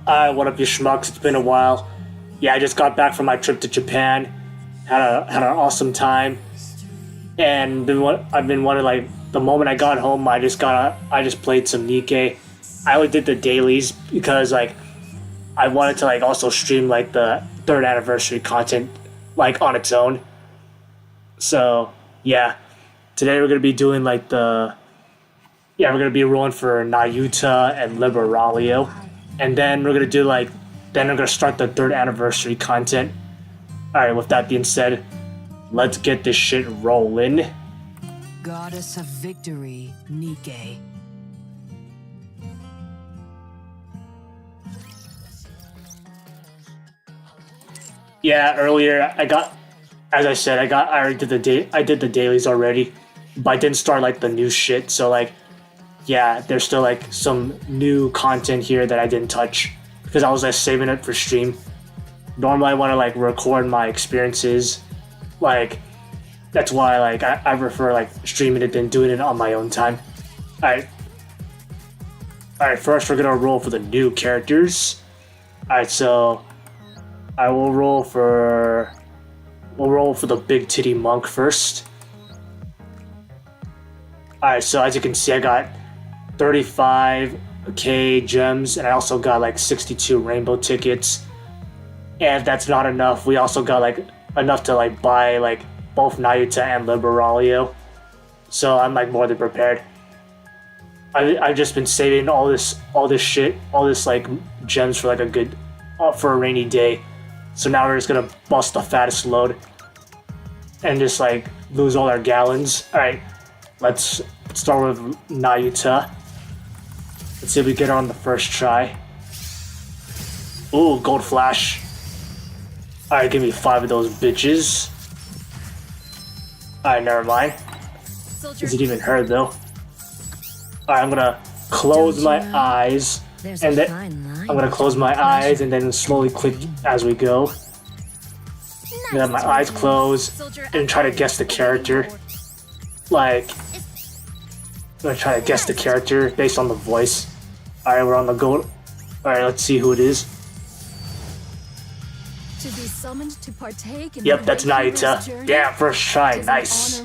What up, you schmucks? It's been a while. Yeah, I just got back from my trip to Japan. Had an awesome time, and I've been wanting like the moment I got home, I just played some NIKKE. I only did the dailies because like I wanted to like also stream like the third anniversary content like on its own. So yeah, today we're gonna be doing like we're gonna be rolling for Nayuta and Liberalio, and then we're gonna start the third anniversary content. All right, with that being said, let's get this shit rolling. Goddess of Victory, NIKKE. Yeah, earlier I already did I did the dailies already, but I didn't start like the new shit. So like, yeah, there's still like some new content here that I didn't touch because I was like saving it for stream. Normally I want to like record my experiences, like that's why like I prefer like streaming it than doing it on my own time. Alright. Alright, first we're gonna roll for the new characters. Alright, so I will we'll roll for the big titty monk first. Alright, so as you can see I got 35k gems and I also got like 62 rainbow tickets. And if that's not enough, we also got like enough to like buy like both Nayuta and Liberalio. So I'm like more than prepared. I've just been saving all this shit, all this like gems for like for a rainy day. So now we're just gonna bust the fattest load and just like lose all our gallons. Alright, let's start with Nayuta. Let's see if we get her on the first try. Ooh, gold flash. Alright, give me 5 of those bitches. Alright, never mind. Is it even her though? Alright, I'm gonna close my eyes and then I'm gonna close my eyes and then slowly click as we go. And then my eyes closed and try to guess the character. Like, I'm gonna try to guess the character based on the voice. Alright, we're on the gold. Alright, let's see who it is. To be summoned to partake in Yep, that's Nayuta. Damn, first try, nice.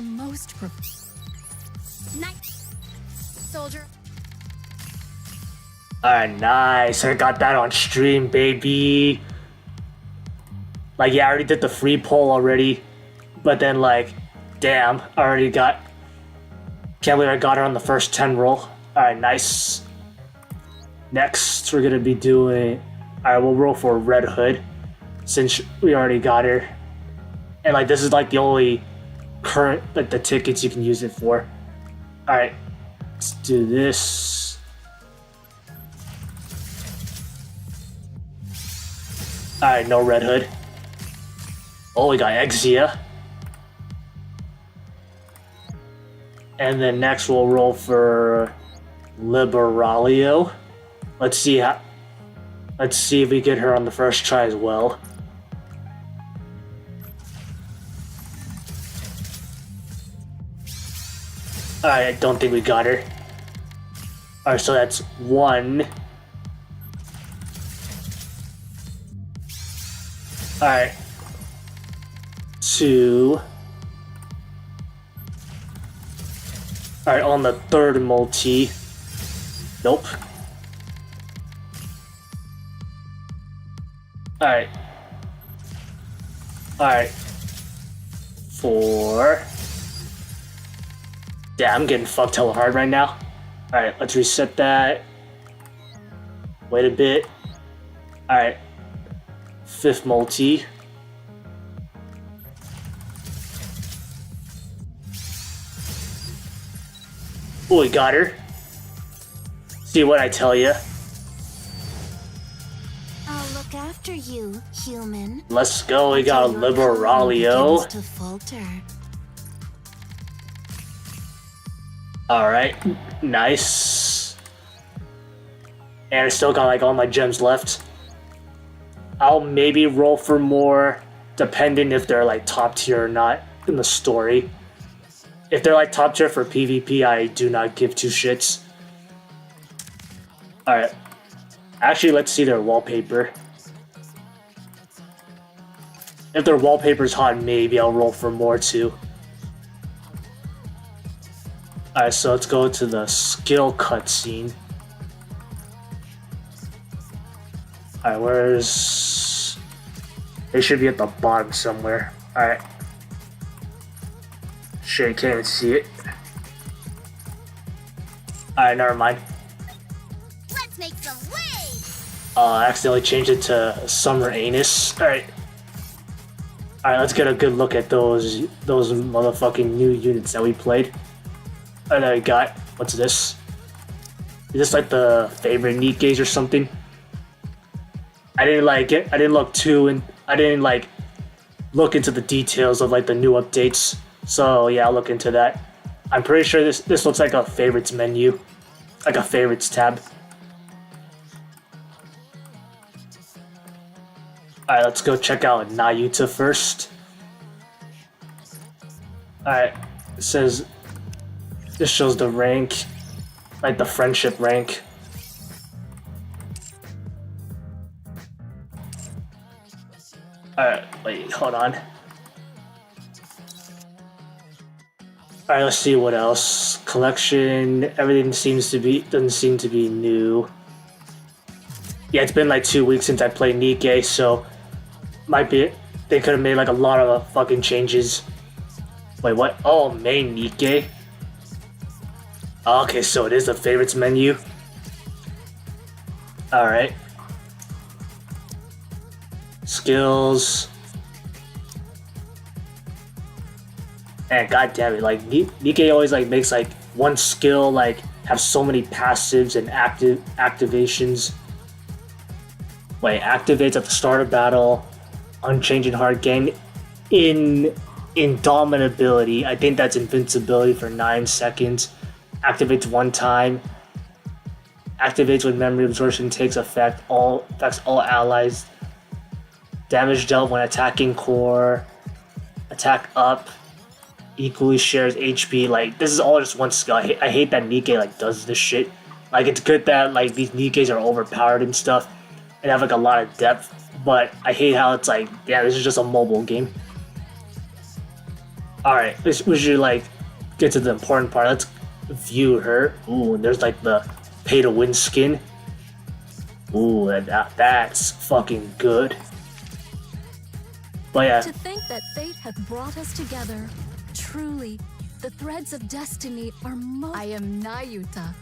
Soldier. Alright, nice. I got that on stream, baby. Like, yeah, I already did the free poll already. But then, like, damn, I already got... Can't believe I got her on the first 10 roll. Alright, nice. Next, we're gonna be doing... Alright, we'll roll for Red Hood. Since we already got her. And, like, this is, like, the only current, like, the tickets you can use it for. Alright, let's do this. Alright, no Red Hood. Oh, we got Exia. And then next we'll roll for Liberalio. Let's see if we get her on the first try as well. I don't think we got her. Alright, so that's 1. Alright. 2. Alright, on the third multi. Nope. Alright. Alright. 4. Yeah, I'm getting fucked hella hard right now. Alright, let's reset that. Wait a bit. Alright. 5th multi. Oh, we got her. See what I tell ya. I'll look after you, human. Let's go, we got a Liberalio. Alright, nice. And I still got like all my gems left. I'll maybe roll for more, depending if they're like top tier or not in the story. If they're like top tier for PvP, I do not give two shits. Alright. Actually, let's see their wallpaper. If their wallpaper's hot, maybe I'll roll for more too. Alright, so let's go to the skill cutscene. Alright, where's... They should be at the bottom somewhere. Alright. Shit, can't even see it. Alright, never mind. Let's make some waves. I accidentally changed it to Summer Anus. Alright. Alright, let's get a good look at those motherfucking new units that we played. And then we got, what's this? Is this like the favorite NIKKEs or something? I didn't like it. I didn't look look into the details of like the new updates. So yeah, I'll look into that. I'm pretty sure this looks like a favorites menu, like a favorites tab. Alright, let's go check out Nayuta first. Alright, it says this shows the rank, like the friendship rank. Alright, wait, hold on. Alright, let's see what else. Collection, everything doesn't seem to be new. Yeah, it's been like 2 weeks since I played NIKKE, so might be they could have made like a lot of fucking changes. Wait, what? Oh, main NIKKE. Okay, so it is the favorites menu. Alright. Skills. And goddamn it, like NIKKE always like makes like one skill like have so many passives and activations. Wait, activates at the start of battle, unchanging hard game. Indomitability, I think that's invincibility for 9 seconds. Activates one time. Activates when memory absorption takes effect. Affects all allies. Damage dealt when attacking core. Attack up. Equally shares HP. Like, this is all just one skill. I hate that NIKKE like does this shit. Like, it's good that like these NIKKEs are overpowered and stuff and have like a lot of depth, but I hate how it's like, yeah, this is just a mobile game. Alright, we should like get to the important part. Let's view her. Ooh, and there's like the pay to win skin. Ooh, that's fucking good. But yeah. To think that fate hath brought us together. Truly, the threads of destiny are most. I am Nayuta,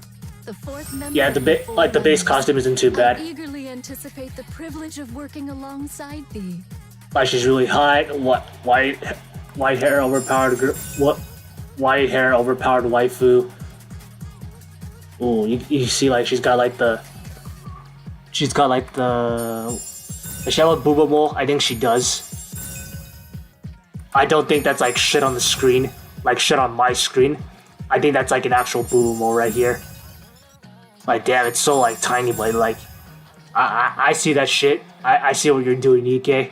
the fourth member. Yeah, the base costume isn't too bad. I eagerly anticipate the privilege of working alongside thee. Like, she's really hot. What white hair overpowered white hair overpowered waifu. Ooh, you see like she's got like the does she have a booba mole? I think she does. I don't think that's like shit on the screen, like shit on my screen. I think that's like an actual booba mole right here. Like, damn, it's so like tiny, but like I see that shit. I see what you're doing, NIKKE,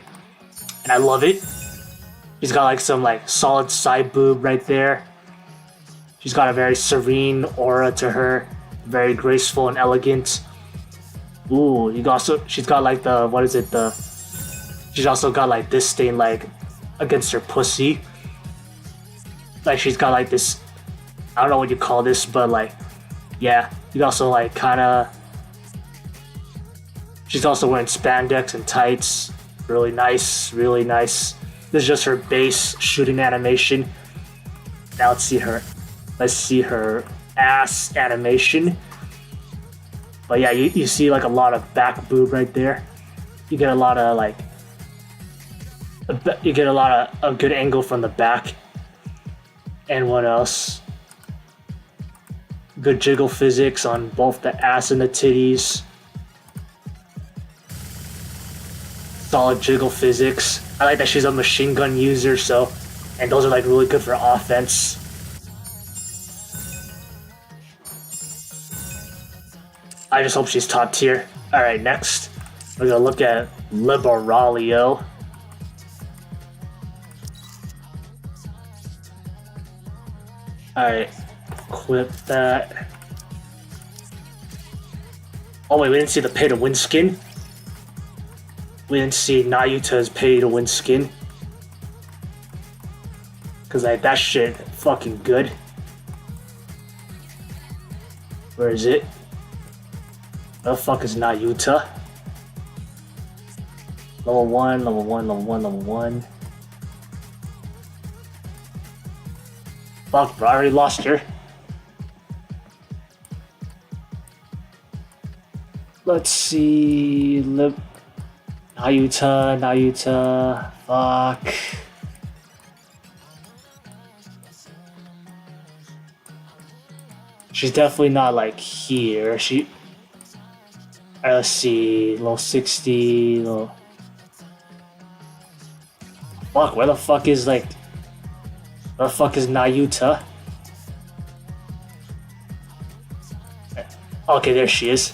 and I love it. She's got like some like solid side boob right there. She's got a very serene aura to her, very graceful and elegant. Ooh, she's got like the, what is it, she's also got like this stain like against her pussy. Like, she's got like this, I don't know what you call this, but like, yeah, you also like kinda, she's also wearing spandex and tights. Really nice, really nice. This is just her base shooting animation. Now let's see her ass animation. But yeah, you see like a lot of back boob right there. You get a lot of like, you get a good angle from the back. And what else? Good jiggle physics on both the ass and the titties. Solid jiggle physics. I like that she's a machine gun user, so, and those are like really good for offense. I just hope she's top tier. Alright, next, we're gonna look at Liberalio. Alright, equip that. Oh wait, we didn't see the pay to win skin. We didn't see Nayuta's pay to win skin. Cause like that shit fucking good. Where is it? Where the fuck is Nayuta? Level 1, level 1, level 1, level 1. Fuck, bro, I already lost her. Let's see. Nayuta. Fuck. She's definitely not like here. Alright, let's see. Level 60. Fuck, where the fuck is Nayuta? Okay, there she is.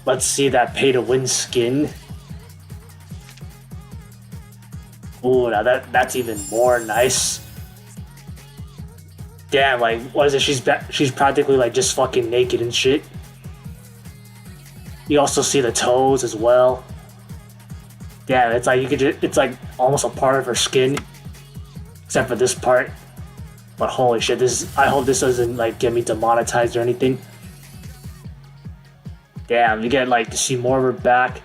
Let's see that pay to win skin. Ooh, now that's even more nice. Damn, like, what is it? She's practically like just fucking naked and shit. You also see the toes as well. Damn, it's like it's like almost a part of her skin, except for this part. But holy shit, I hope this doesn't like get me demonetized or anything. Damn, you get like to see more of her back.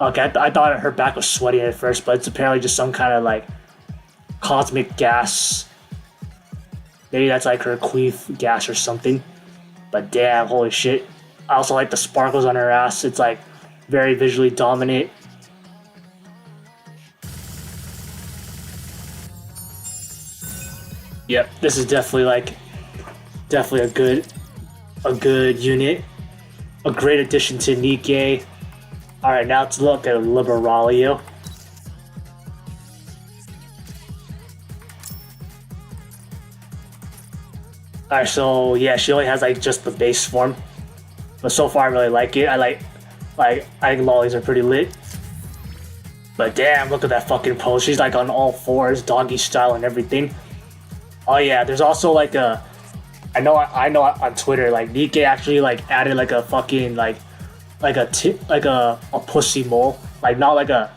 Okay, I thought her back was sweaty at first, but it's apparently just some kind of like cosmic gas. Maybe that's like her queef gas or something. But damn, holy shit. I also like the sparkles on her ass. It's like very visually dominant. Yep, this is definitely a good unit. A great addition to NIKKE. Alright, now let's look at Liberalio. Alright, so yeah, she only has like just the base form. But so far I really like it. I think lollies are pretty lit. But damn, look at that fucking pose. She's like on all fours, doggy style and everything. Oh yeah, there's also like a I know on Twitter, like NIKKE actually like added like a fucking like a pussy mole. Like not like a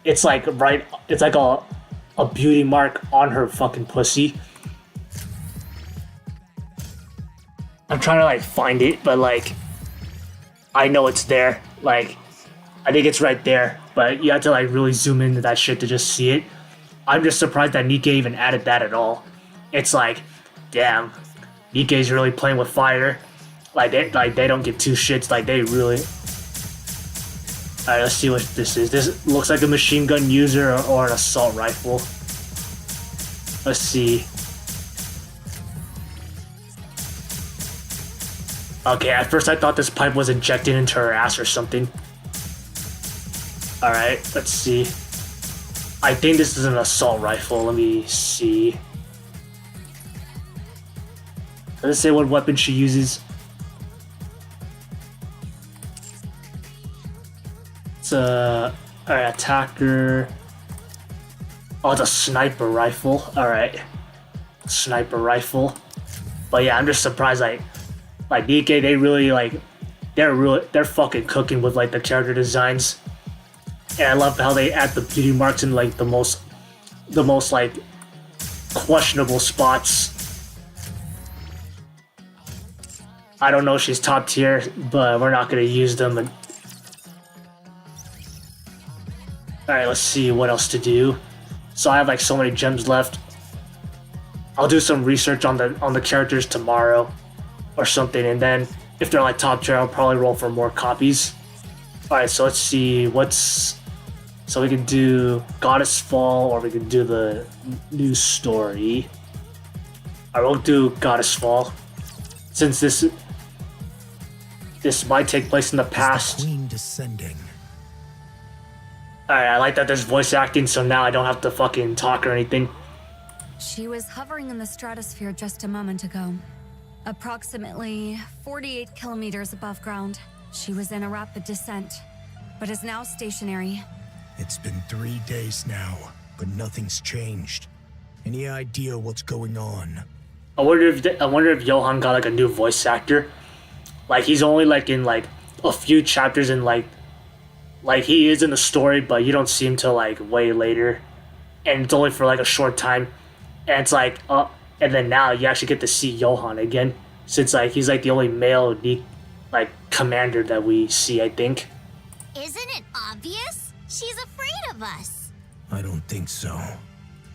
it's like a beauty mark on her fucking pussy. I'm trying to like find it, but like I know it's there. Like I think it's right there, but you have to like really zoom into that shit to just see it. I'm just surprised that NIKKE even added that at all. It's like, damn, NIKKE's really playing with fire. Like they don't give two shits. Like they really. All right, let's see what this is. This looks like a machine gun user or an assault rifle. Let's see. Okay, at first I thought this pipe was injected into her ass or something. Alright, let's see. I think this is an assault rifle. Let me see. Does it say what weapon she uses? It's a... Alright, attacker. Oh, it's a sniper rifle. Alright. Sniper rifle. But yeah, I'm just surprised like NIKKE, they really like they're fucking cooking with like the character designs. And I love how they add the beauty marks in like the most like questionable spots. I don't know if she's top tier, but we're not gonna use them. Alright, let's see what else to do. So I have like so many gems left. I'll do some research on the characters tomorrow or something, and then if they're like top tier, I'll probably roll for more copies. Alright, so let's see so we can do Goddess Fall, or we can do the new story. I won't do Goddess Fall, since this might take place in the past. Queen descending. Alright, I like that there's voice acting, so now I don't have to fucking talk or anything. She was hovering in the stratosphere just a moment ago. Approximately 48 kilometers above ground. She was in a rapid descent, but is now stationary. It's been 3 days now, but nothing's changed. Any idea what's going on? I wonder if Johan got like a new voice actor. Like he's only like in like a few chapters in like he is in the story, but you don't see him till like way later, and it's only for like a short time, and it's like and then now you actually get to see Johan again, since like he's like the only male like commander that we see, I think. Isn't it obvious? She's afraid of us. I don't think so.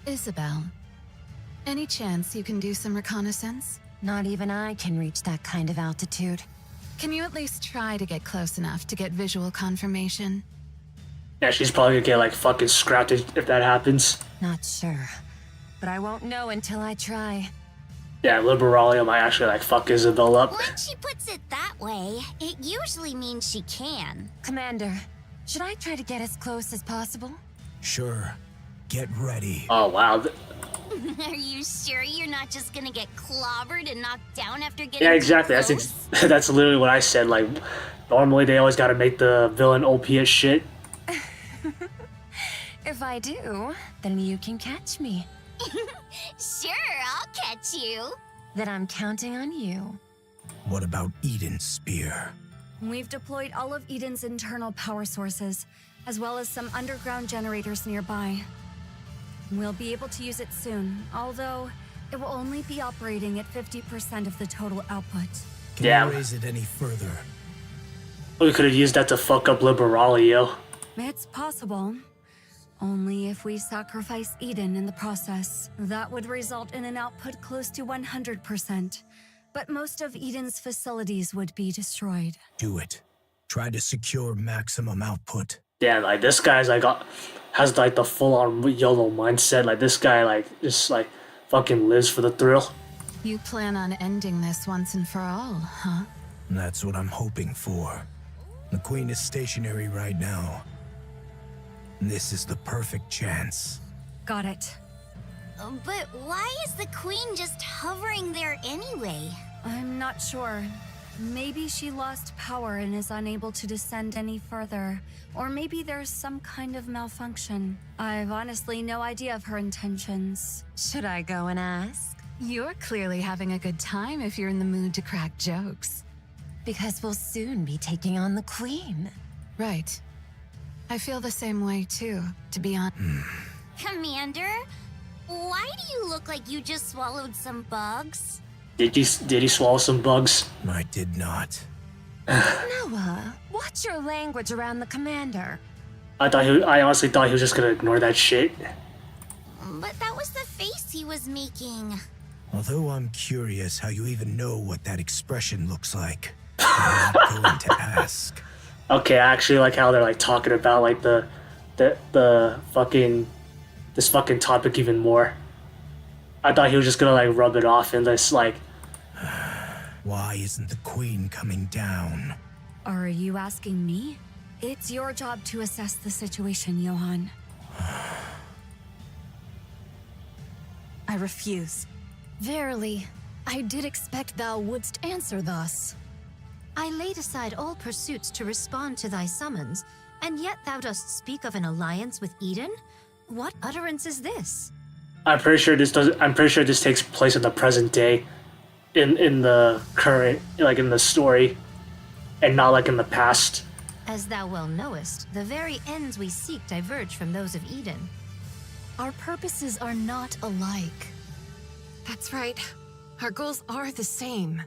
Isabel, any chance you can do some reconnaissance? Not even I can reach that kind of altitude. Can you at least try to get close enough to get visual confirmation? Yeah, she's probably gonna get like fucking scrapped if that happens. Not sure. But I won't know until I try. Yeah, Liberalio might actually like fuck Isabel up. When she puts it that way, it usually means she can. Commander, should I try to get as close as possible? Sure. Get ready. Oh wow. Are you sure you're not just gonna get clobbered and knocked down after getting Yeah, exactly. too That's close? that's literally what I said. Like, normally they always gotta make the villain OP as shit. If I do, then you can catch me. Sure, I'll catch you. Then I'm counting on you. What about Eden's spear? We've deployed all of Eden's internal power sources, as well as some underground generators nearby. We'll be able to use it soon, although it will only be operating at 50% of the total output. Can Damn. you raise it any further? We could have used that to fuck up Liberalio. It's possible. Only if we sacrifice Eden in the process. That would result in an output close to 100%. But most of Eden's facilities would be destroyed. Do it. Try to secure maximum output. Yeah, like this guy's like has like the full-on YOLO mindset. Like this guy like just like fucking lives for the thrill. You plan on ending this once and for all, huh? That's what I'm hoping for. The Queen is stationary right now. This is the perfect chance. Got it. But why is the queen just hovering there anyway? I'm not sure. Maybe she lost power and is unable to descend any further. Or maybe there's some kind of malfunction. I've honestly no idea of her intentions. Should I go and ask? You're clearly having a good time if you're in the mood to crack jokes. Because we'll soon be taking on the Queen. Right. I feel the same way too, to be honest. Commander, why do you look like you just swallowed some bugs? Did he swallow some bugs? I did not. Noah, watch your language around the commander. I honestly thought he was just gonna ignore that shit. But that was the face he was making. Although I'm curious how you even know what that expression looks like, I'm not going to ask. Okay, I actually like how they're like talking about like the fucking this fucking topic even more. I thought he was just gonna like rub it off and just like Why isn't the Queen coming down? Are you asking me? It's your job to assess the situation, Johan. I refuse. Verily, I did expect thou wouldst answer thus. I laid aside all pursuits to respond to thy summons, and yet thou dost speak of an alliance with Eden? What utterance is this? I'm pretty sure this takes place in the present day, in the current, like in the story, and not like in the past. As thou well knowest, the very ends we seek diverge from those of Eden. Our purposes are not alike. That's right. Our goals are the same.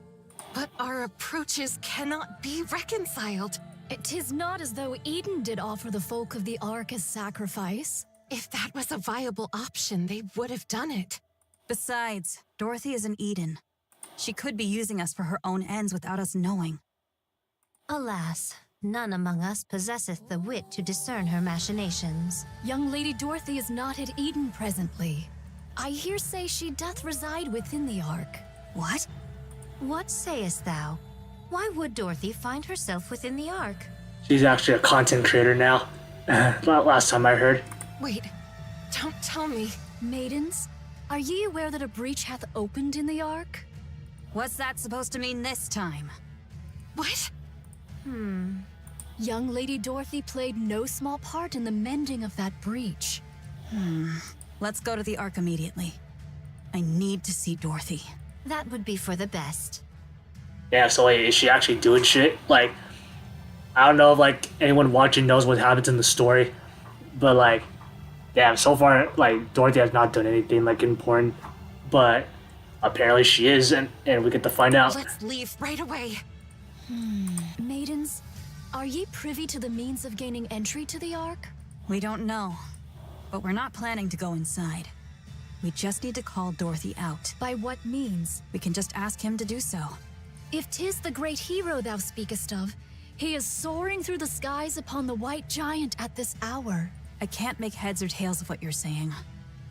But our approaches cannot be reconciled. It is not as though Eden did offer the folk of the Ark as sacrifice. If that was a viable option, they would have done it. Besides, Dorothy is an Eden. She could be using us for her own ends without us knowing. Alas, none among us possesseth the wit to discern her machinations. Young Lady Dorothy is not at Eden presently. I hear say she doth reside within the Ark. What? What sayest thou? Why would Dorothy find herself within the Ark? She's actually a content creator now. Last time I heard. Wait, don't tell me. Maidens, are ye aware that a breach hath opened in the Ark? What's that supposed to mean this time? What? Young Lady Dorothy played no small part in the mending of that breach. Let's go to the Ark immediately. I need to see Dorothy. That would be for the best. Yeah, so like, is she actually doing shit? Like, I don't know if like anyone watching knows what happens in the story, but like, damn, so far like Dorothy has not done anything like important, but apparently she is, and we get to find out. Let's leave right away. Maidens, are ye privy to the means of gaining entry to the Ark? We don't know, but we're not planning to go inside. We just need to call Dorothy out. By what means? We can just ask him to do so. If 'tis the great hero thou speakest of, he is soaring through the skies upon the white giant at this hour. I can't make heads or tails of what you're saying.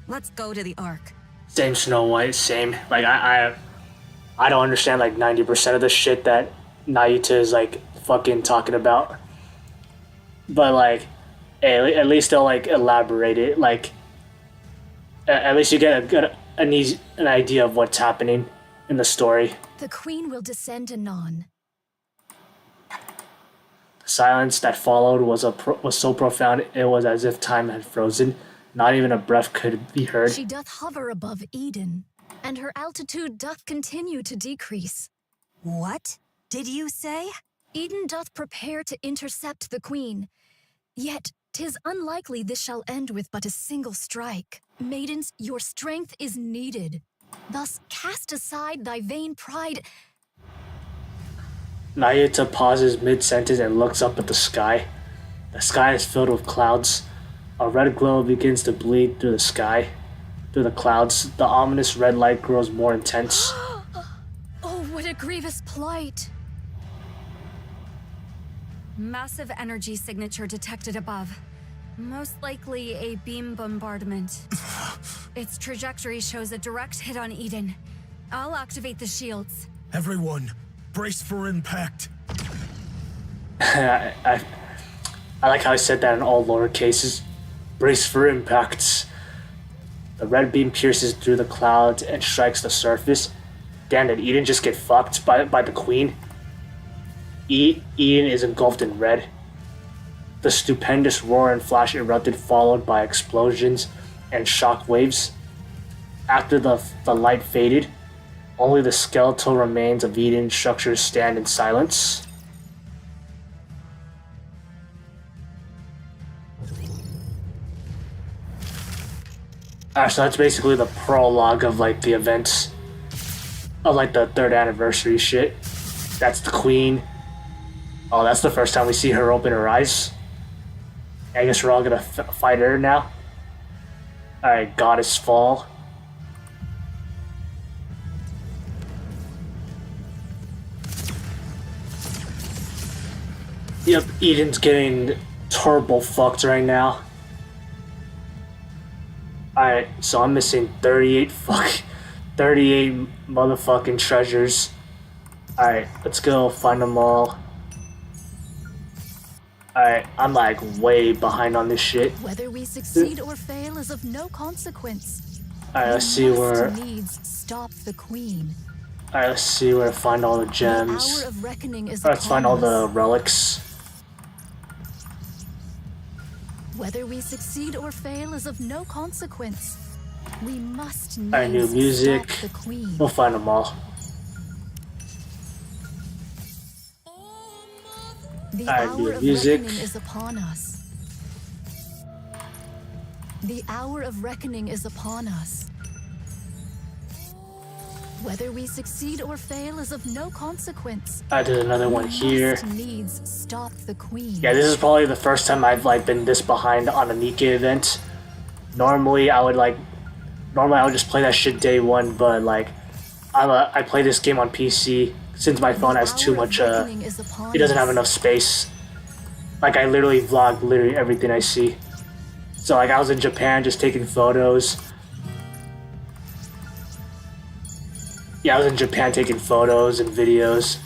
Let's go to the Ark. Same Snow White, same. Like I don't understand like 90% of the shit that Nayuta is like fucking talking about. But like, hey, at least they'll like elaborate it. Like, at least you get an idea of what's happening in the story. The queen will descend anon. The silence that followed was so profound it was as if time had frozen. Not even a breath could be heard. She doth hover above Eden, and her altitude doth continue to decrease. What did you say? Eden doth prepare to intercept the queen, yet 'tis unlikely this shall end with but a single strike. Maidens, your strength is needed. Thus cast aside thy vain pride. Nayuta pauses mid-sentence and looks up at the sky. The sky is filled with clouds. A red glow begins to bleed through the sky. Through the clouds, the ominous red light grows more intense. Oh, what a grievous plight. Massive energy signature detected above. Most likely a beam bombardment. Its trajectory shows a direct hit on Eden. I'll activate the shields. Everyone, brace for impact. I like how I said that in all lower cases. Brace for impacts. The red beam pierces through the clouds and strikes the surface. Damn, did Eden just get fucked by the queen? Eden is engulfed in red. The stupendous roar and flash erupted, followed by explosions and shock waves. After the light faded, only the skeletal remains of Eden structures stand in silence. So that's basically the prologue of like the events of like the 3rd anniversary shit. That's the queen. Oh, that's the first time we see her open her eyes. I guess we're all gonna fight her now. Alright, Goddess Fall. Yep, Eden's getting turbo fucked right now. Alright, so I'm missing 38 motherfucking treasures. Alright, let's go find them all. Alright, I'm like way behind on this shit. Whether we succeed or fail is of no consequence. Alright, let's see where. Needs stop the queen. Alright, let's see where to find all the gems. The hour of reckoning is Let's find all the us. relics. Whether we succeed or fail is of no consequence. We must Alright, new needs music. stop the queen. We'll find them all. The Alright, hour new of music. reckoning is upon us. The hour of reckoning is upon us. Whether we succeed or fail is of no consequence. I did another one We here. must needs stop the queen. Yeah, this is probably the first time I've like been this behind on a NIKKE event. Normally I would just play that shit day one, but like I play this game on PC since my phone has too much it doesn't have enough space. Like I literally vlog literally everything I see. So like I was in Japan just taking photos. Yeah, I was in Japan taking photos and videos.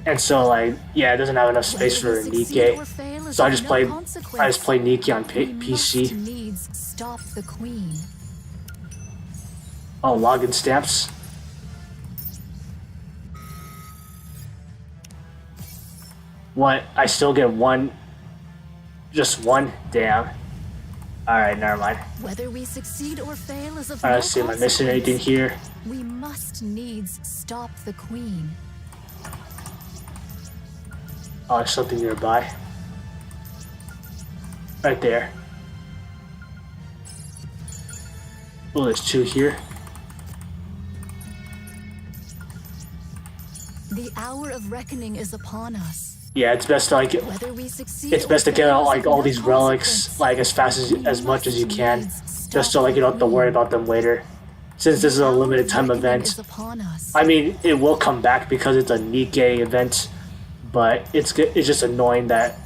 And so like, yeah, it doesn't have enough space for NIKKE. So I just play NIKKE on PC. Needs stop the queen. Oh, login stamps. What? I still get one? Just one? Damn. Alright, never mind. Whether we succeed or fail is of Alright, no let's see, am I missing anything consequence. here? We must needs stop the Queen. Oh, there's something nearby. Right there. Oh, there's two here. The hour of reckoning is upon us. Yeah, it's best to like Whether we succeed it's best or to get fail out is like of all no these relics consequence. like as fast as much as you can, Needs just so like you don't have to worry about them later. Since this is a hour limited of time reckoning event. is upon us. I mean, it will come back because it's a NIKKE event, but it's just annoying that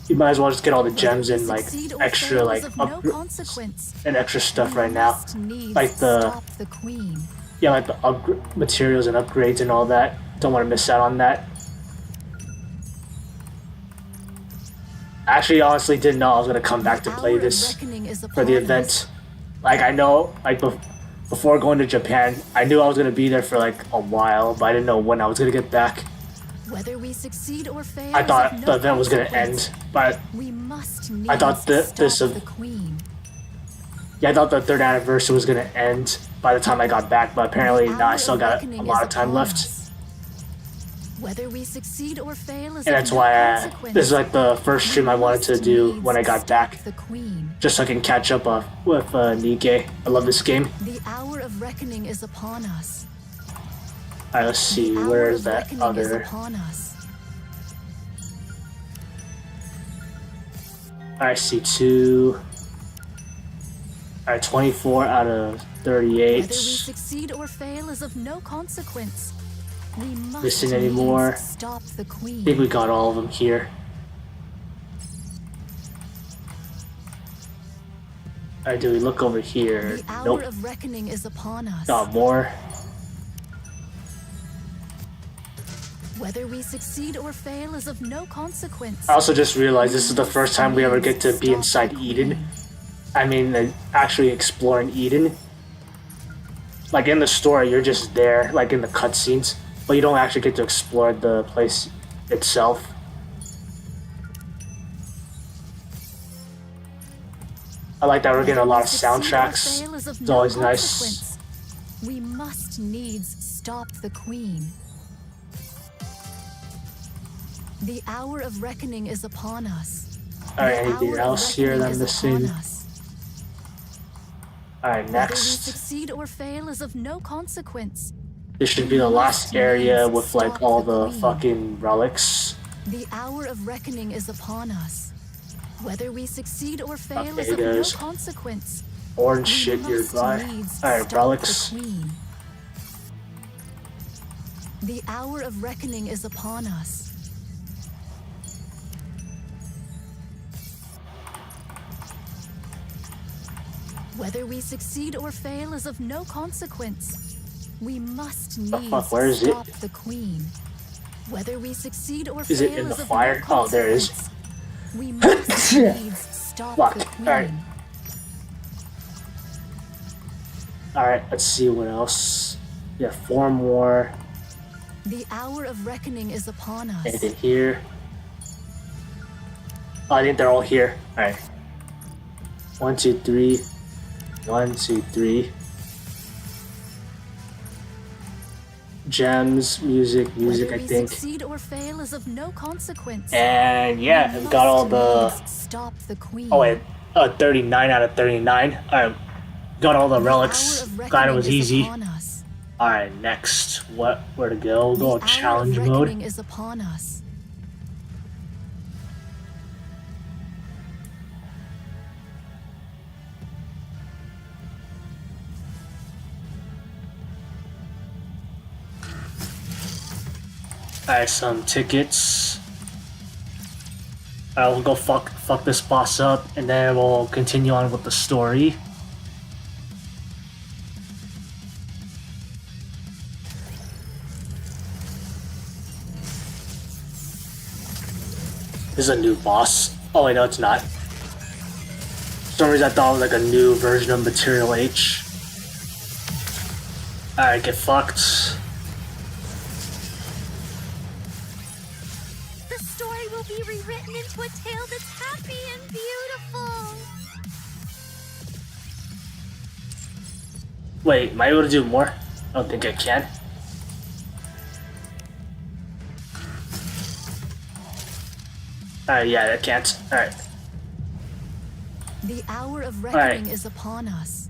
you might as well just get all the gems and like Succeed or extra fail like is of no consequence. and extra stuff We right now, must needs like the stop the Queen. like the materials and upgrades and all that. Don't want to miss out on that. I actually honestly didn't know I was gonna come back to play Hour of this reckoning is for the upon event. us. Like I know, like before going to Japan, I knew I was gonna be there for like a while, but I didn't know when I was gonna get back. Whether we succeed or fail I is thought of no the event was gonna consequence. end, but We must I thought needs this stop the Queen. yeah, I thought the 3rd anniversary was gonna end by the time I got back, but apparently The now I hour still of got reckoning a lot is of time upon left, us. Whether we succeed or fail is and of that's no why consequence. this is like the first stream I wanted to Must do needs when I got stop back, the Queen. just so I can catch up with NIKKE. I love this game. The hour of reckoning is upon us. Alright, let's see, The where hour is of that reckoning is other? upon us. I see 2. Alright, 24 out of 38. Whether we succeed or fail is of no consequence. We must Missing any more? needs stop the Queen. I think we got all of them here. Alright, do we look over here? The hour Nope. of reckoning is upon us. Got more. Whether we succeed or fail is of no consequence. I also just realized this is the first time we ever get to be inside Eden. I mean, actually exploring Eden. Like in the story, you're just there, like in the cutscenes, but you don't actually get to explore the place itself. I like that we're getting a lot of soundtracks. It's always nice. We must needs stop the Queen. The hour of reckoning is upon us. Alright, The anything hour of else here that I'm reckoning is upon missing? us. Alright, Whether we next. succeed or fail is of no consequence. This should be the last area with like all the fucking relics. The hour of reckoning is upon us. Whether we succeed or fail is Okay, of no guys. consequence. Orange We shit must nearby. needs Alright, stop relics. the Queen. The hour of reckoning is upon us. Whether we succeed or fail is of no consequence. We must needs fuck, where is it? stop the Queen. Whether we succeed or Is fail it in the is of fire? no Oh, there it is. consequence. We must needs stop Fuck, the Queen. alright. Alright, let's see what else. Yeah, 4 more. The hour of reckoning is upon us. Anything here? Oh, I think they're all here. Alright. 1, 2, 3. 1, 2, 3. Gems, music, Whether I we think. succeed or fail is of no consequence. And yeah, I've got all the. Must needs stop the Queen. Oh wait, 39 out of 39. Alright, got all the The relics. hour of Glad it reckoning was is easy. upon us. Alright, next. Where to go? We'll The go hour challenge of mode. reckoning is upon us. Alright, some tickets. Alright, we'll go fuck this boss up, and then we'll continue on with the story. This is a new boss. Oh wait, no, it's not. For some reason I thought it was like a new version of Material H. Alright, get fucked. The story will be rewritten into a tale that's happy and beautiful. Wait, am I able to do more? I don't think I can. Alright, yeah, I can't. Alright. The hour of reckoning is upon us.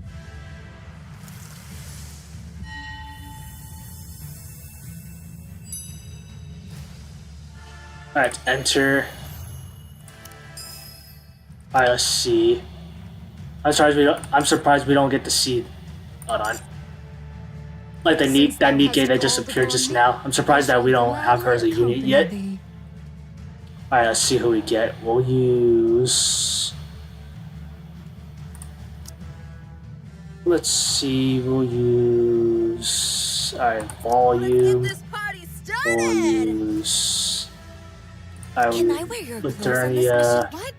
Alright, enter. Alright, let's see. I'm surprised we don't get to see. Hold on. Like that NIKKE that just appeared just now. I'm surprised that we don't have her as a unit yet. Alright, let's see who we get. We'll use... Let's see, we'll use... Alright, volume. We'll use... Can I wear your clothes on this mission? Liturnia, What?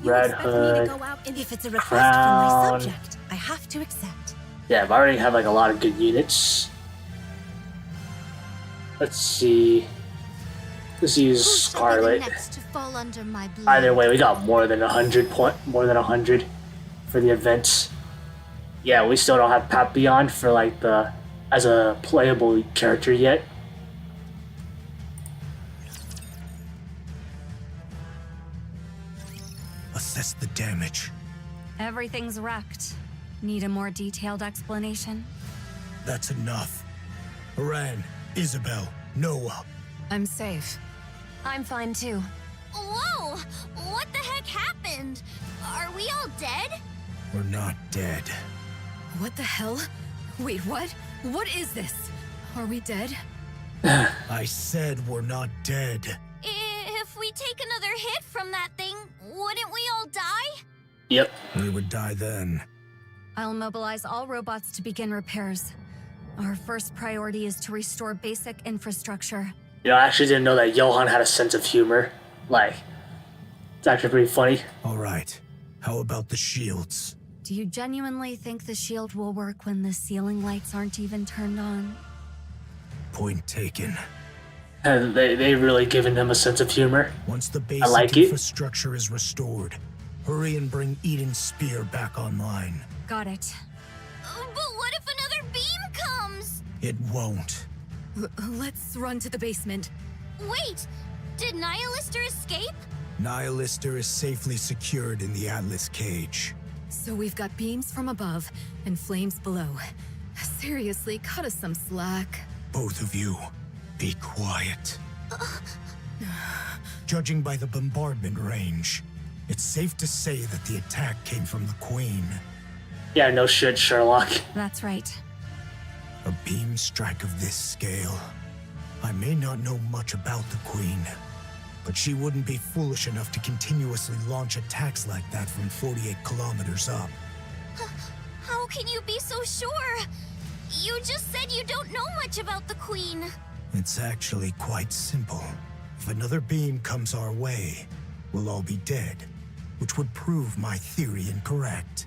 Red expect me to Hood, go out if it's a request Crown. from my subject, I have to accept. Yeah, I've already have like a lot of good units. Let's see. Let's use Who shall be the Scarlet. next to fall under my blade? Either way, we got more than 100 for the events. Yeah, we still don't have Papillon for like the as a playable character yet. Assess the damage. Everything's wrecked. Need a more detailed explanation? That's enough. Aran, Isabel, Noah. I'm safe. I'm fine too. Whoa! What the heck happened? Are we all dead? We're not dead. What the hell? Wait, what? What is this? Are we dead? I said we're not dead. If we take another hit from that thing, wouldn't we all die? Yep. We would die then. I'll mobilize all robots to begin repairs. Our first priority is to restore basic infrastructure. You know, I actually didn't know that Johan had a sense of humor. Like, it's actually pretty funny. All right. How about the shields? Do you genuinely think the shield will work when the ceiling lights aren't even turned on? Point taken. And they really given him a sense of humor. Once the basic like it. infrastructure is restored, hurry and bring Eden's spear back online. Got it. But what if another beam comes? It won't. Let's run to the basement. Wait, did Nihilister escape? Nihilister is safely secured in the Atlas cage. So we've got beams from above and flames below. Seriously, cut us some slack. Both of you, be quiet. Judging by the bombardment range, it's safe to say that the attack came from the Queen. Yeah, no shit, Sherlock. That's right. A beam strike of this scale. I may not know much about the Queen, but she wouldn't be foolish enough to continuously launch attacks like that from 48 kilometers up. How can you be so sure? You just said you don't know much about the Queen. It's actually quite simple. If another beam comes our way, we'll all be dead, which would prove my theory incorrect.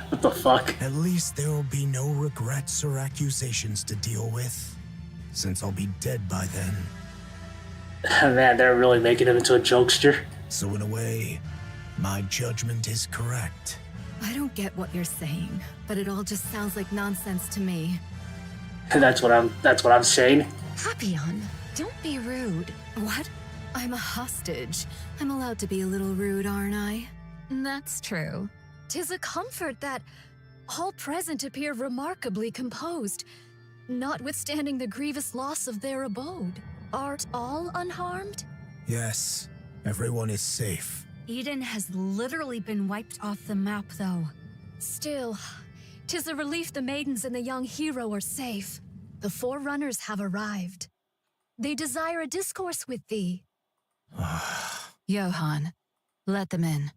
What the fuck? At least there will be no regrets or accusations to deal with, since I'll be dead by then. Man, they're really making him into a jokester. So in a way, my judgment is correct. I don't get what you're saying, but it all just sounds like nonsense to me. That's what I'm saying. Papillon, don't be rude. What? I'm a hostage. I'm allowed to be a little rude, aren't I? That's true. 'Tis a comfort that all present appear remarkably composed, notwithstanding the grievous loss of their abode. Art all unharmed? Yes, everyone is safe. Eden has literally been wiped off the map, though. Still, 'tis a relief the maidens and the young hero are safe. The Forerunners have arrived. They desire a discourse with thee. Johan, let them in.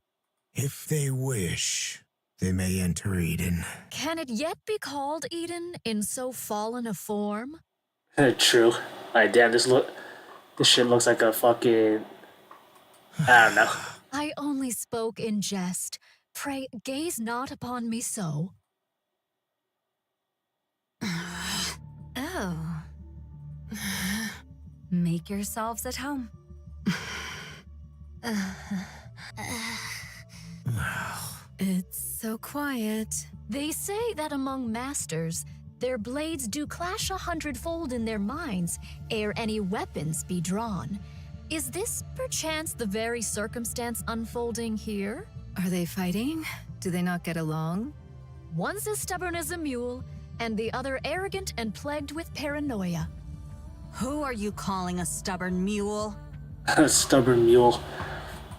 If they wish, they may enter Eden. Can it yet be called Eden in so fallen a form? True. Like, damn, this shit looks like a fucking... I don't know. I only spoke in jest. Pray, gaze not upon me so. Oh. Make yourselves at home. It's so quiet. They say that among masters, their blades do clash 100-fold in their minds ere any weapons be drawn. Is this perchance the very circumstance unfolding here? Are they fighting? Do they not get along? One's as stubborn as a mule, and the other arrogant and plagued with paranoia. Who are you calling a stubborn mule? A stubborn mule.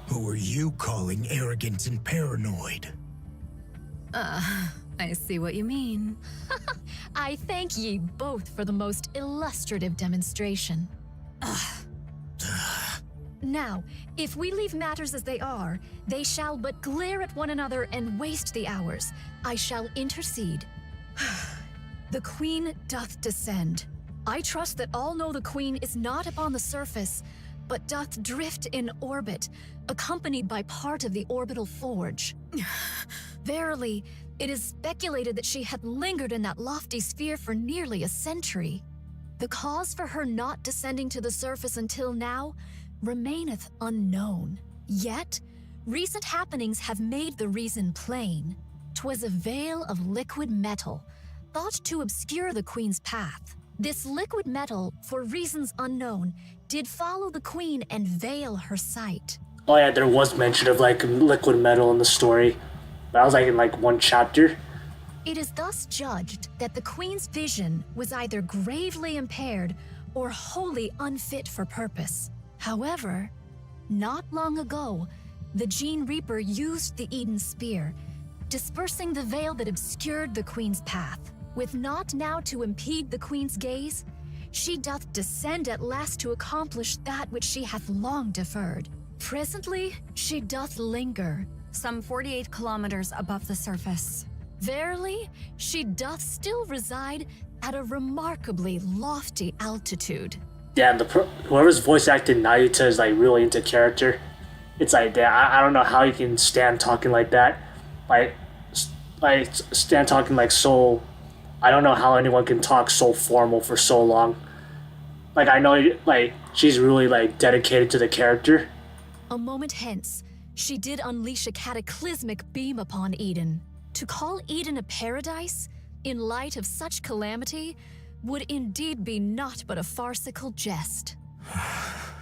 Who are you calling arrogant and paranoid? I see what you mean. I thank ye both for the most illustrative demonstration. Now, if we leave matters as they are, they shall but glare at one another and waste the hours. I shall intercede. The Queen doth descend. I trust that all know the Queen is not upon the surface, but doth drift in orbit, accompanied by part of the orbital forge. Verily, it is speculated that she had lingered in that lofty sphere for nearly a century. The cause for her not descending to the surface until now remaineth unknown. Yet, recent happenings have made the reason plain. 'Twas a veil of liquid metal, thought to obscure the Queen's path. This liquid metal, for reasons unknown, did follow the Queen and veil her sight. Oh yeah, there was mention of like liquid metal in the story. That was like in like one chapter. It is thus judged that the Queen's vision was either gravely impaired or wholly unfit for purpose. However, not long ago, the Gene Reaper used the Eden Spear, dispersing the veil that obscured the Queen's path. With naught now to impede the Queen's gaze, she doth descend at last to accomplish that which she hath long deferred. Presently, she doth linger. Some 48 kilometers above the surface. Verily, she doth still reside at a remarkably lofty altitude. Damn, whoever's voice acted Nayuta is like really into character. It's like, damn, I don't know how you can stand talking like that. Like stand talking like so. I don't know how anyone can talk so formal for so long. Like I know, like she's really like dedicated to the character. A moment hence, she did unleash a cataclysmic beam upon Eden. To call Eden a paradise, in light of such calamity, would indeed be naught but a farcical jest.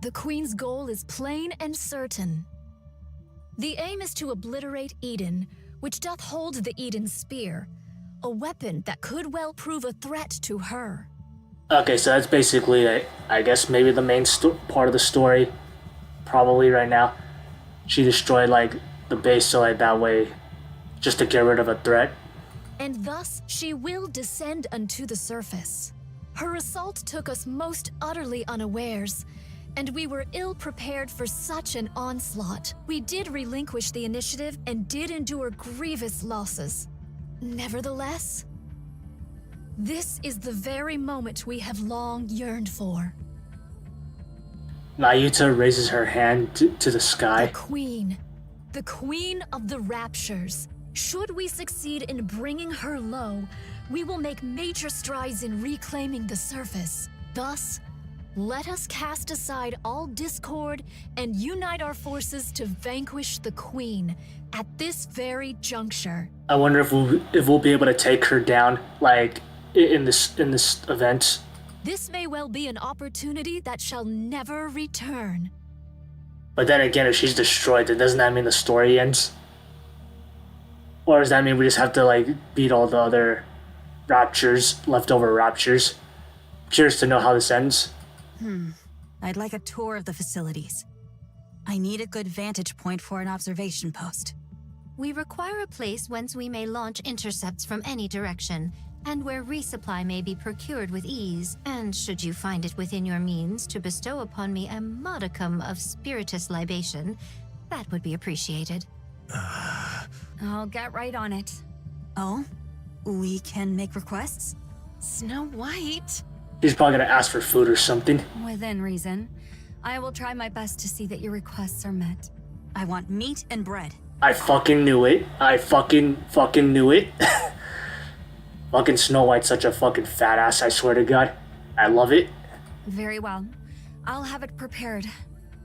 The Queen's goal is plain and certain. The aim is to obliterate Eden, which doth hold the Eden Spear, a weapon that could well prove a threat to her. Okay, so that's basically, I guess, maybe the main part of the story. Probably right now. She destroyed, like, the base so, like, that way, just to get rid of a threat. And thus she will descend unto the surface. Her assault took us most utterly unawares, and we were ill prepared for such an onslaught. We did relinquish the initiative and did endure grievous losses. Nevertheless, this is the very moment we have long yearned for. Nayuta raises her hand to the sky. The Queen of the Raptures. Should we succeed in bringing her low, we will make major strides in reclaiming the surface. Thus, let us cast aside all discord and unite our forces to vanquish the Queen at this very juncture. I wonder if we'll be able to take her down, like in this event. This may well be an opportunity that shall never return. But then again, if she's destroyed, then doesn't that mean the story ends? Or does that mean we just have to like beat all the other leftover raptures? Curious to know how this ends. I'd like a tour of the facilities. I need a good vantage point for an observation post. We require a place whence we may launch intercepts from any direction, and where resupply may be procured with ease, and should you find it within your means to bestow upon me a modicum of spiritus libation, that would be appreciated. I'll get right on it. Oh? We can make requests? Snow White? She's probably gonna ask for food or something. Within reason. I will try my best to see that your requests are met. I want meat and bread. I fucking knew it. I fucking knew it. Fucking Snow White's such a fucking fat ass, I swear to God. I love it. Very well. I'll have it prepared.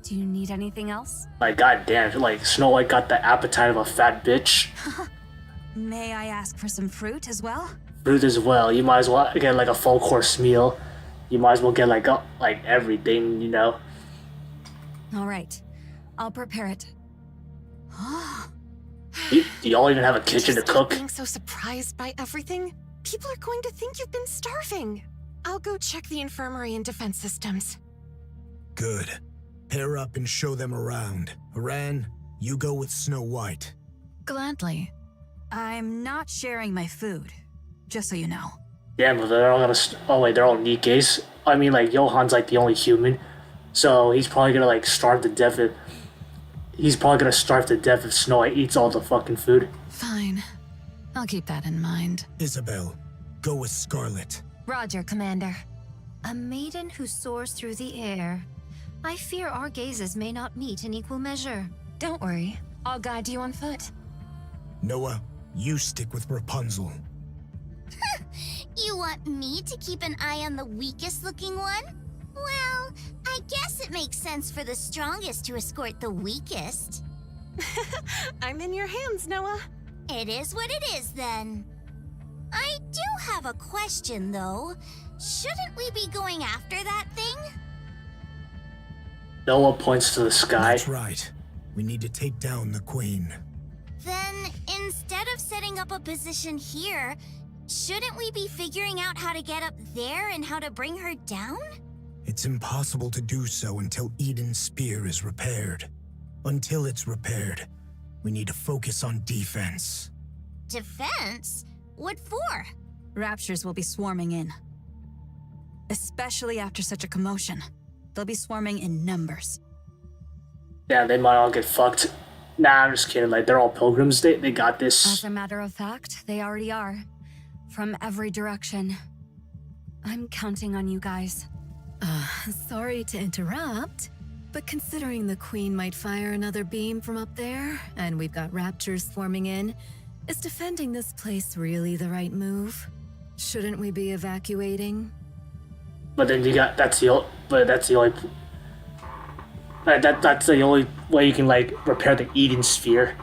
Do you need anything else? Like, goddamn, like, Snow White got the appetite of a fat bitch. May I ask for some fruit as well? Fruit as well. You might as well get like a full course meal. You might as well get like everything, you know. All right, I'll prepare it. Do y'all even have a kitchen to Just cook? being so surprised by everything. People are going to think you've been starving. I'll go check the infirmary and defense systems. Good. Pair up and show them around. Aran, you go with Snow White. Gladly. I'm not sharing my food, just so you know. Yeah, but they're all gonna. Oh wait, they're all NIKKEs. I mean, like Johan's like the only human, so he's probably gonna like starve to death. He's probably gonna starve to death if Snow White eats all the fucking food. Fine. I'll keep that in mind. Isabel, go with Scarlet. Roger, Commander. A maiden who soars through the air. I fear our gazes may not meet in equal measure. Don't worry. I'll guide you on foot. Noah, you stick with Rapunzel. You want me to keep an eye on the weakest looking one? Well, I guess it makes sense for the strongest to escort the weakest. I'm in your hands, Noah. It is what it is then. I do have a question though. Shouldn't we be going after that thing? Noah points to the sky. That's right. We need to take down the Queen. Then, instead of setting up a position here, shouldn't we be figuring out how to get up there and how to bring her down? It's impossible to do so until Eden's spear is repaired. Until it's repaired, we need to focus on defense. Defense? What for? Raptures will be swarming in. Especially after such a commotion. They'll be swarming in numbers. Yeah, they might all get fucked. Nah, I'm just kidding. Like, they're all pilgrims. They got this. As a matter of fact, they already are. From every direction. I'm counting on you guys. Sorry to interrupt, but considering the Queen might fire another beam from up there, and we've got raptors swarming in, is defending this place really the right move? Shouldn't we be evacuating? But then you got that's the only way you can like repair the Eden sphere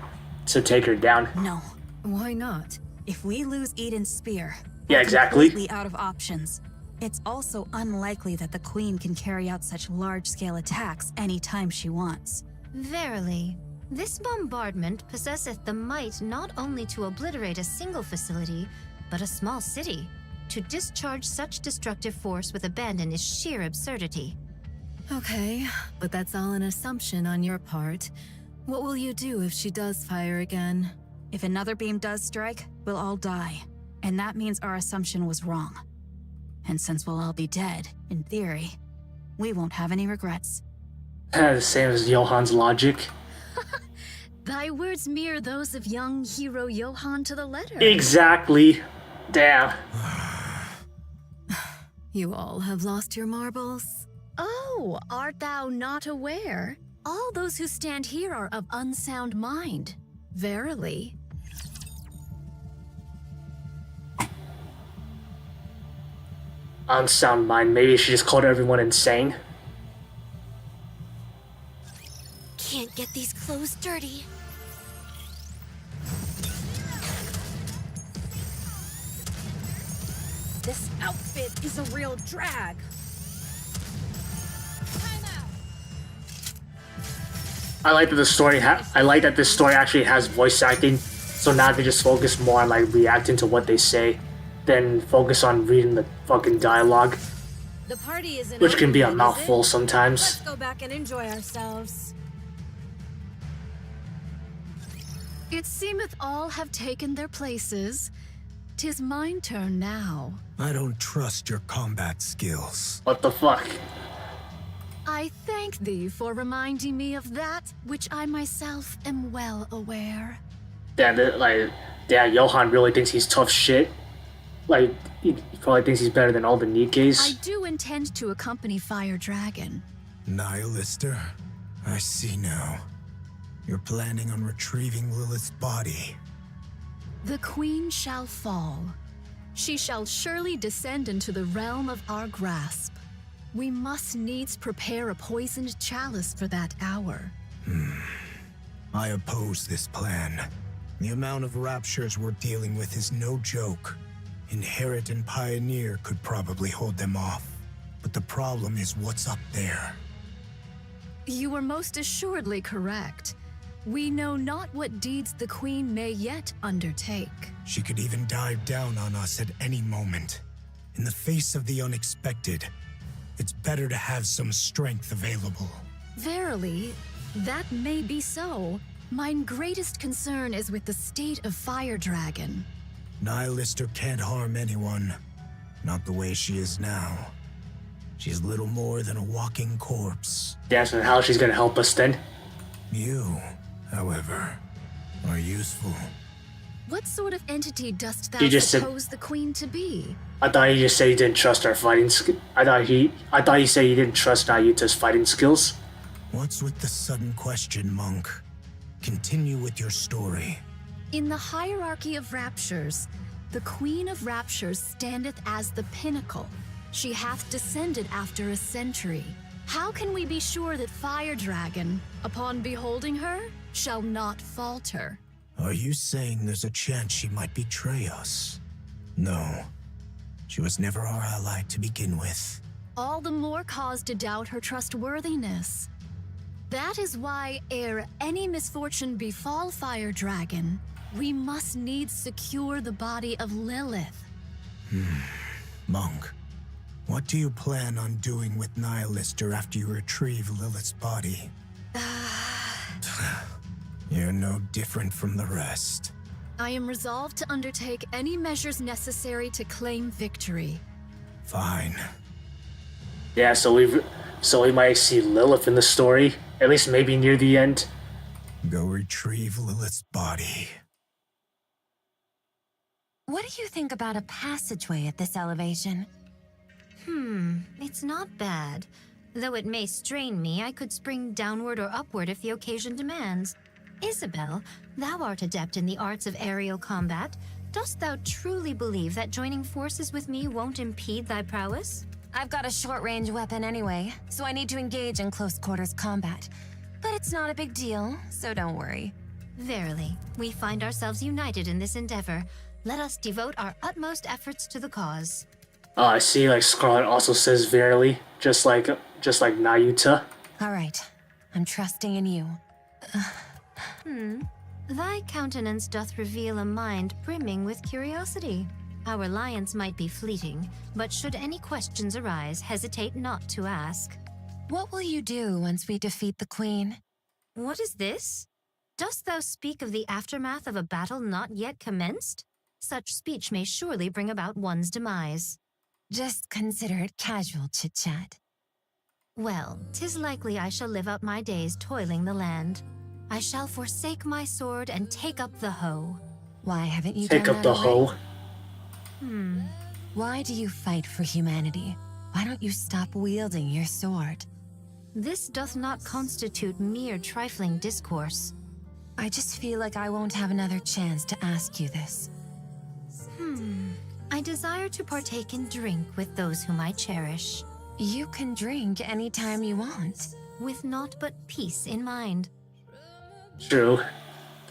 to take her down. No. Why not? If we lose Eden's spear, Yeah, we're exactly. completely out of options. It's also unlikely that the Queen can carry out such large-scale attacks anytime she wants. Verily, this bombardment possesseth the might not only to obliterate a single facility, but a small city. To discharge such destructive force with abandon is sheer absurdity. Okay, but that's all an assumption on your part. What will you do if she does fire again? If another beam does strike, we'll all die. And that means our assumption was wrong. And since we'll all be dead, in theory, we won't have any regrets. The same as Johan's logic. Thy words mirror those of young hero Johan to the letter. Exactly. Damn. You all have lost your marbles? Oh, art thou not aware? All those who stand here are of unsound mind. Verily. Unsound mind. Maybe she just called everyone insane. Can't get these clothes dirty. This outfit is a real drag. I like that the story. I like that this story actually has voice acting. So now they just focus more on like reacting to what they say, than focus on reading the fucking dialogue, The party isn't which can be a over yet, is mouthful it? sometimes. Let's go back and enjoy ourselves. It seemeth all have taken their places. 'Tis mine turn now. I don't trust your combat skills. What the fuck? I thank thee for reminding me of that which I myself am well aware. Damn, Johan really thinks he's tough shit. Like, he probably thinks he's better than all the I Nikkes. do intend to accompany Fire Dragon. Nihilister, I see now. You're planning on retrieving Lilith's body. The Queen shall fall. She shall surely descend into the realm of our grasp. We must needs prepare a poisoned chalice for that hour. I oppose this plan. The amount of raptures we're dealing with is no joke. Inherit and Pioneer could probably hold them off. But the problem is what's up there. You are most assuredly correct. We know not what deeds the Queen may yet undertake. She could even dive down on us at any moment. In the face of the unexpected, it's better to have some strength available. Verily, that may be so. Mine greatest concern is with the state of Fire Dragon. Nihilister can't harm anyone. Not the way she is now. She's little more than a walking corpse. Yeah, so how she's gonna help us then? You, however, are useful. What sort of entity dost thou You just said- suppose the Queen to be? I thought he just said he didn't trust our fighting I thought he said he didn't trust Nayuta's fighting skills. What's with the sudden question, Monk? Continue with your story. In the hierarchy of raptures, the Queen of Raptures standeth as the pinnacle. She hath descended after a century. How can we be sure that Fire Dragon, upon beholding her, shall not falter? Are you saying there's a chance she might betray us? No. She was never our ally to begin with. All the more cause to doubt her trustworthiness. That is why, ere any misfortune befall Fire Dragon, we must needs secure the body of Lilith. Monk, what do you plan on doing with Nihilister after you retrieve Lilith's body? You're no different from the rest. I am resolved to undertake any measures necessary to claim victory. Fine. Yeah, so we might see Lilith in the story, at least maybe near the end. Go retrieve Lilith's body. What do you think about a passageway at this elevation? It's not bad. Though it may strain me, I could spring downward or upward if the occasion demands. Isabel, thou art adept in the arts of aerial combat. Dost thou truly believe that joining forces with me won't impede thy prowess? I've got a short-range weapon anyway, so I need to engage in close-quarters combat. But it's not a big deal, so don't worry. Verily, we find ourselves united in this endeavor. Let us devote our utmost efforts to the cause. Oh, I see, like Scarlet also says verily, just like Nayuta. All right, I'm trusting in you. Thy countenance doth reveal a mind brimming with curiosity. Our alliance might be fleeting, but should any questions arise, hesitate not to ask. What will you do once we defeat the Queen? What is this? Dost thou speak of the aftermath of a battle not yet commenced? Such speech may surely bring about one's demise. Just consider it casual chit-chat. Well, 'tis likely I shall live out my days toiling the land. I shall forsake my sword and take up the hoe. Why haven't you Take done up that the already? hoe. Why do you fight for humanity? Why don't you stop wielding your sword? This doth not constitute mere trifling discourse. I just feel like I won't have another chance to ask you this. I desire to partake in drink with those whom I cherish, You can drink anytime you want. with naught but peace in mind. True.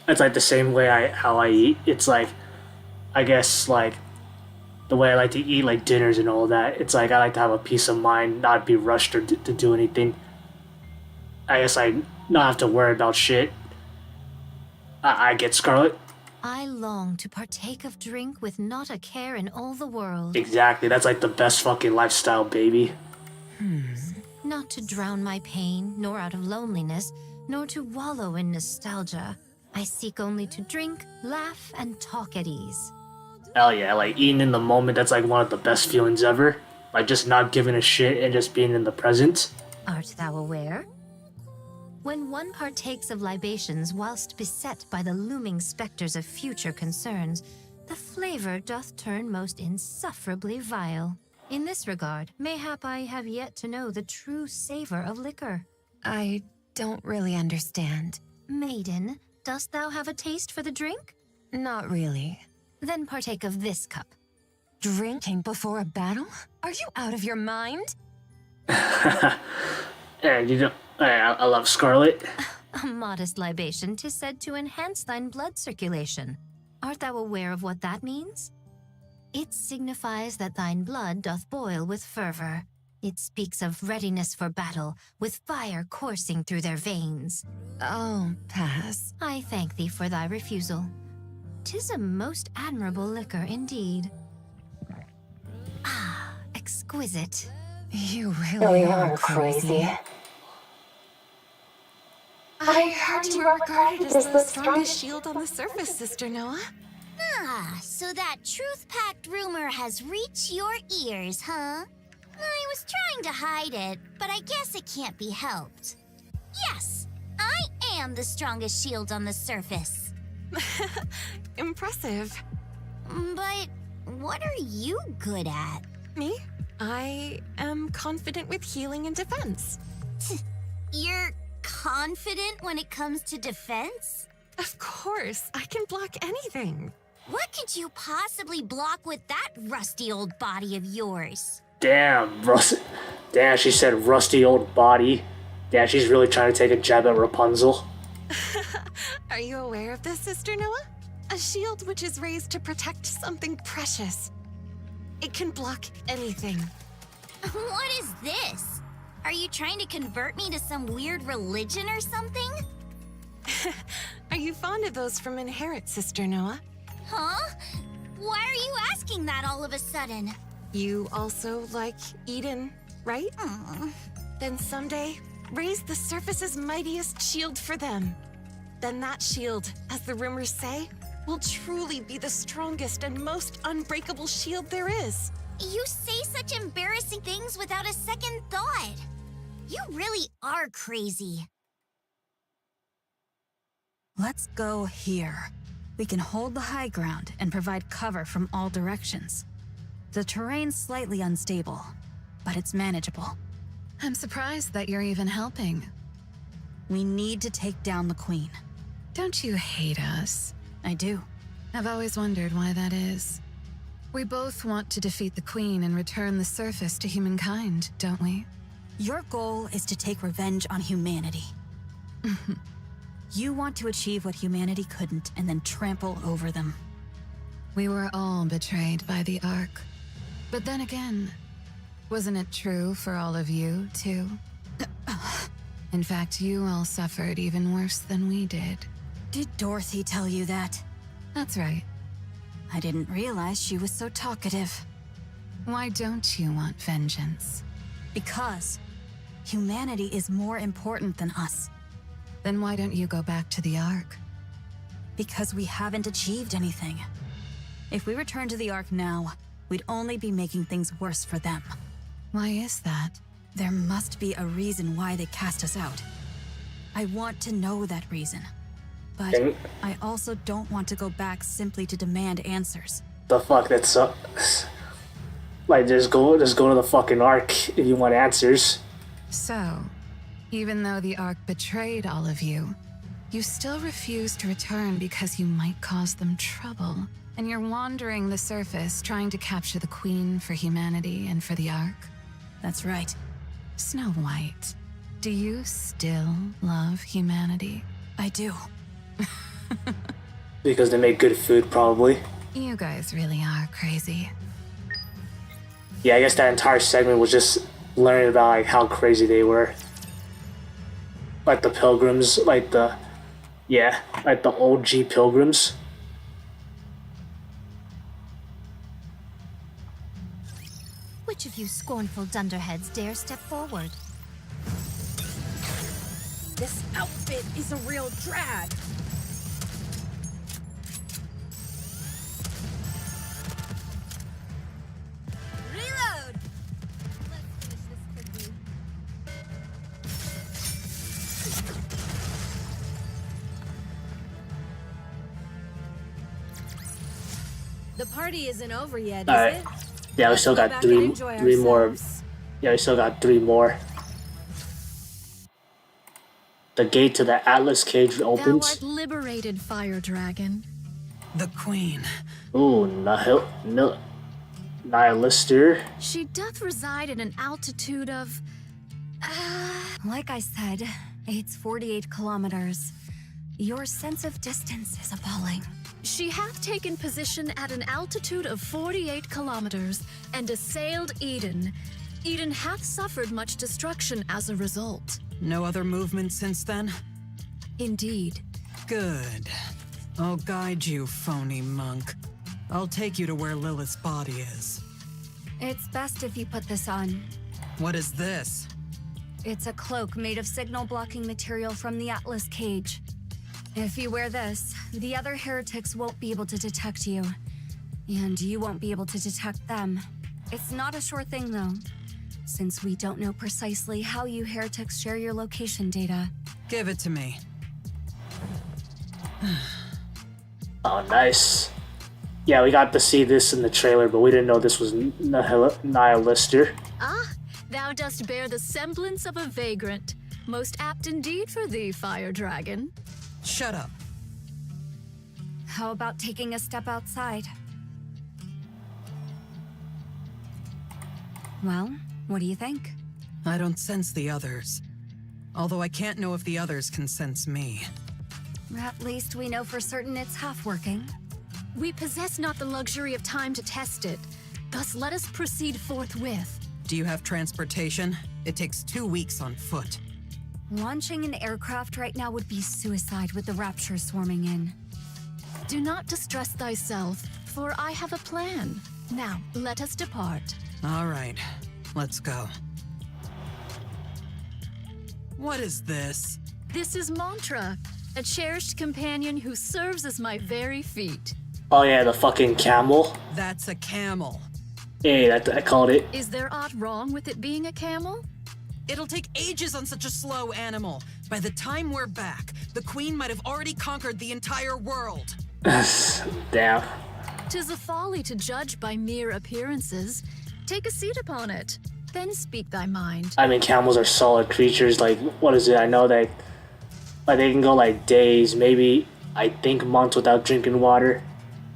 It's like the same way how I eat. It's like, I guess, like, the way I like to eat, like, dinners and all that. It's like I like to have a peace of mind, not be rushed or to do anything. I guess I not have to worry about shit. I get Scarlet. I long to partake of drink with not a care in all the world. Exactly. That's like the best fucking lifestyle, baby. Not to drown my pain, nor out of loneliness, nor to wallow in nostalgia. I seek only to drink, laugh, and talk at ease. Hell yeah, like eating in the moment, that's like one of the best feelings ever. Like just not giving a shit and just being in the present. Art thou aware? When one partakes of libations whilst beset by the looming specters of future concerns, the flavor doth turn most insufferably vile. In this regard, mayhap I have yet to know the true savor of liquor. I don't really understand. Maiden, dost thou have a taste for the drink? Not really. Then partake of this cup. Drinking before a battle? Are you out of your mind? And you know, I love Scarlet. A modest libation 'tis said to enhance thine blood circulation. Art thou aware of what that means? It signifies that thine blood doth boil with fervor. It speaks of readiness for battle, with fire coursing through their veins. Oh, pass. I thank thee for thy refusal. 'Tis a most admirable liquor indeed. Ah, exquisite. You really are crazy. I heard you were regarded as the strongest shield on the surface, Sister Noah. Ah, so that truth-packed rumor has reached your ears, huh? I was trying to hide it, but I guess it can't be helped. Yes, I am the strongest shield on the surface. Impressive. But what are you good at? Me? I am confident with healing and defense. You're confident when it comes to defense? Of course, I can block anything. What could you possibly block with that rusty old body of yours? Damn, Damn, she said rusty old body. Damn, she's really trying to take a jab at Rapunzel. Are you aware of this, Sister Noah? A shield which is raised to protect something precious. It can block anything. What is this? Are you trying to convert me to some weird religion or something? Are you fond of those from Inherit, Sister Noah? Huh? Why are you asking that all of a sudden? You also like Eden, right? Then someday, raise the surface's mightiest shield for them. Then that shield, as the rumors say, will truly be the strongest and most unbreakable shield there is. You say such embarrassing things without a second thought. You really are crazy. Let's go here. We can hold the high ground and provide cover from all directions. The terrain's slightly unstable, but it's manageable. I'm surprised that you're even helping. We need to take down the Queen. Don't you hate us? I do. I've always wondered why that is. We both want to defeat the Queen and return the surface to humankind, don't we? Your goal is to take revenge on humanity. You want to achieve what humanity couldn't and then trample over them. We were all betrayed by the Ark. But then again, wasn't it true for all of you, too? In fact, you all suffered even worse than we did. Did Dorothy tell you that? That's right. I didn't realize she was so talkative. Why don't you want vengeance? Because humanity is more important than us. Then why don't you go back to the Ark? Because we haven't achieved anything. If we return to the Ark now, we'd only be making things worse for them. Why is that? There must be a reason why they cast us out. I want to know that reason. But I also don't want to go back simply to demand answers. The fuck, that sucks. Like, just go to the fucking Ark if you want answers. So, even though the Ark betrayed all of you, you still refuse to return because you might cause them trouble. And you're wandering the surface trying to capture the Queen for humanity and for the Ark. That's right. Snow White, do you still love humanity? I do. Because they make good food, probably. You guys really are crazy. Yeah, I guess that entire segment was just learning about like how crazy they were. Like the pilgrims, like the OG pilgrims. Which of you scornful dunderheads dare step forward? This outfit is a real drag. Reload! Let's finish this quickly. The party isn't over yet, is Alright. it? Yeah, we still Go got back three and enjoy more. ourselves. Yeah, we still got 3 more. The gate to the Atlas cage Thou opens. art liberated, Fire Dragon. The Queen. Ooh, Nihilister. She doth reside at an altitude of... Like I said, It's 48 kilometers. Your sense of distance is appalling. She hath taken position at an altitude of 48 kilometers and assailed Eden. Eden hath suffered much destruction as a result. No other movement since then? Indeed. Good. I'll guide you, phony monk. I'll take you to where Lilith's body is. It's best if you put this on. What is this? It's a cloak made of signal-blocking material from the Atlas cage. If you wear this, the other heretics won't be able to detect you. And you won't be able to detect them. It's not a sure thing, though, since we don't know precisely how you heretics share your location data. Give it to me. Oh, nice. Yeah, we got to see this in the trailer, but we didn't know this was Nihilister. Ah, thou dost bear the semblance of a vagrant. Most apt indeed for thee, fire dragon. Shut up. How about taking a step outside? Well, what do you think? I don't sense the others. Although I can't know if the others can sense me. At least we know for certain it's half working. We possess not the luxury of time to test it. Thus let us proceed forthwith. Do you have transportation? It takes 2 weeks on foot. Launching an aircraft right now would be suicide with the Rapture swarming in. Do not distress thyself, for I have a plan. Now, let us depart. All right, let's go. What is this? This is Mantra, a cherished companion who serves as my very feet. Oh yeah, the fucking camel. That's a camel. Yeah, I called it. Is there aught wrong with it being a camel? It'll take ages on such a slow animal. By the time we're back, the Queen might have already conquered the entire world. Damn. 'Tis a folly to judge by mere appearances. Take a seat upon it, then speak thy mind. I mean, camels are solid creatures. Like, what is it? I know that they can go like days, maybe I think months without drinking water.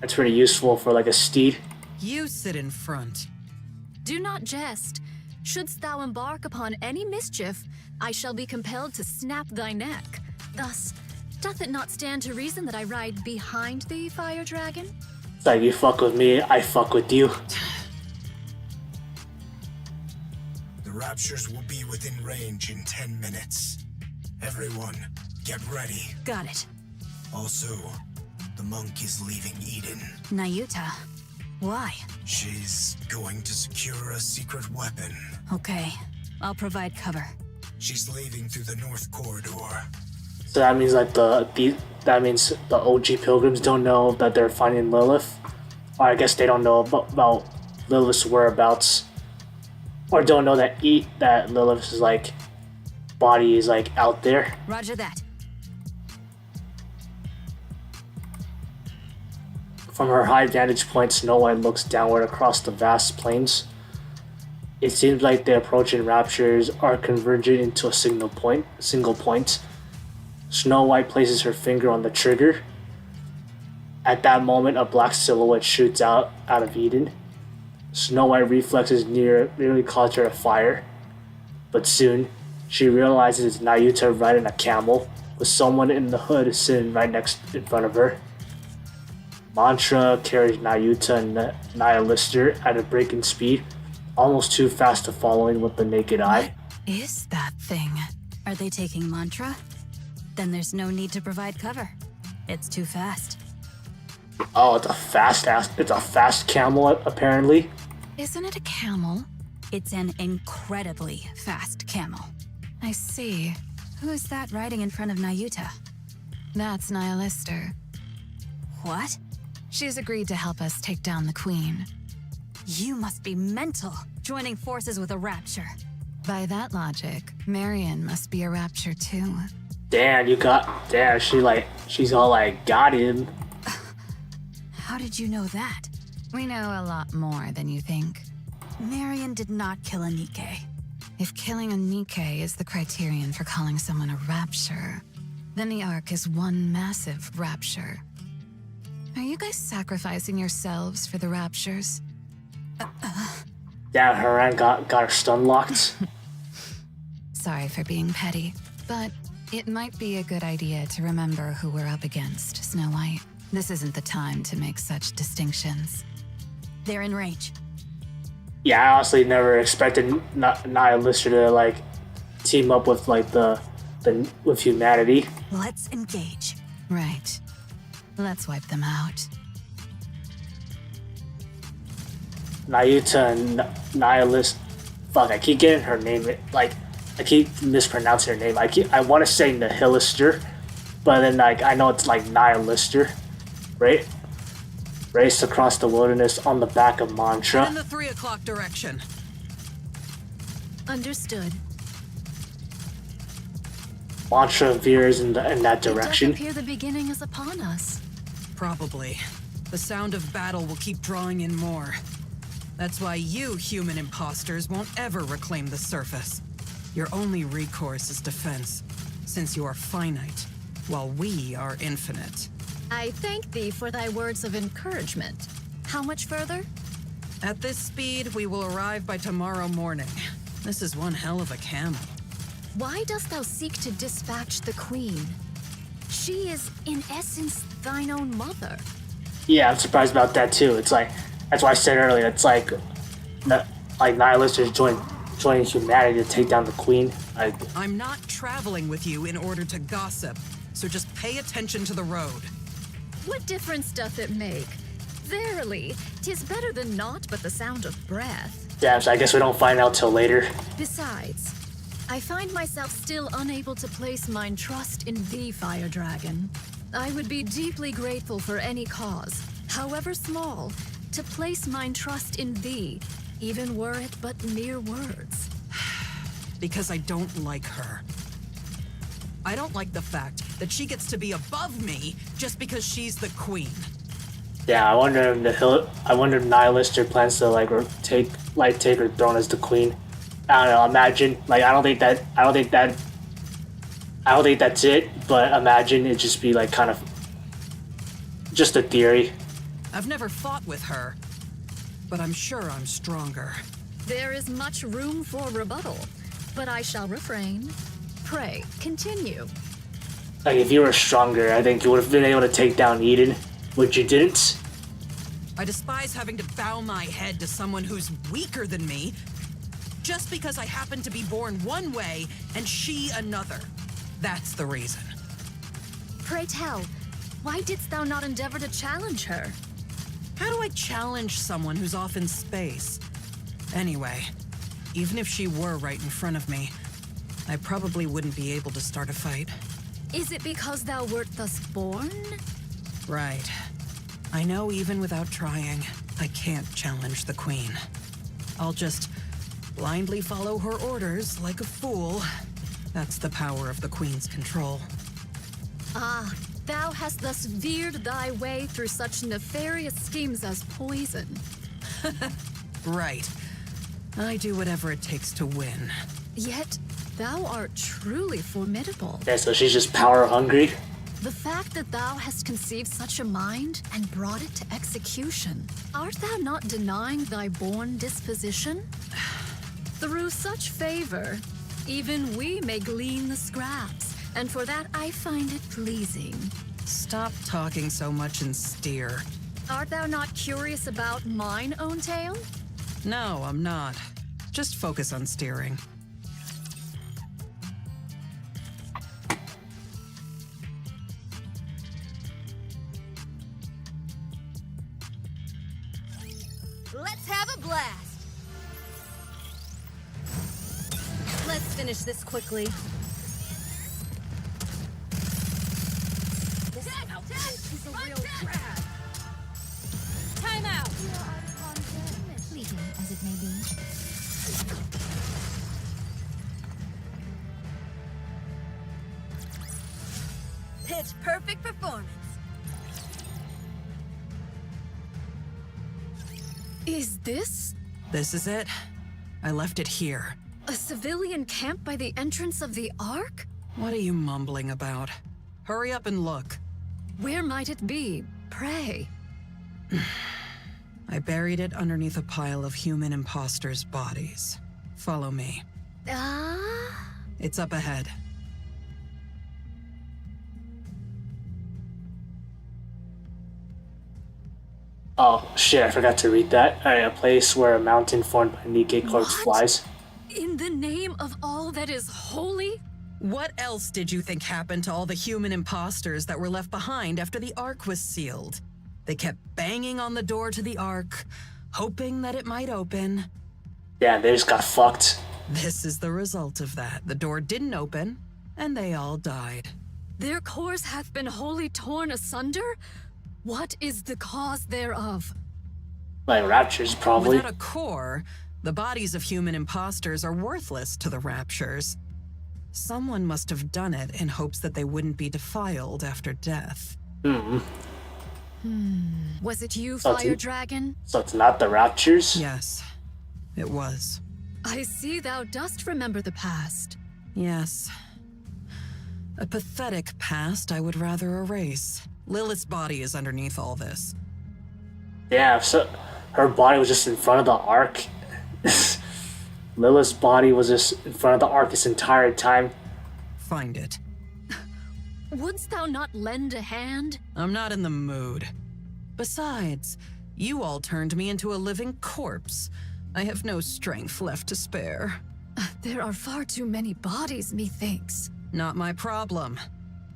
That's pretty useful for like a steed. You sit in front. Do not jest. Shouldst thou embark upon any mischief, I shall be compelled to snap thy neck. Thus, doth it not stand to reason that I ride behind thee, fire dragon? It's like, you fuck with me, I fuck with you. The Raptures will be within range in 10 minutes. Everyone, get ready. Got it. Also, the monk is leaving Eden. Nayuta. Why? She's going to secure a secret weapon. Okay, I'll provide cover. She's leaving through the north corridor. So that means like that means the OG pilgrims don't know that they're finding Lilith, or I guess they don't know about Lilith's whereabouts, or don't know that Lilith's like body is like out there. Roger that. From her high vantage point, Snow White looks downward across the vast plains. It seems like the approaching raptures are converging into a single point. Snow White places her finger on the trigger. At that moment, a black silhouette shoots out of Eden. Snow White reflexes nearly cause her to fire, but soon she realizes it's Nayuta riding a camel with someone in the hood sitting right in front of her. Mantra carries Nayuta and Nihilister at a breaking speed, almost too fast to follow in with the naked eye. Is that thing? Are they taking Mantra? Then there's no need to provide cover. It's too fast. Oh, it's a fast camel apparently. Isn't it a camel? It's an incredibly fast camel. I see. Who's that riding in front of Nayuta? That's Nihilister. What? She's agreed to help us take down the Queen. You must be mental, joining forces with a Rapture. By that logic, Marion must be a Rapture too. Damn, she's all like, got him. How did you know that? We know a lot more than you think. Marion did not kill a NIKKE. If killing a NIKKE is the criterion for calling someone a Rapture, then the Ark is one massive Rapture. Are you guys sacrificing yourselves for the Raptures? Damn, Haran got her stun locked. Sorry for being petty, but It might be a good idea to remember who we're up against, Snow White. This isn't the time to make such distinctions. They're in range. Yeah, I honestly never expected Nihilister to like team up with like the with humanity. Let's engage. Right. Let's wipe them out. Nayuta and Nihilist. Fuck, I keep getting her name. Like, I keep mispronouncing her name. I want to say Nihilister, but then like I know it's like Nihilister, right? Race across the wilderness on the back of Mantra. In the 3 o'clock direction. Understood. Mantra veers in that It does direction. appear the beginning is upon us. Probably. The sound of battle will keep drawing in more. That's why you human imposters won't ever reclaim the surface. Your only recourse is defense, since you are finite, while we are infinite. I thank thee for thy words of encouragement. How much further? At this speed, we will arrive by tomorrow morning. This is one hell of a camel. Why dost thou seek to dispatch the queen? She is, in essence, thine own mother. Yeah, I'm surprised about that too. It's like that's why I said earlier. It's like Nihilisters joining humanity to take down the queen. I'm not traveling with you in order to gossip, so just pay attention to the road. What difference doth it make? Verily, 'tis better than naught but the sound of breath. Damn, so I guess we don't find out till later. Besides, I find myself still unable to place mine trust in thee, Fire Dragon. I would be deeply grateful for any cause, however small, to place mine trust in thee, even were it but mere words. Because I don't like her. I don't like the fact that she gets to be above me just because she's the queen. Yeah, I wonder if Nihilister plans to take her throne as the queen. I don't know. Imagine, I don't think that's it. But imagine it just be kind of just a theory. I've never fought with her, but I'm sure I'm stronger. There is much room for rebuttal, but I shall refrain. Pray, continue. If you were stronger, I think you would have been able to take down Eden, which you didn't. I despise having to bow my head to someone who's weaker than me, just because I happen to be born one way and she another. That's the reason. Pray tell, why didst thou not endeavor to challenge her? How do I challenge someone who's off in space? Anyway, even if she were right in front of me, I probably wouldn't be able to start a fight. Is it because thou wert thus born? Right. I know even without trying, I can't challenge the queen. I'll just blindly follow her orders like a fool. That's the power of the queen's control. Ah, thou hast thus veered thy way through such nefarious schemes as poison. Right. I do whatever it takes to win. Yet, thou art truly formidable. Yeah, so she's just power hungry. The fact that thou hast conceived such a mind and brought it to execution, art thou not denying thy born disposition? Through such favor, even we may glean the scraps, and for that I find it pleasing. Stop talking so much and steer. Art thou not curious about mine own tale? No, I'm not. Just focus on steering. Let's have a blast! Let's finish this quickly. This is a real grab. Time out! Fleeting as it may be. Pitch perfect performance. Is this This is it. I left it here. a civilian camp by the entrance of the Ark? What are you mumbling about? Hurry up and look. Where might it be, pray? I buried it underneath a pile of human imposters' bodies. Follow me. Ah? It's up ahead. Oh shit, I forgot to read that. Alright, a place where a mountain formed by NIKKE corpse What? flies. In the name of all that is holy? What else did you think happened to all the human imposters that were left behind after the Ark was sealed? They kept banging on the door to the Ark, hoping that it might open. Yeah, they just got fucked. This is the result of that. The door didn't open, and they all died. Their cores hath been wholly torn asunder? What is the cause thereof? Like raptures, probably. Without a core, the bodies of human imposters are worthless to the Raptures. Someone must have done it in hopes that they wouldn't be defiled after death. Was it you, So it's- Fire Dragon? So it's not the raptures? Yes, it was. I see thou dost remember the past. Yes. A pathetic past I would rather erase. Lilith's body is underneath all this. Yeah, so her body was just in front of the ark. Lilith's body was just in front of the ark this entire time. Find it. Wouldst thou not lend a hand? I'm not in the mood. Besides, you all turned me into a living corpse. I have no strength left to spare. There are far too many bodies, methinks. Not my problem.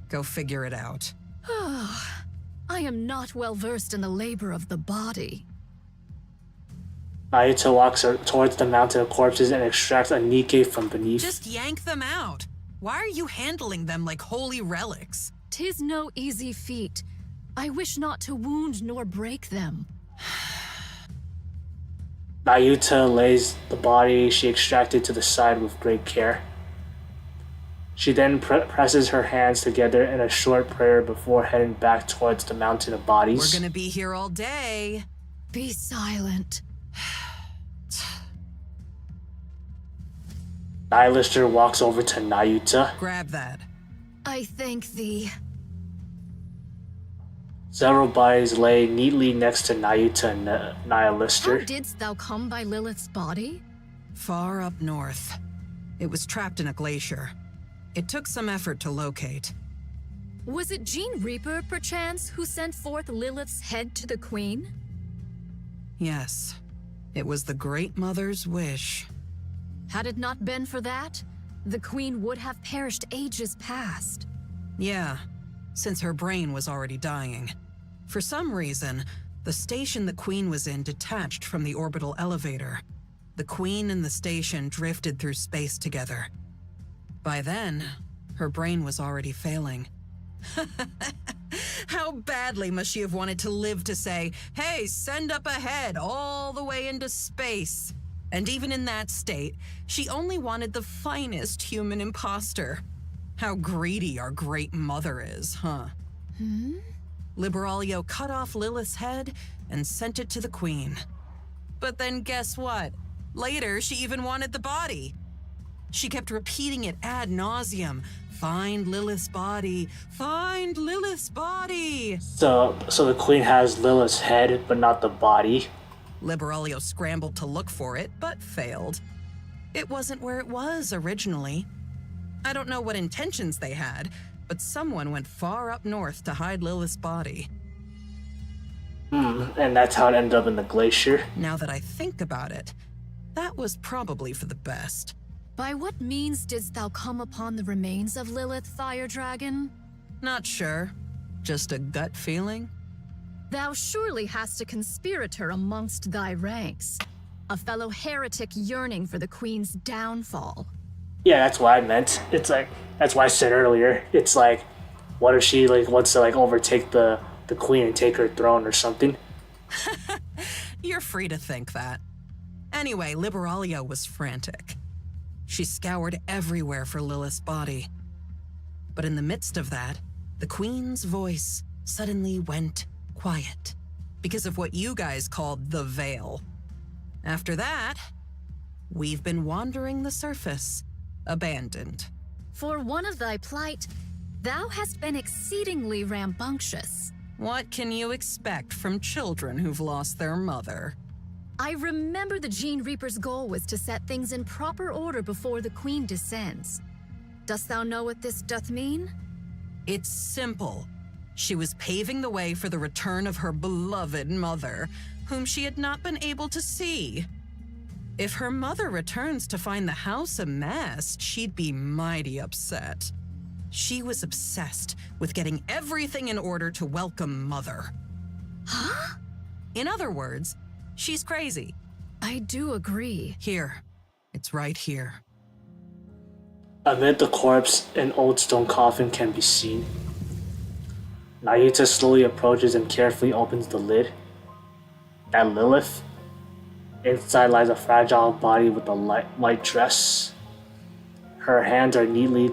Go figure it out. I am not well versed in the labor of the body. Nayuta walks towards the mountain of corpses and extracts a NIKKE from beneath. Just yank them out. Why are you handling them like holy relics? 'Tis no easy feat. I wish not to wound nor break them. Nayuta lays the body she extracted to the side with great care. She then presses her hands together in a short prayer before heading back towards the mountain of bodies. We're gonna be here all day. Be silent. Nihilister walks over to Nayuta. Grab that. I thank thee. Several bodies lay neatly next to Nayuta and How Nihilister. didst thou come by Lilith's body? Far up north. It was trapped in a glacier. It took some effort to locate. Was it Gene Reaper, perchance, who sent forth Lilith's head to the Queen? Yes. It was the Great Mother's wish. Had it not been for that, the Queen would have perished ages past. Yeah, since her brain was already dying. For some reason, the station the Queen was in detached from the orbital elevator. The Queen and the station drifted through space together. By then, her brain was already failing. How badly must she have wanted to live to say, hey, send up ahead all the way into space? And even in that state, she only wanted the finest human imposter. How greedy our Great Mother is, huh? Liberalio cut off Lilith's head and sent it to the Queen. But then guess what? Later, she even wanted the body. She kept repeating it ad nauseum. Find Lilith's body. Find Lilith's body. So the queen has Lilith's head, but not the body. Liberalio scrambled to look for it, but failed. It wasn't where it was originally. I don't know what intentions they had, but someone went far up north to hide Lilith's body. And that's how it ended up in the glacier. Now that I think about it, that was probably for the best. By what means didst thou come upon the remains of Lilith, Fire Dragon? Not sure. Just a gut feeling. Thou surely hast a conspirator amongst thy ranks. A fellow heretic yearning for the Queen's downfall. Yeah, that's what I meant. It's like, that's why I said earlier. It's like, what if she like wants to like overtake the queen and take her throne or something? You're free to think that. Anyway, Liberalio was frantic. She scoured everywhere for Lilith's body. But in the midst of that, the Queen's voice suddenly went quiet because of what you guys called the veil. After that, we've been wandering the surface, abandoned. For one of thy plight, thou hast been exceedingly rambunctious. What can you expect from children who've lost their mother? I remember the Gene Reaper's goal was to set things in proper order before the Queen descends. Dost thou know what this doth mean? It's simple. She was paving the way for the return of her beloved mother, whom she had not been able to see. If her mother returns to find the house a mess, she'd be mighty upset. She was obsessed with getting everything in order to welcome Mother. Huh? In other words, she's crazy. I do agree. Here. It's right here. Amid the corpse, an old stone coffin can be seen. Nayuta slowly approaches and carefully opens the lid. At Lilith, inside lies a fragile body with a white dress. Her hands are neatly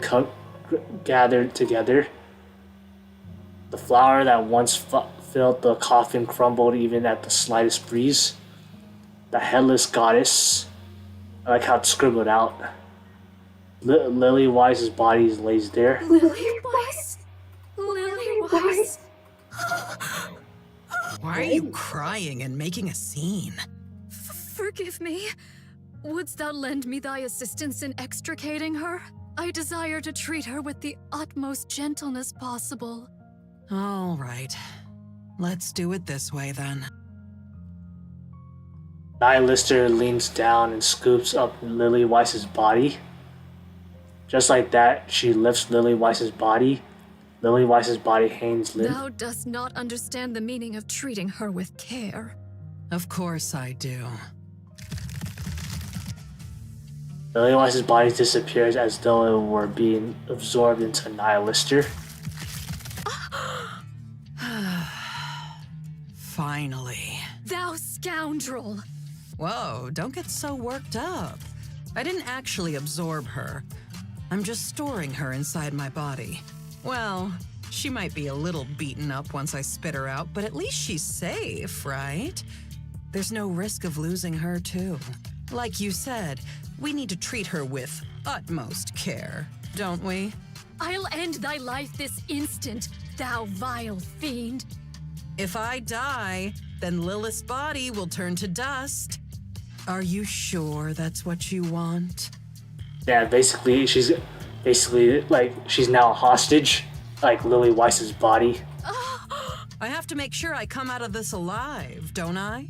gathered together. The flower that once filled the coffin crumbled even at the slightest breeze. The headless goddess, I like how it's scribbled out. Lily Wise's body lays there. Lily Wise? Lily Wise? Why are you crying and making a scene? Forgive me. Wouldst thou lend me thy assistance in extricating her? I desire to treat her with the utmost gentleness possible. All right. Let's do it this way then. Nihilister leans down and scoops up Lily Wise's body. Just like that, she lifts Lily Wise's body. Lily Wise's body hangs limp. Thou dost not understand the meaning of treating her with care. Of course I do. Lily Wise's body disappears as though it were being absorbed into Nihilister. Finally. Thou scoundrel! Whoa, don't get so worked up. I didn't actually absorb her. I'm just storing her inside my body. Well, she might be a little beaten up once I spit her out, but at least she's safe, right? There's no risk of losing her, too. Like you said, we need to treat her with utmost care, don't we? I'll end thy life this instant, thou vile fiend. If I die, then Lilith's body will turn to dust. Are you sure that's what you want? Yeah, she's now a hostage, like Lily Wise's body. I have to make sure I come out of this alive, don't I?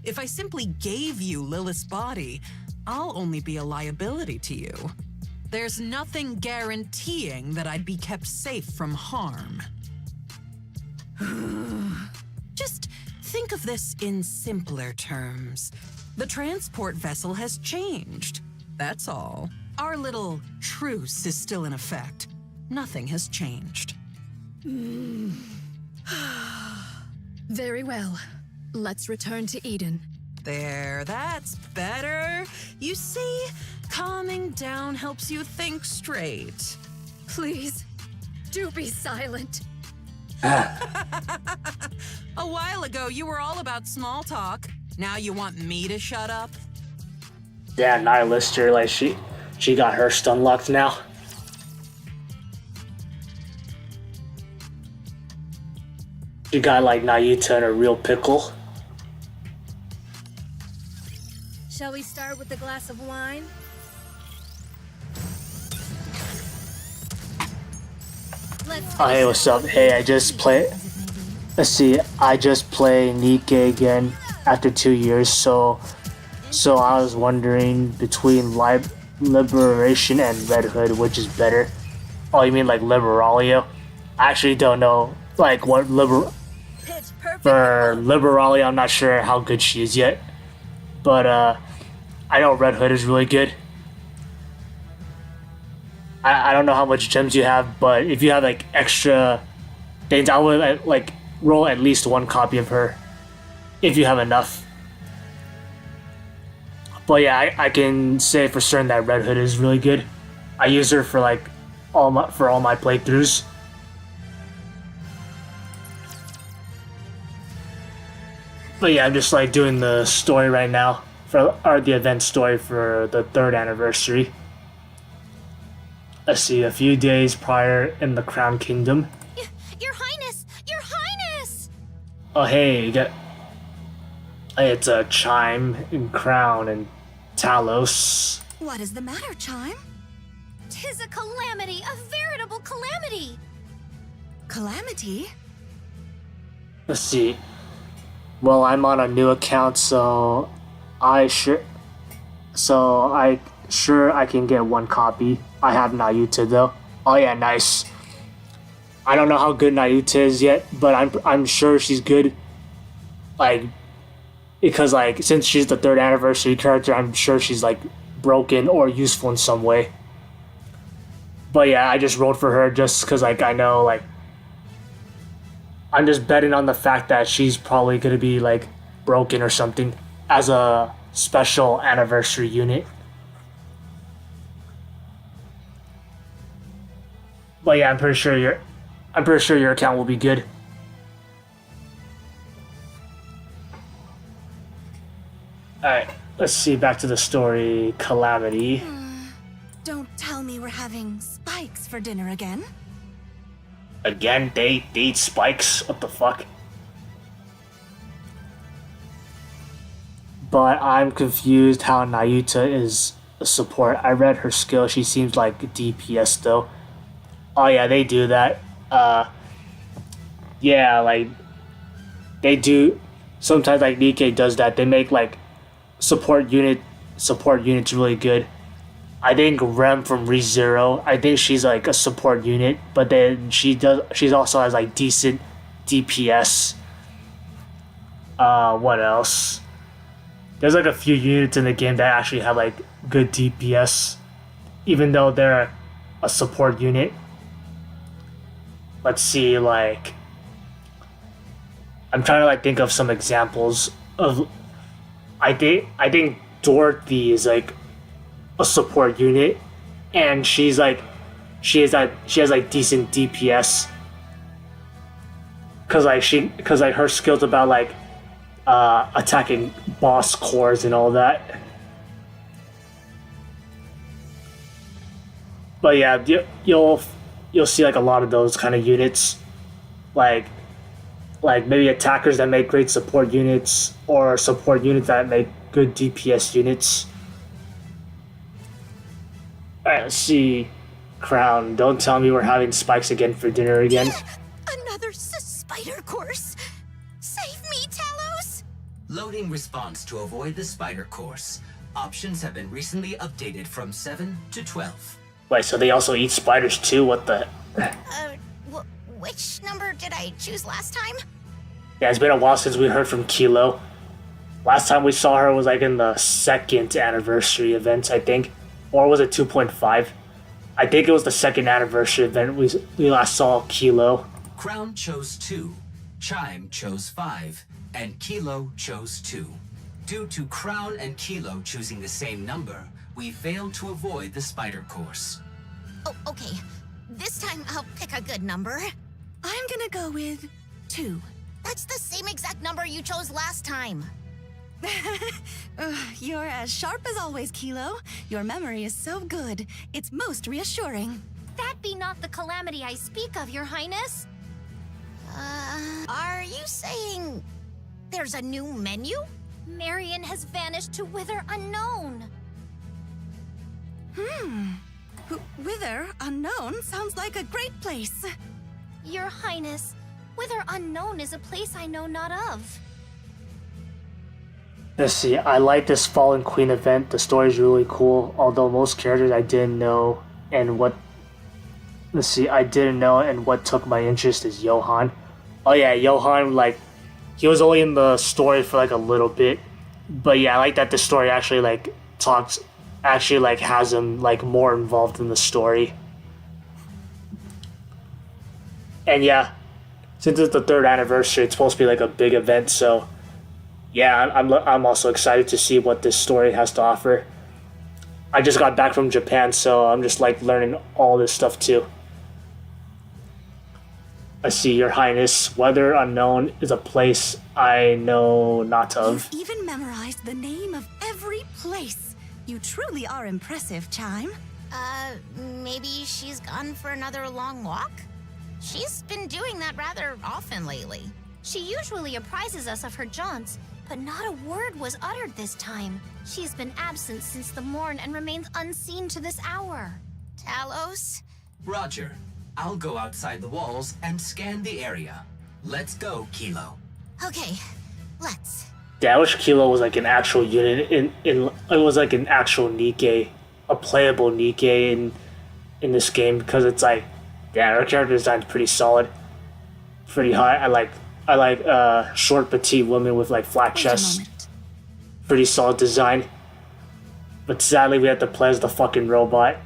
If I simply gave you Lilith's body, I'll only be a liability to you. There's nothing guaranteeing that I'd be kept safe from harm. Just think of this in simpler terms. The transport vessel has changed. That's all. Our little truce is still in effect. Nothing has changed. Very well. Let's return to Eden. There, that's better. You see, calming down helps you think straight. Please, do be silent. A while ago, you were all about small talk. Now you want me to shut up? Yeah, Nihilister, like she got her stun locked now. She got like Nayuta in a real pickle. Shall we start with a glass of wine? Oh, hey, what's up? Hey, I just play. Let's see, I just play NIKKE again after 2 years, so I was wondering between Liberation and Red Hood, which is better? Oh, you mean like Liberalio? I actually don't know, like what for Liberalio, I'm not sure how good she is yet, but I know Red Hood is really good. I don't know how much gems you have, but if you have like extra things, I would like roll at least one copy of her if you have enough. But yeah, I can say for certain that Red Hood is really good. I use her for like all my playthroughs. But yeah, I'm just like doing the story right now or the event story for the 3rd anniversary. Let's see, a few days prior in the Crown Kingdom. Your Highness! Your Highness! Oh hey, it's a Chime and Crown and Talos. What is the matter, Chime? 'Tis a calamity, a veritable calamity! Calamity? Let's see. Well, I'm on a new account, so I sure I can get one copy. I have Nayuta though. Oh yeah, nice. I don't know how good Nayuta is yet, but I'm sure she's good. Like, because like since she's the 3rd anniversary character, I'm sure she's like broken or useful in some way. But yeah, I just wrote for her just because like I know like I'm just betting on the fact that she's probably gonna be like broken or something as a special anniversary unit. But yeah, I'm pretty sure your account will be good. Alright, let's see, back to the story. Calamity. Don't tell me we're having spikes for dinner again. Again, they eat spikes? What the fuck? But I'm confused how Nayuta is a support. I read her skill, she seems like DPS though. Oh yeah, they do that. Yeah, like they do. Sometimes like NIKKE does that. They make like support units really good. I think Rem from ReZero, I think she's like a support unit, but then she also has like decent DPS. What else? There's like a few units in the game that actually have like good DPS, even though they're a support unit. Let's see, like I'm trying to like think of some examples of. I think Dorothy is like a support unit, and she has like decent DPS. Cause her skills about like attacking boss cores and all that. But yeah, you'll see like a lot of those kind of units, like maybe attackers that make great support units or support units that make good DPS units. Alright, let's see. Crown, don't tell me we're having spikes again for dinner again. Another spider course? Save me, Talos! Loading response to avoid the spider course. Options have been recently updated from 7 to 12. Wait, so they also eat spiders too? What the? Which number did I choose last time? Yeah, it's been a while since we heard from Kilo. Last time we saw her was like in the 2nd anniversary event, I think. Or was it 2.5? I think it was the 2nd anniversary event we last saw Kilo. Crown chose 2, Chime chose 5, and Kilo chose 2. Due to Crown and Kilo choosing the same number, we failed to avoid the spider course. Oh, okay. This time I'll pick a good number. I'm gonna go with 2. That's the same exact number you chose last time. You're as sharp as always, Kilo. Your memory is so good. It's most reassuring. That be not the calamity I speak of, Your Highness. Are you saying there's a new menu? Marion has vanished to Wither Unknown. Wither Unknown sounds like a great place. Your Highness, Wither Unknown is a place I know not of. Let's see, I like this Fallen Queen event. The story's really cool, although most characters I didn't know and what... Let's see, I didn't know and what took my interest is Johan. Oh yeah, Johan, like, he was only in the story for like a little bit. But yeah, I like that the story actually like has him like more involved in the story. And yeah, since it's the 3rd anniversary, it's supposed to be like a big event, so yeah, I'm also excited to see what this story has to offer. I just got back from Japan, so I'm just like learning all this stuff too. I see, Your Highness, Wither Unknown is a place I know not of. You've even memorized the name of every place. You truly are impressive, Chime. Maybe she's gone for another long walk? She's been doing that rather often lately. She usually apprises us of her jaunts, but not a word was uttered this time. She's been absent since the morn and remains unseen to this hour. Talos? Roger. I'll go outside the walls and scan the area. Let's go, Kilo. Okay, let's. Yeah, I wish Kilo was like an actual unit in it was like an actual NIKKE, a playable NIKKE in this game, because it's like, yeah, her character design's pretty solid, pretty high. I like short petite women with like flat chests. Pretty solid design. But sadly we have to play as the fucking robot.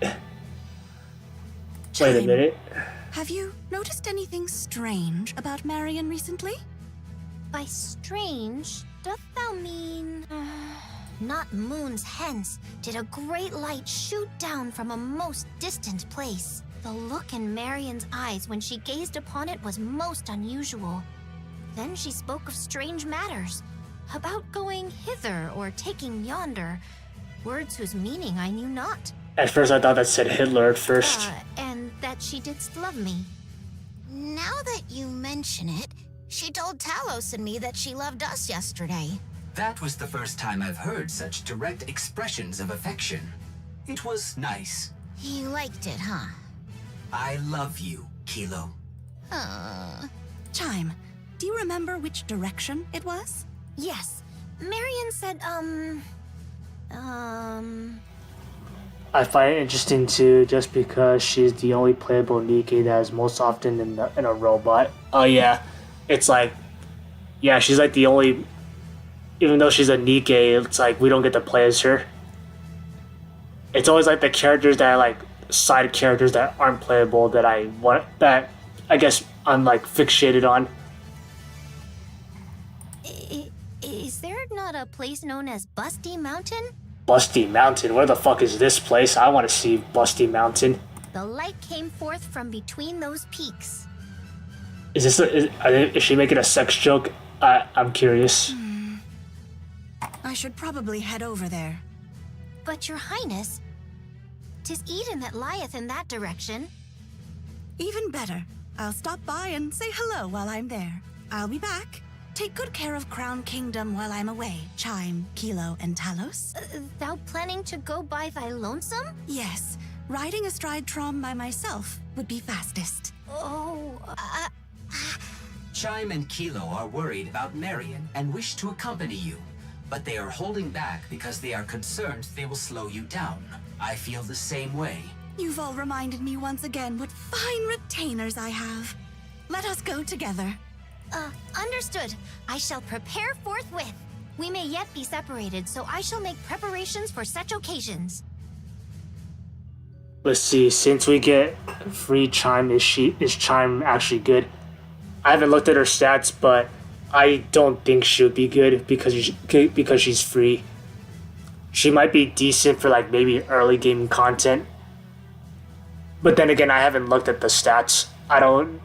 Wait a minute. Have you noticed anything strange about Marion recently? By strange, doth thou mean... Not moons hence did a great light shoot down from a most distant place. The look in Marion's eyes when she gazed upon it was most unusual. Then she spoke of strange matters, about going hither or taking yonder, words whose meaning I knew not. At first I thought that said Hitler at first. And that she didst love me. Now that you mention it, she told Talos and me that she loved us yesterday. That was the first time I've heard such direct expressions of affection. It was nice. You liked it, huh? I love you, Kilo. Chime, do you remember which direction it was? Yes. Marion said, I find it interesting too, just because she's the only playable NIKKE that is most often in a robot. Oh yeah, it's like, yeah, she's like the only. Even though she's a NIKKE, it's like we don't get to play as her. It's always like the characters that are like side characters that aren't playable that I guess I'm like fixated on. Is there not a place known as Busty Mountain? Busty Mountain? Where the fuck is this place? I want to see Busty Mountain. The light came forth from between those peaks. Is she making a sex joke? I'm curious. I should probably head over there. But your highness, 'tis Eden that lieth in that direction. Even better. I'll stop by and say hello while I'm there. I'll be back. Take good care of Crown Kingdom while I'm away, Chime, Kilo, and Talos. Thou planning to go by thy lonesome? Yes. Riding astride Trom by myself would be fastest. Chime and Kilo are worried about Marion and wish to accompany you, but they are holding back because they are concerned they will slow you down. I feel the same way. You've all reminded me once again what fine retainers I have. Let us go together. Understood. I shall prepare forthwith. We may yet be separated, so I shall make preparations for such occasions. Let's see, since we get free Chime, is Chime actually good? I haven't looked at her stats, but I don't think she would be good because she's free. She might be decent for like maybe early game content. But then again, I haven't looked at the stats. I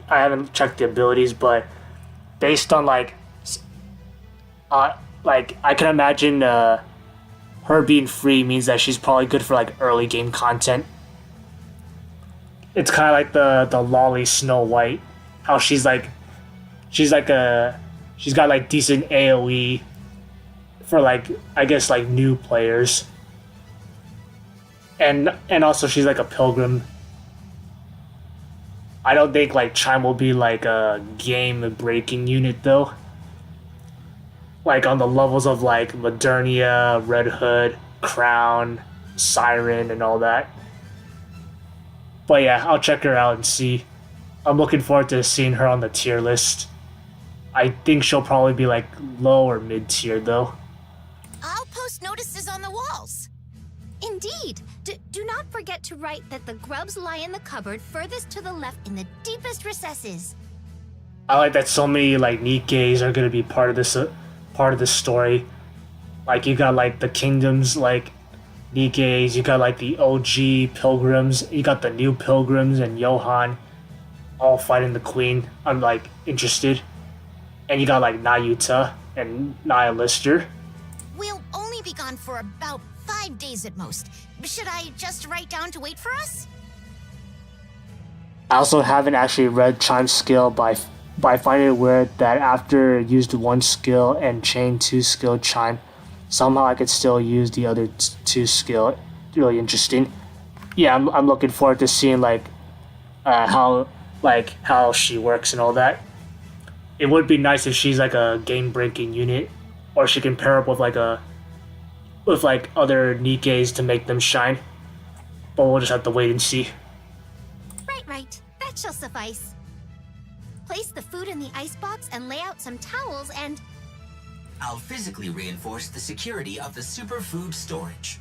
haven't checked the abilities, but based on like I can imagine her being free means that she's probably good for like early game content. It's kind of like the Lolly Snow White, how she's got like decent AoE for like I guess like new players, and also she's like a pilgrim. I don't think like Chime will be like a game breaking unit though. Like on the levels of like Modernia, Red Hood, Crown, Siren, and all that. But yeah, I'll check her out and see. I'm looking forward to seeing her on the tier list. I think she'll probably be like low or mid tier though. I'll post notices on the walls. Indeed. Do not forget to write that the grubs lie in the cupboard furthest to the left in the deepest recesses. I like that so many like NIKKEs are gonna be part of this story. Like you got like the kingdoms like NIKKEs, you got like the OG pilgrims, you got the new pilgrims and Johan all fighting the queen. I'm like interested. And you got like Nayuta and Nihilister. We'll only be gone for about 5 days at most. Should I just write down to wait for us? I also haven't actually read Chime's skill by finding it weird that after used one skill and chain 2 skill Chime, somehow I could still use the other 2 skill. Really interesting. Yeah, I'm looking forward to seeing like how she works and all that. It would be nice if she's like a game breaking unit, or she can pair up with like other Nikkes to make them shine. But we'll just have to wait and see. Right. That shall suffice. Place the food in the icebox and lay out some towels and... I'll physically reinforce the security of the superfood storage.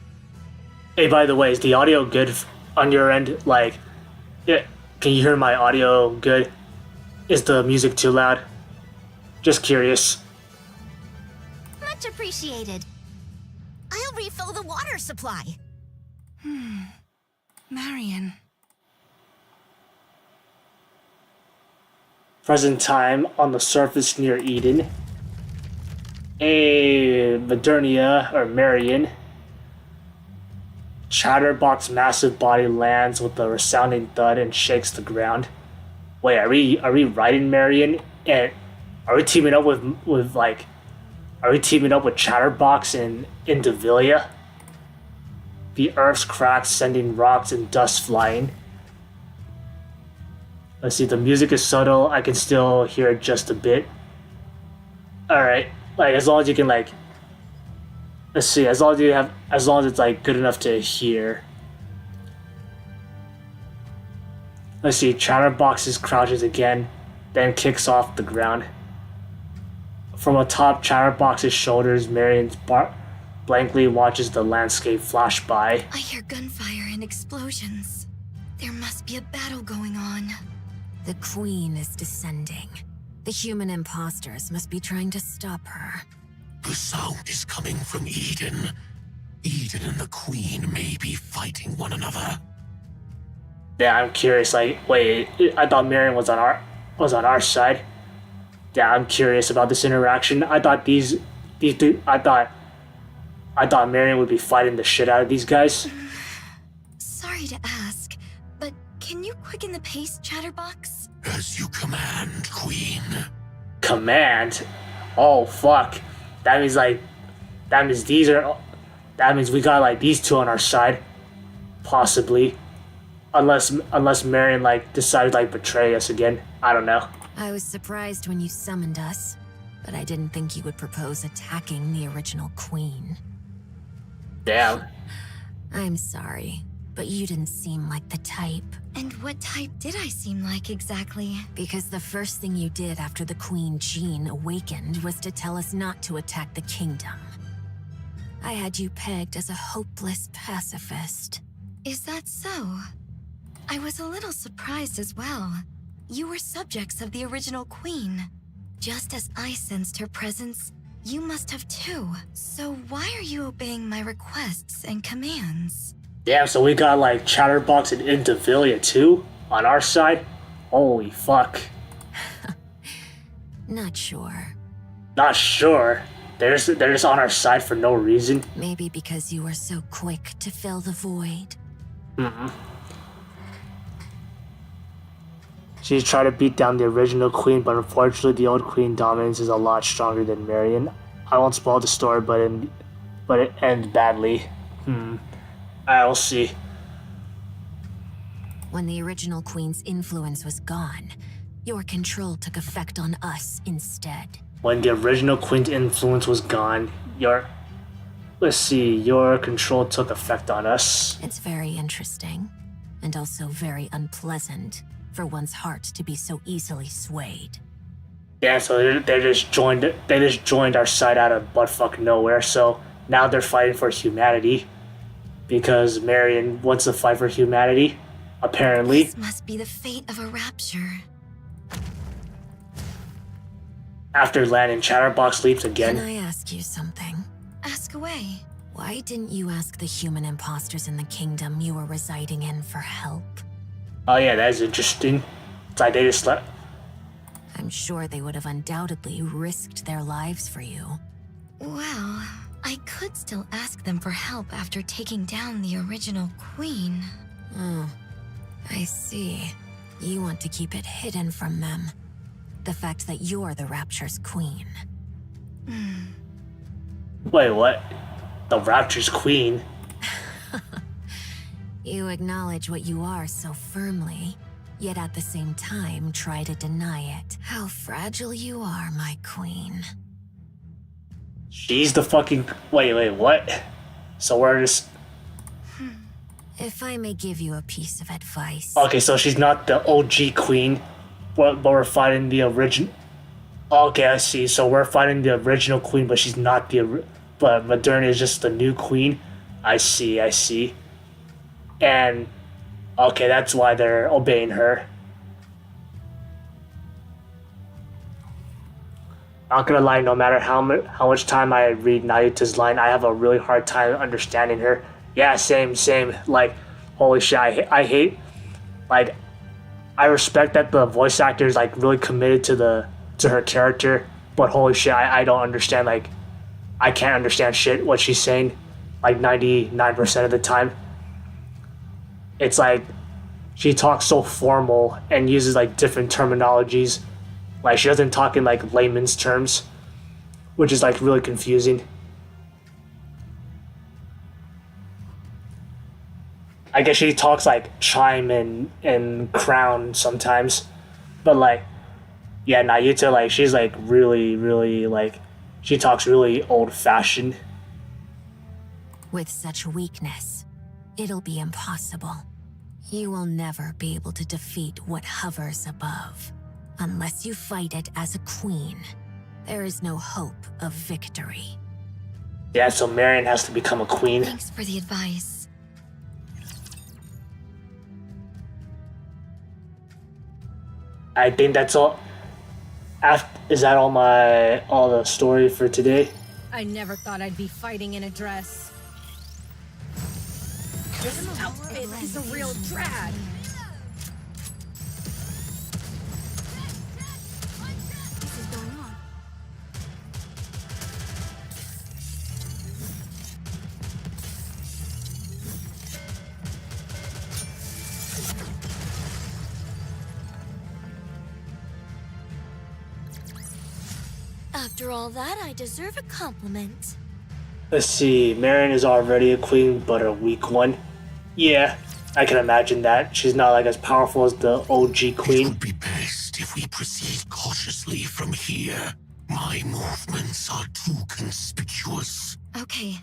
Hey, by the way, is the audio good on your end? Like, yeah, can you hear my audio good? Is the music too loud? Just curious. Much appreciated. I'll refill the water supply. Marion. Present time on the surface near Eden. A Modernia or Marion. Chatterbox's massive body lands with a resounding thud and shakes the ground. Wait, are we riding Marion? And are we teaming up with Chatterbox in Indivilia? The earth's cracked, sending rocks and dust flying. Let's see, the music is subtle. I can still hear it just a bit. Alright, like as long as you can like... Let's see, as long as it's like good enough to hear. Let's see, Chatterbox crouches again, then kicks off the ground. From atop Chatterbox's shoulders, Marion blankly watches the landscape flash by. I hear gunfire and explosions. There must be a battle going on. The Queen is descending. The human imposters must be trying to stop her. The sound is coming from Eden. Eden and the Queen may be fighting one another. Yeah, I'm curious. Like, wait, I thought Marion was on our side. Yeah, I'm curious about this interaction. I thought these two. I thought Marion would be fighting the shit out of these guys. Sorry to ask, but can you quicken the pace, Chatterbox? As you command, Queen. Command? Oh fuck! That means we got like these two on our side, possibly. Unless Marion like decided to like betray us again. I don't know. I was surprised when you summoned us, but I didn't think you would propose attacking the original Queen. Damn. I'm sorry, but you didn't seem like the type. And what type did I seem like exactly? Because the first thing you did after the Queen Jean awakened was to tell us not to attack the kingdom. I had you pegged as a hopeless pacifist. Is that so? I was a little surprised as well. You were subjects of the original Queen. Just as I sensed her presence, you must have too. So why are you obeying my requests and commands? Damn, so we got like Chatterbox and Indivilia too on our side? Holy fuck. Not sure. Not sure? They're just on our side for no reason? Maybe because you were so quick to fill the void. She's trying to beat down the original Queen, but unfortunately the old Queen dominance is a lot stronger than Marion. I won't spoil the story, but it ends badly. I'll see. When the original Queen's influence was gone, your control took effect on us instead. When the original Queen's influence was gone, your control took effect on us. It's very interesting, and also very unpleasant for one's heart to be so easily swayed. Yeah, so they just joined our side out of buttfuck nowhere, so now they're fighting for humanity. Because Marion wants to fight for humanity, apparently. This must be the fate of a rapture. After landing, Chatterbox leaps again. Can I ask you something? Ask away. Why didn't you ask the human imposters in the kingdom you were residing in for help? Oh yeah, that is interesting. It's like they just left. I'm sure they would have undoubtedly risked their lives for you. Well, I could still ask them for help after taking down the original Queen. Oh, I see. You want to keep it hidden from them. The fact that you're the Rapture's Queen. Wait, what? The Rapture's Queen? You acknowledge what you are so firmly. yet at the same time try to deny it. How fragile you are, my queen. She's the fucking... Wait, what? So we're just... If I may give you a piece of advice. Okay, so she's not the OG queen, but we're fighting the original... Okay, I see. So we're fighting the original queen, but she's not the... But Moderna is just the new queen. I see. And... Okay, that's why they're obeying her. Not gonna lie, no matter how much time I read Nayuta's line, I have a really hard time understanding her. Yeah, same. Like, holy shit, I hate... Like, I respect that the voice actor is, like, really committed to her character, but holy shit, I don't understand, like... I can't understand shit what she's saying, like, 99% of the time. It's like, she talks so formal and uses, like, different terminologies. Like, she doesn't talk in, like, layman's terms, which is, like, really confusing. I guess she talks, like, chime and crown sometimes. But, like, yeah, Nayuta, like, she's, like, really, like, she talks really old-fashioned. With such weakness, it'll be impossible. You will never be able to defeat what hovers above. Unless you fight it as a queen, there is no hope of victory. Yeah, so Marion has to become a queen. Thanks for the advice. I think that's all. Is that all the story for today? I never thought I'd be fighting in a dress. This outfit is a real drag. After all that, I deserve a compliment. Let's see, Marion is already a queen, but a weak one. Yeah, I can imagine that. She's not like as powerful as the OG It queen. would be best if we proceed cautiously from here. My movements are too conspicuous. Okay,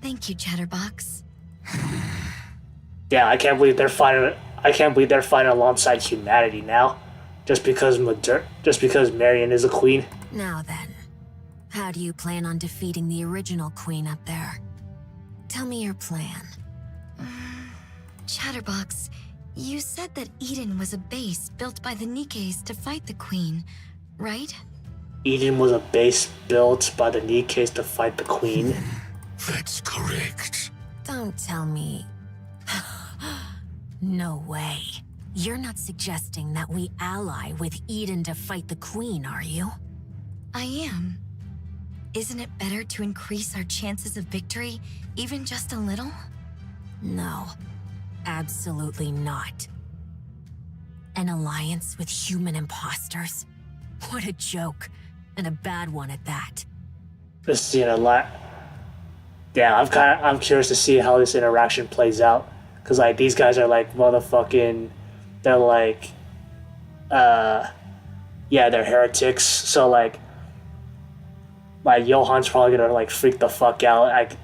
thank you, Chatterbox. Yeah, I can't believe they're fighting alongside humanity now, just because Marion is a queen. Now then, how do you plan on defeating the original queen up there? Tell me your plan. Chatterbox, you said that Eden was a base built by the NIKKEs to fight the Queen, right? Eden was a base built by the NIKKEs to fight the queen. That's correct. Don't tell me. No way. You're not suggesting that we ally with Eden to fight the queen, are you? I am. Isn't it better to increase our chances of victory, even just a little? No. Absolutely not. An alliance with human imposters? What a joke. And a bad one at that. This is a lot. Yeah, I'm curious to see how this interaction plays out, cause like these guys are like motherfucking, they're like, yeah, they're heretics. So like Johan's probably gonna like freak the fuck out,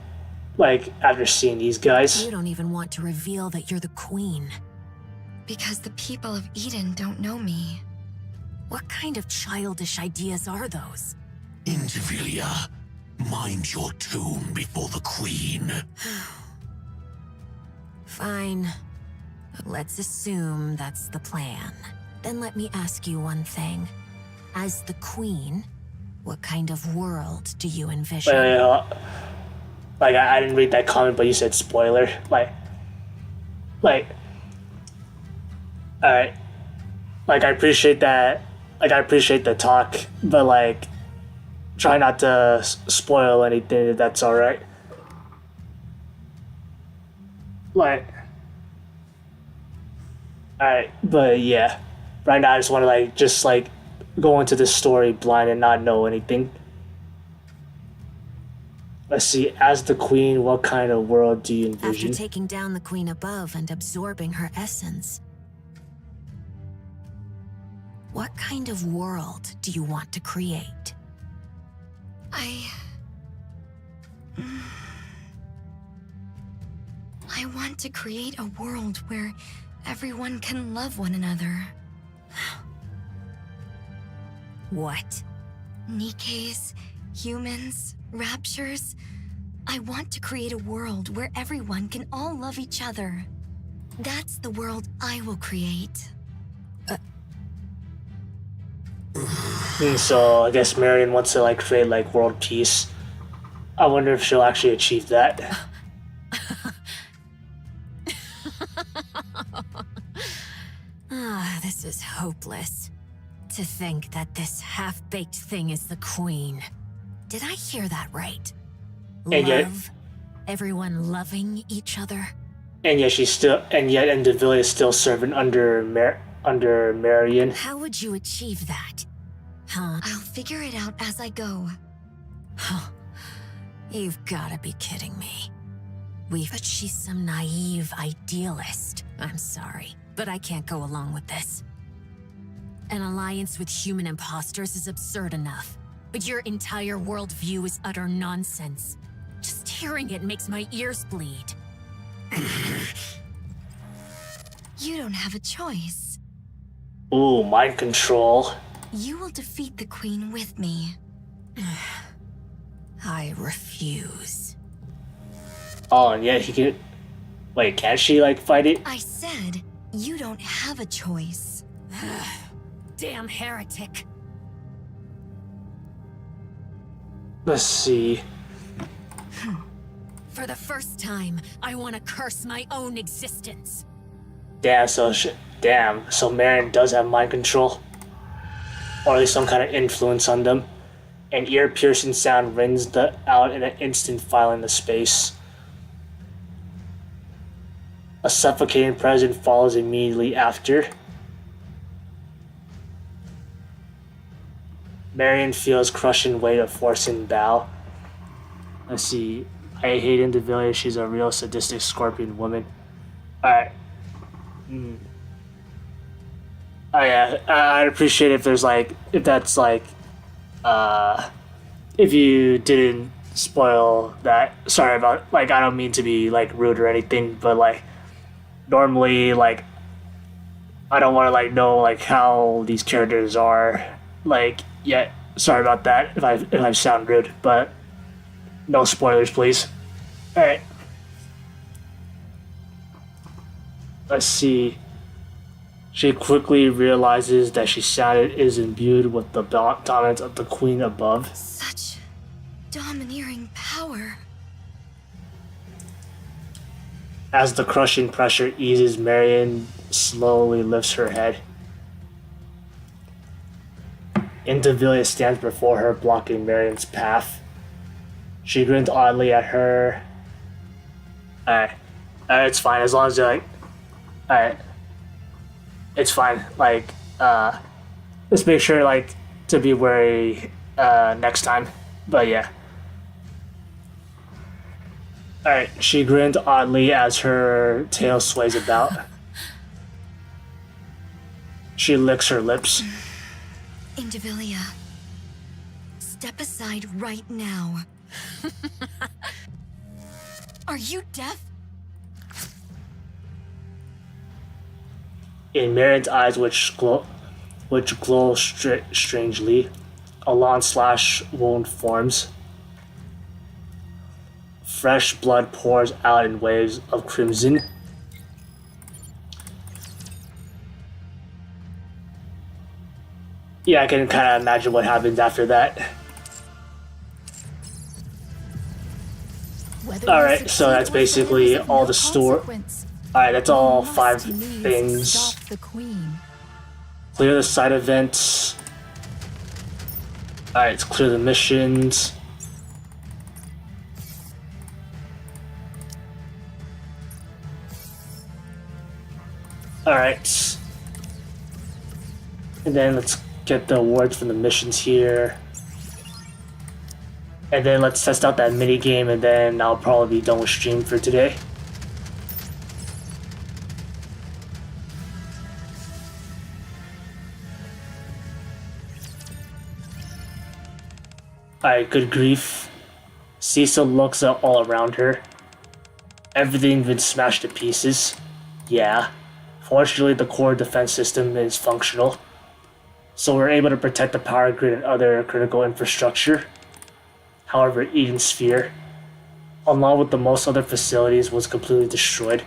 like after seeing these guys. You don't even want to reveal that you're the queen. Because the people of Eden don't know me. What kind of childish ideas are those? Indivilia, mind your tune before the queen. Fine. Let's assume that's the plan. Then let me ask you one thing. As the queen, what kind of world do you envision? Like I didn't read that comment, but you said spoiler. Alright. Like I appreciate that. Like I appreciate the talk, but like, try not to spoil anything if that's alright. Like, alright, but yeah. Right now I just want to just go into this story blind and not know anything. Let's see, as the queen, what kind of world do you envision? After taking down the queen above and absorbing her essence, What kind of world do you want to create? I want to create a world where everyone can love one another. What? Nikke's, humans, raptures. I want to create a world where everyone can all love each other. That's the world I will create. So I guess Marion wants to like create like world peace. I wonder if she'll actually achieve that. This is hopeless. To think that this half-baked thing is the queen. Did I hear that right? And yet- Love? Everyone loving each other? And yet Indivilia is still serving under Marion. How would you achieve that? Huh? I'll figure it out as I go. You've gotta be kidding me. But she's some naive idealist. I'm sorry, but I can't go along with this. An alliance with human imposters is absurd enough, but your entire worldview is utter nonsense. Just hearing it makes my ears bleed. You don't have a choice. Ooh, mind control. You will defeat the queen with me. I refuse. Oh, and yet he can. Wait, can't she like fight it? I said, you don't have a choice. Damn heretic. Let's see. For the first time, I want to curse my own existence. Damn, so Marion does have mind control. Or at least some kind of influence on them. An ear-piercing sound rings out in an instant, filing the space. A suffocating presence follows immediately after. Marion feels crushing weight of forcing bow. Let's see. I hate Indivilia. She's a real sadistic scorpion woman. Alright. Oh yeah, I'd appreciate if there's like, if that's like, if you didn't spoil that. Sorry about, like, I don't mean to be like rude or anything, but like, normally like, I don't want to like know like how these characters are, like, yet. Sorry about that if I sound rude, but no spoilers, please. All right. Let's see. She quickly realizes that she sounded is imbued with the dominance of the queen above. Such domineering power. As the crushing pressure eases, Marion slowly lifts her head. Indivilia stands before her, blocking Marion's path. She grins oddly at her. Alright. It's fine, as long as you're like... Alright. It's fine. Like, just make sure, like, to be wary, next time. But yeah. Alright, she grinned oddly as her tail sways about. She licks her lips. Indivilia, step aside right now. Are you deaf? In Marion's eyes, which glow strangely, a long slash wound forms. Fresh blood pours out in waves of crimson. Yeah, I can kind of imagine what happens after that. Alright, so that's basically all the store. Alright, that's all 5 things. Clear the side events. Alright, let's clear the missions. Alright. And then let's get the awards from the missions here. And then let's test out that mini game, and then I'll probably be done with stream for today. Alright, good grief. Cecil looks at all around her. Everything's been smashed to pieces. Yeah. Fortunately, the core defense system is functional, so we're able to protect the power grid and other critical infrastructure. However, Eden Sphere, along with the most other facilities, was completely destroyed.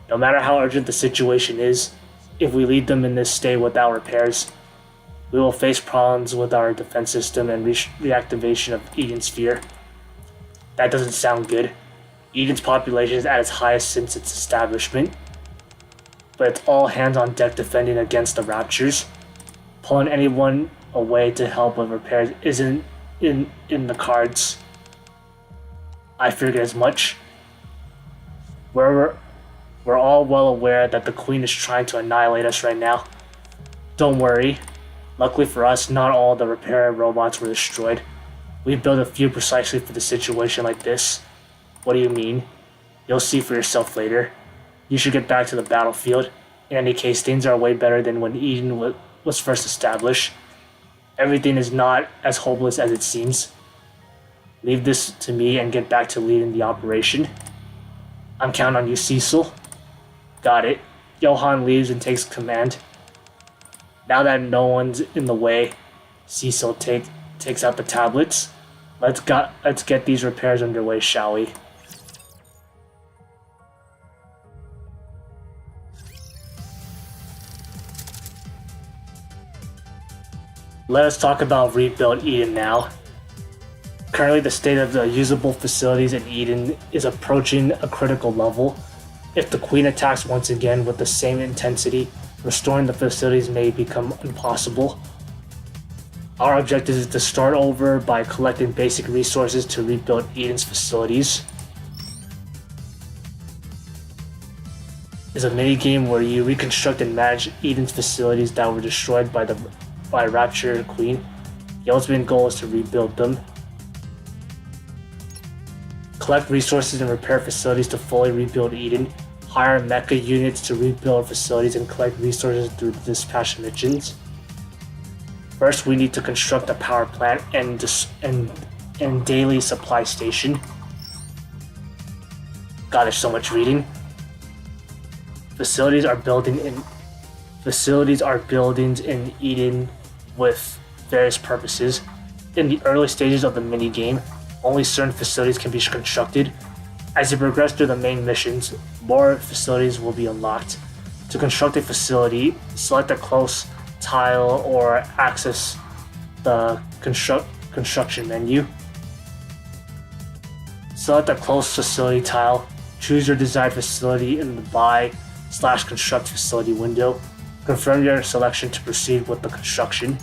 No matter how urgent the situation is, if we leave them in this state without repairs, we will face problems with our defense system and reactivation of Eden Sphere. That doesn't sound good. Eden's population is at its highest since its establishment, but it's all hands on deck defending against the Raptures. Pulling anyone away to help with repairs isn't in the cards. I figured as much. We're all well aware that the Queen is trying to annihilate us right now. Don't worry. Luckily for us, not all the repair robots were destroyed. We built a few precisely for the situation like this. What do you mean? You'll see for yourself later. You should get back to the battlefield. In any case, things are way better than when Eden was first established. Everything is not as hopeless as it seems. Leave this to me and get back to leading the operation. I'm counting on you, Cecil. Got it. Johan leaves and takes command. Now that no one's in the way, Cecil takes out the tablets. Let's get these repairs underway, shall we? Let us talk about Rebuild Eden now. Currently, the state of the usable facilities in Eden is approaching a critical level. If the Queen attacks once again with the same intensity, restoring the facilities may become impossible. Our objective is to start over by collecting basic resources to rebuild Eden's facilities. It's a mini-game where you reconstruct and manage Eden's facilities that were destroyed by Rapture Queen. The ultimate goal is to rebuild them. Collect resources and repair facilities to fully rebuild Eden. Hire NIKKE units to rebuild facilities and collect resources through the dispatch missions. First, we need to construct a power plant and daily supply station. God, there's so much reading. Facilities are buildings in Eden with various purposes. In the early stages of the minigame, only certain facilities can be constructed. As you progress through the main missions, more facilities will be unlocked. To construct a facility, select a close tile or access the construction menu. Select a close facility tile. Choose your desired facility in the buy/construct facility window. Confirm your selection to proceed with the construction.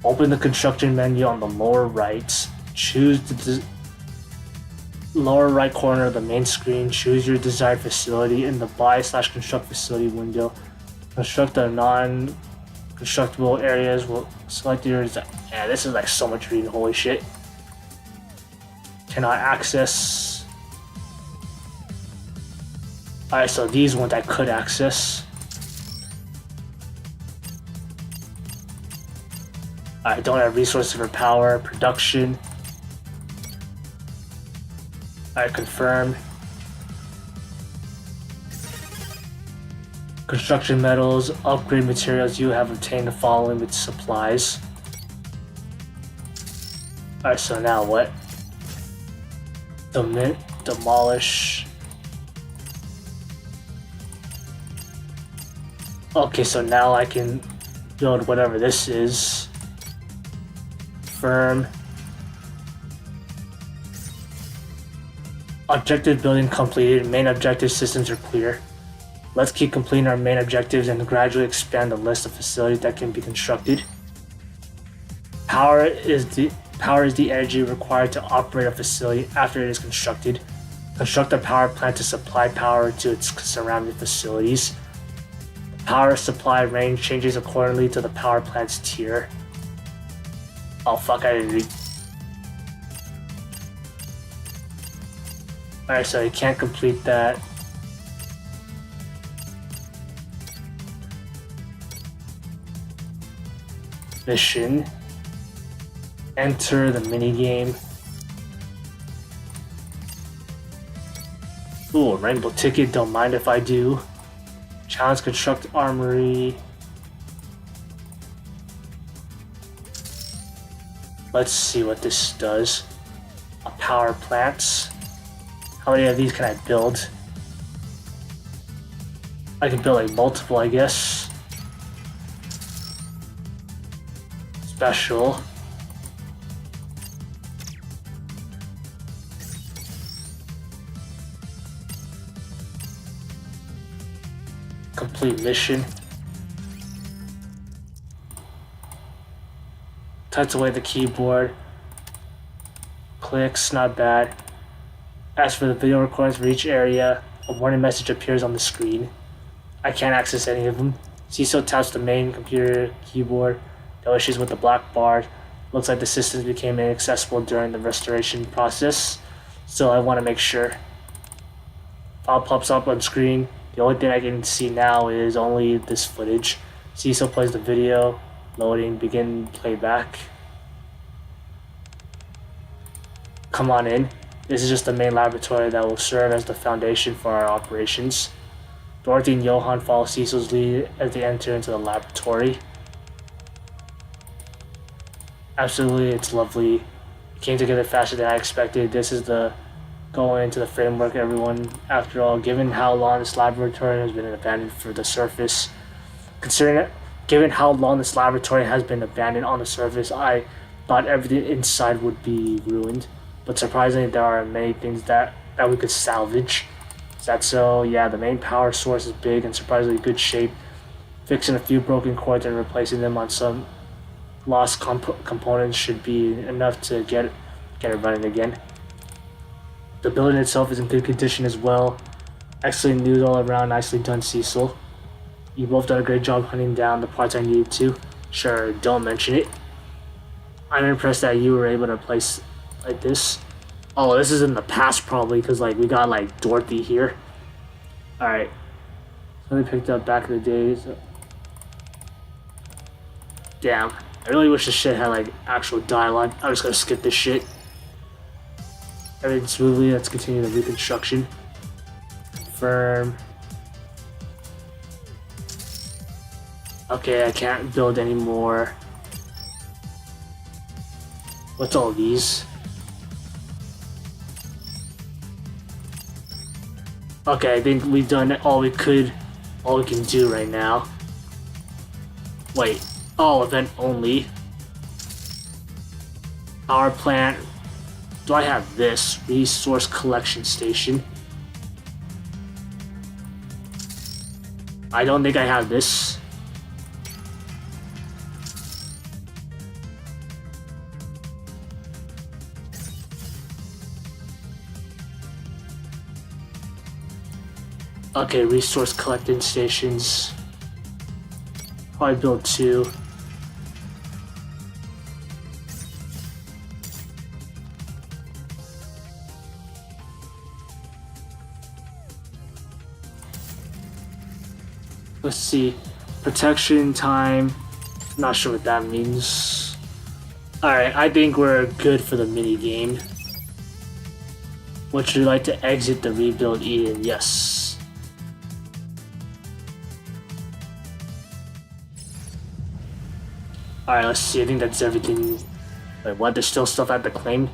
Open the construction menu on the lower right. Choose the lower right corner of the main screen. Choose your desired facility in the buy/construct facility window. Construct the non-constructible areas. Will select your design. Yeah, this is like so much reading. Holy shit. Cannot access. Alright, so these ones I could access. I don't have resources for power, production. I confirm. Construction metals, upgrade materials. You have obtained the following with supplies. Alright, so now what? Demolish. Okay, so now I can build whatever this is. Firm. Objective building completed. Main objective systems are clear. Let's keep completing our main objectives and gradually expand the list of facilities that can be constructed. Power is the energy required to operate a facility after it is constructed. Construct a power plant to supply power to its surrounding facilities. Power supply range changes accordingly to the power plant's tier. Oh fuck, I didn't read. Alright, so you can't complete that. mission. Enter the minigame. Ooh, a rainbow ticket, don't mind if I do. Challenge construct armory. Let's see what this does. A power plant. How many of these can I build? I can build like multiple, I guess. Special. Complete mission. Touch away the keyboard. Clicks, not bad. As for the video recordings for each area, a warning message appears on the screen. I can't access any of them. CISO taps the main computer keyboard. No issues with the black bar. Looks like the systems became inaccessible during the restoration process. So I want to make sure. File pops up on screen. The only thing I can see now is only this footage. CISO plays the video. Loading, begin playback. Come on in. This is just the main laboratory that will serve as the foundation for our operations. Dorothy and Johan follow Cecil's lead as they enter into the laboratory. Absolutely, it's lovely. It came together faster than I expected. This is the going into the framework, everyone. After all, given how long this laboratory has been abandoned for the surface, given how long this laboratory has been abandoned on the surface, I thought everything inside would be ruined. But surprisingly, there are many things that we could salvage. Is that so? Yeah, the main power source is big and surprisingly good shape. Fixing a few broken cords and replacing them on some lost components should be enough to get it running again. The building itself is in good condition as well. Excellent news all around. Nicely done, Cecil. You both done a great job hunting down the parts I needed to. Sure, don't mention it. I'm impressed that you were able to place like this. Oh, this is in the past probably, because like we got like Dorothy here. Alright. Something picked up back in the days. Damn. I really wish this shit had like actual dialogue. I'm just gonna skip this shit. Everything smoothly. Let's continue the reconstruction. Confirm. Okay, I can't build anymore. What's all these? Okay, I think we've done all we can do right now. Wait. Oh, event only. Power plant. Do I have this? Resource collection station. I don't think I have this. Okay, resource collecting stations. Probably build 2. Let's see. Protection time. Not sure what that means. Alright, I think we're good for the mini game. Would you like to exit the rebuild Eden? Yes. Alright, let's see. I think that's everything. Wait, what? There's still stuff I have to claim?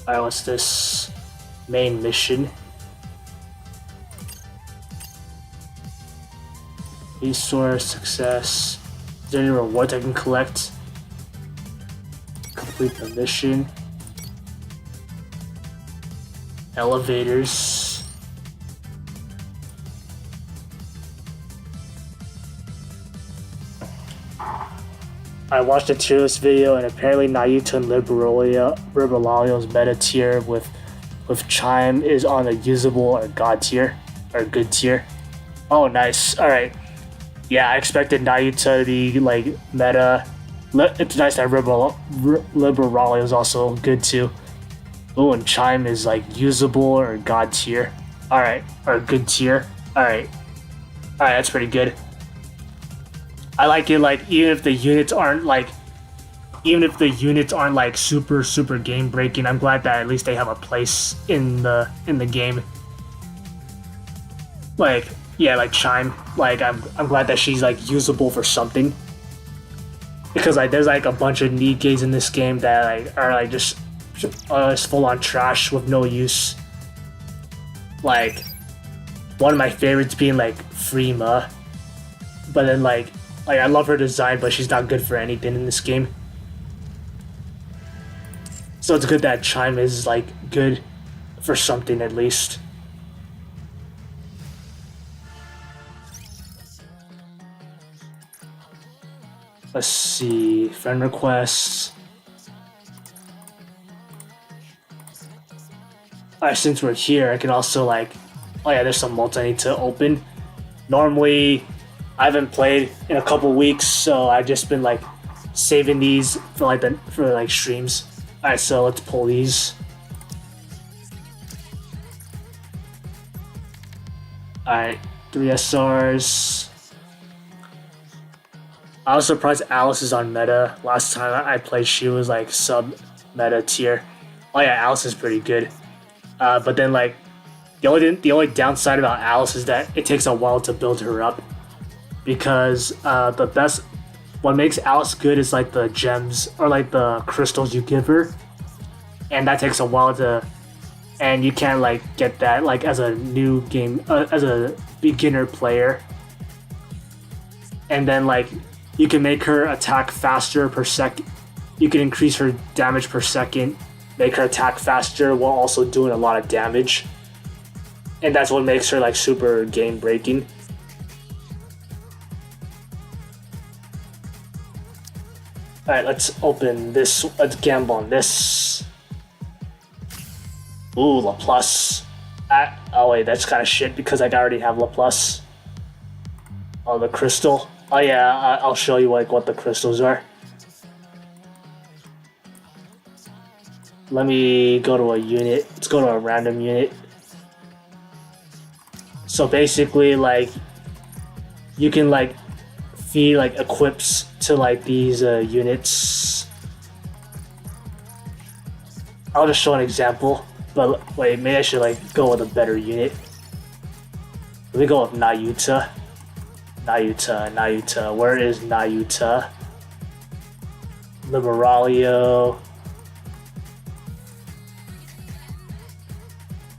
Alright, what's this? Main mission. Resource, success. Is there any rewards I can collect? Complete the mission. Elevators. I watched a tier list video and apparently Nayuta and Liberalio's meta tier with Chime is on the usable or god tier or good tier. Oh, nice. All right. Yeah, I expected Nayuta to be like meta. It's nice that Liberalio is also good too. Oh, and Chime is like usable or god tier. Alright, or good tier. Alright. Alright, that's pretty good. I like it, like, even if the units aren't like super game breaking, I'm glad that at least they have a place in the game. Like, yeah, like Chime. Like, I'm glad that she's like usable for something. Because like there's like a bunch of NIKKEs in this game that like are like just full on trash with no use. Like, one of my favorites being like Freema. But then like I love her design, but she's not good for anything in this game. So it's good that Chime is like good for something at least. Let's see, friend requests. Alright, since we're here, I can also like, oh yeah, there's some multi I need to open. Normally, I haven't played in a couple weeks, so I've just been like saving these for like streams. Alright, so let's pull these. Alright, 3 SRs. I was surprised Alice is on meta. Last time I played, she was like sub-meta tier. Oh yeah, Alice is pretty good. But then like, the only downside about Alice is that it takes a while to build her up. Because what makes Alice good is like the gems or like the crystals you give her. And that takes a while and you can't like get that like as a new game, as a beginner player. And then like, you can make her attack faster per second. You can increase her damage per second, make her attack faster while also doing a lot of damage. And that's what makes her like super game breaking. Alright, let's open this. Let's gamble on this. Ooh, Laplace. Oh wait, that's kind of shit because I already have Laplace. Oh, the crystal. Oh yeah, I'll show you like what the crystals are. Let me go to a unit. Let's go to a random unit. So basically, like, you can like feed like equips to like these units. I'll just show an example. But wait, maybe I should like go with a better unit. Let me go with Nayuta. Nayuta. Where is Nayuta? Liberalio.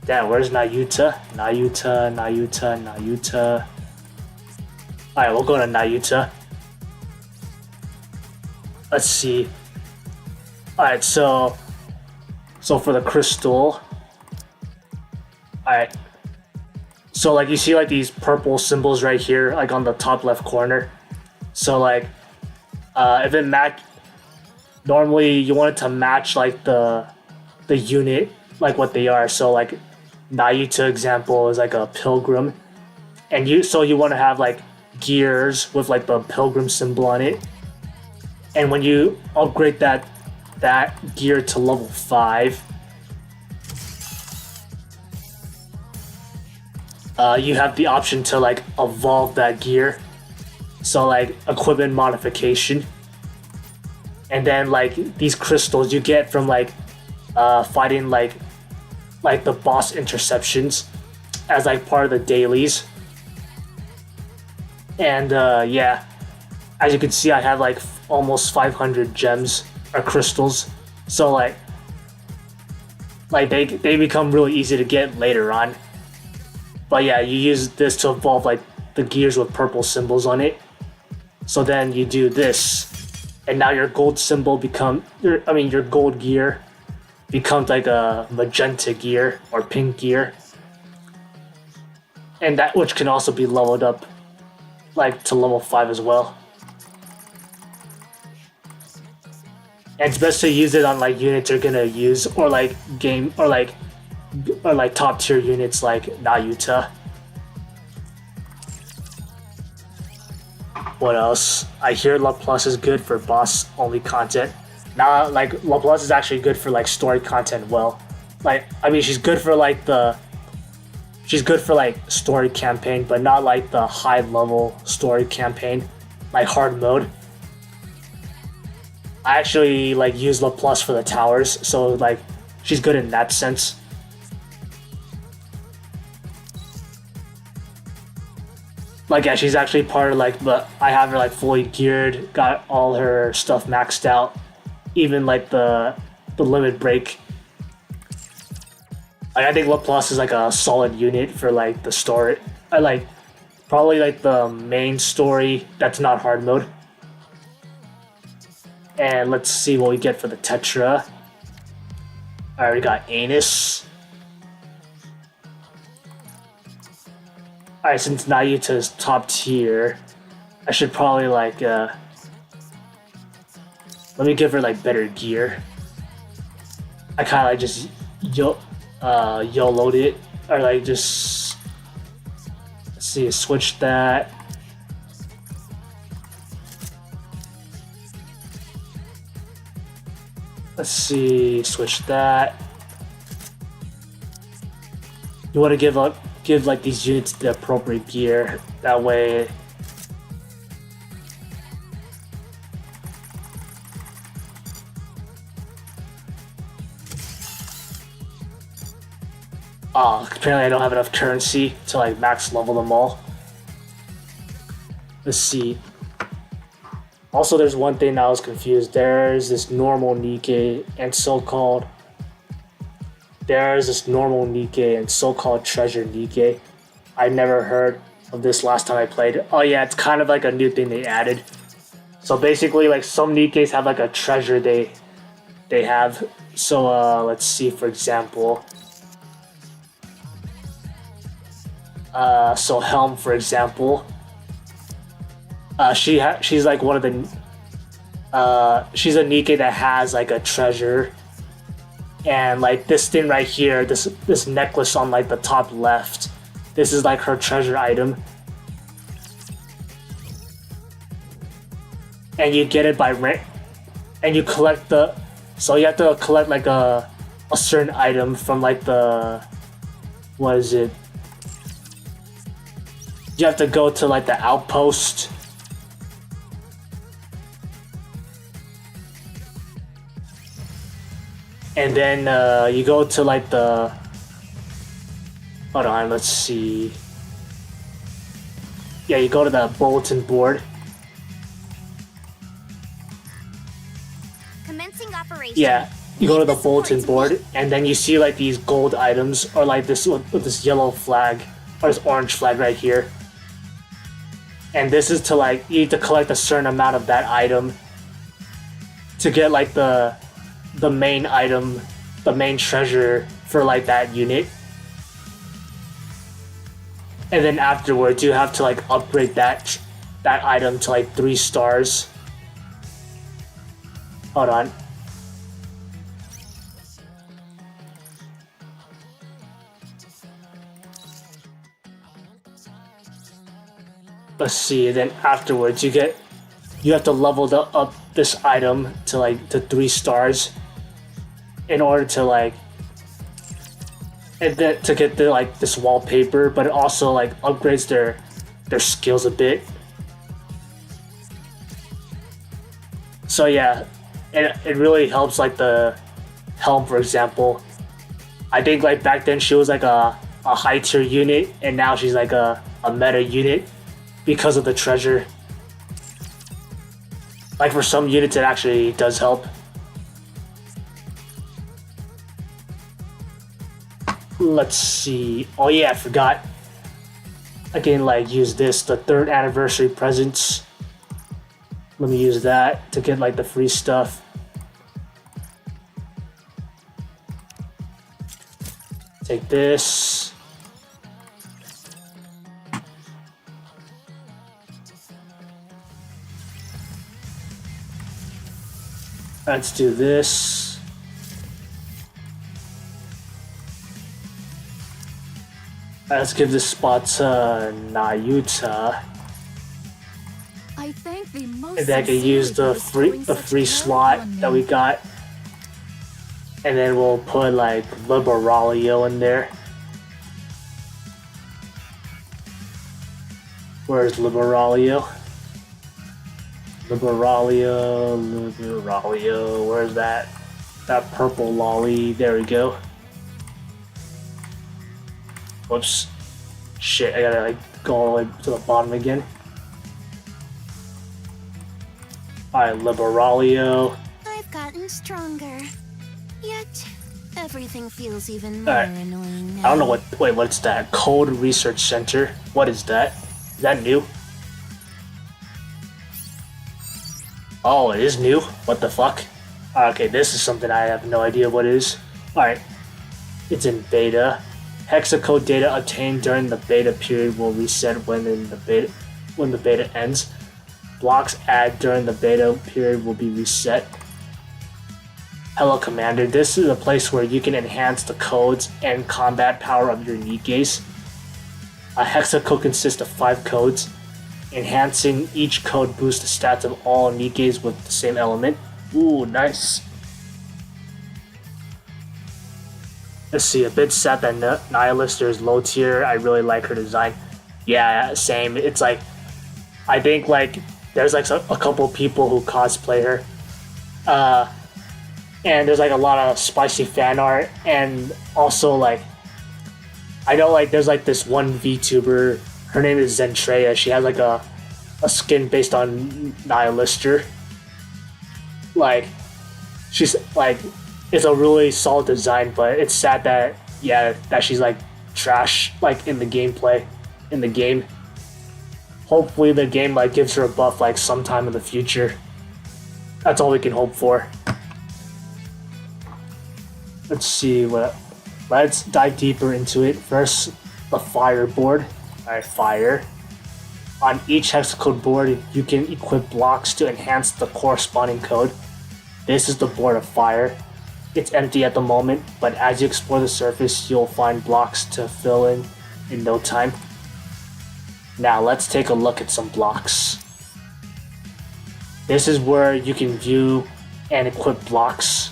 Damn, where's Nayuta? Nayuta. Alright, we'll go to Nayuta. Let's see. Alright, so for the crystal. Alright. So like you see like these purple symbols right here, like on the top left corner. So like if it match, normally you want it to match like the unit, like what they are. So like Nayuta example is like a pilgrim, and you want to have like gears with like the pilgrim symbol on it. And when you upgrade that gear to level 5, you have the option to like evolve that gear, so like equipment modification. And then like these crystals you get from like fighting like the boss interceptions as like part of the dailies. And yeah, as you can see, I have like almost 500 gems or crystals, so like they become really easy to get later on. But yeah, you use this to evolve like the gears with purple symbols on it. So then you do this, and now your gold symbol your gold gear becomes like a magenta gear or pink gear. And that which can also be leveled up like to level 5 as well. And it's best to use it on like units you're gonna use, or like top tier units like Nayuta. What else? I hear Laplace is good for boss only content. Now like Laplace is actually good for like story content. Well, like I mean she's good for like She's good for like story campaign, but not like the high level story campaign, like hard mode. I actually like use La Plus for the towers, so like she's good in that sense. Like yeah, she's actually part of like I have her like fully geared, got all her stuff maxed out, even like the limit break. Like, I think La Plus is like a solid unit for like the story. I like probably like the main story that's not hard mode. And let's see what we get for the Tetra. Alright, we got Anus. Alright, since Nayuta is top tier, I should probably like let me give her like better gear. I kinda like just YOLO'd it, or like just let's see, switch that. Let's see, switch that. You want to give like these units the appropriate gear. That way, apparently I don't have enough currency to like max level them all. Let's see. Also, there's one thing I was confused. There's this normal NIKKE and so-called treasure NIKKE. I never heard of this last time I played. Oh yeah, it's kind of like a new thing they added. So basically, like some NIKKEs have like a treasure they have. So let's see, for example. So Helm, for example. She's like one of the she's a NIKKE that has like a treasure, and like this thing right here, this necklace on like the top left, this is like her treasure item, and you get it by rank, and you collect so you have to collect like a certain item from like what is it? You have to go to like the outpost. And then you go to like the... Hold on, let's see. Yeah, you go to the bulletin board. Commencing operation. Yeah, you go to the bulletin board, and then you see like these gold items, or like this yellow flag, or this orange flag right here. And this is to like, you need to collect a certain amount of that item to get like the main item, the main treasure for like that unit. And then afterwards you have to like upgrade that item to like 3 stars. Hold on. Let's see, then afterwards you have to level up this item to 3 stars in order to like, and then to get the like this wallpaper, but it also like upgrades their skills a bit. So yeah, it really helps like the Helm, for example. I think like back then she was like a high tier unit, and now she's like a meta unit because of the treasure. Like for some units it actually does help. Let's see. Oh yeah, I forgot. I can like use this, the 3rd anniversary presents. Let me use that to get like the free stuff. Take this. Let's do this. Let's give this spot to Nayuta. I thank thee most And then I can use the free slot that we got. And then we'll put like Liberalio in there. Where's Liberalio? Liberalio, where's that? That purple lolly, there we go. Whoops. Shit, I gotta like go all the way to the bottom again. Alright, Liberalio. I've gotten stronger. Yet, everything feels even more annoying now. I don't know what's that? Code Research Center. What is that? Is that new? Oh, it is new? What the fuck? Okay, this is something I have no idea what it is. Alright. It's in beta. Hexacode data obtained during the beta period will reset when the beta ends. Blocks added during the beta period will be reset. Hello Commander, this is a place where you can enhance the codes and combat power of your NIKKEs. A hexacode consists of 5 codes. Enhancing each code boosts the stats of all NIKKEs with the same element. Ooh, nice. Let's see, a bit sad that Nihilister is low tier. I really like her design. Yeah, same. It's like, I think like there's like a couple people who cosplay her. And there's like a lot of spicy fan art, and also like, I know like there's like this one VTuber, her name is Zentreya. She has like a skin based on Nihilister. Like, she's like, it's a really solid design, but it's sad that that she's like trash like in the gameplay, in the game. Hopefully the game like gives her a buff like sometime in the future. That's all we can hope for. Let's see what. Let's dive deeper into it. First, the fire board. Alright, fire. On each hexacode board, you can equip blocks to enhance the corresponding code. This is the board of fire. It's empty at the moment, but as you explore the surface, you'll find blocks to fill in no time. Now let's take a look at some blocks. This is where you can view and equip blocks.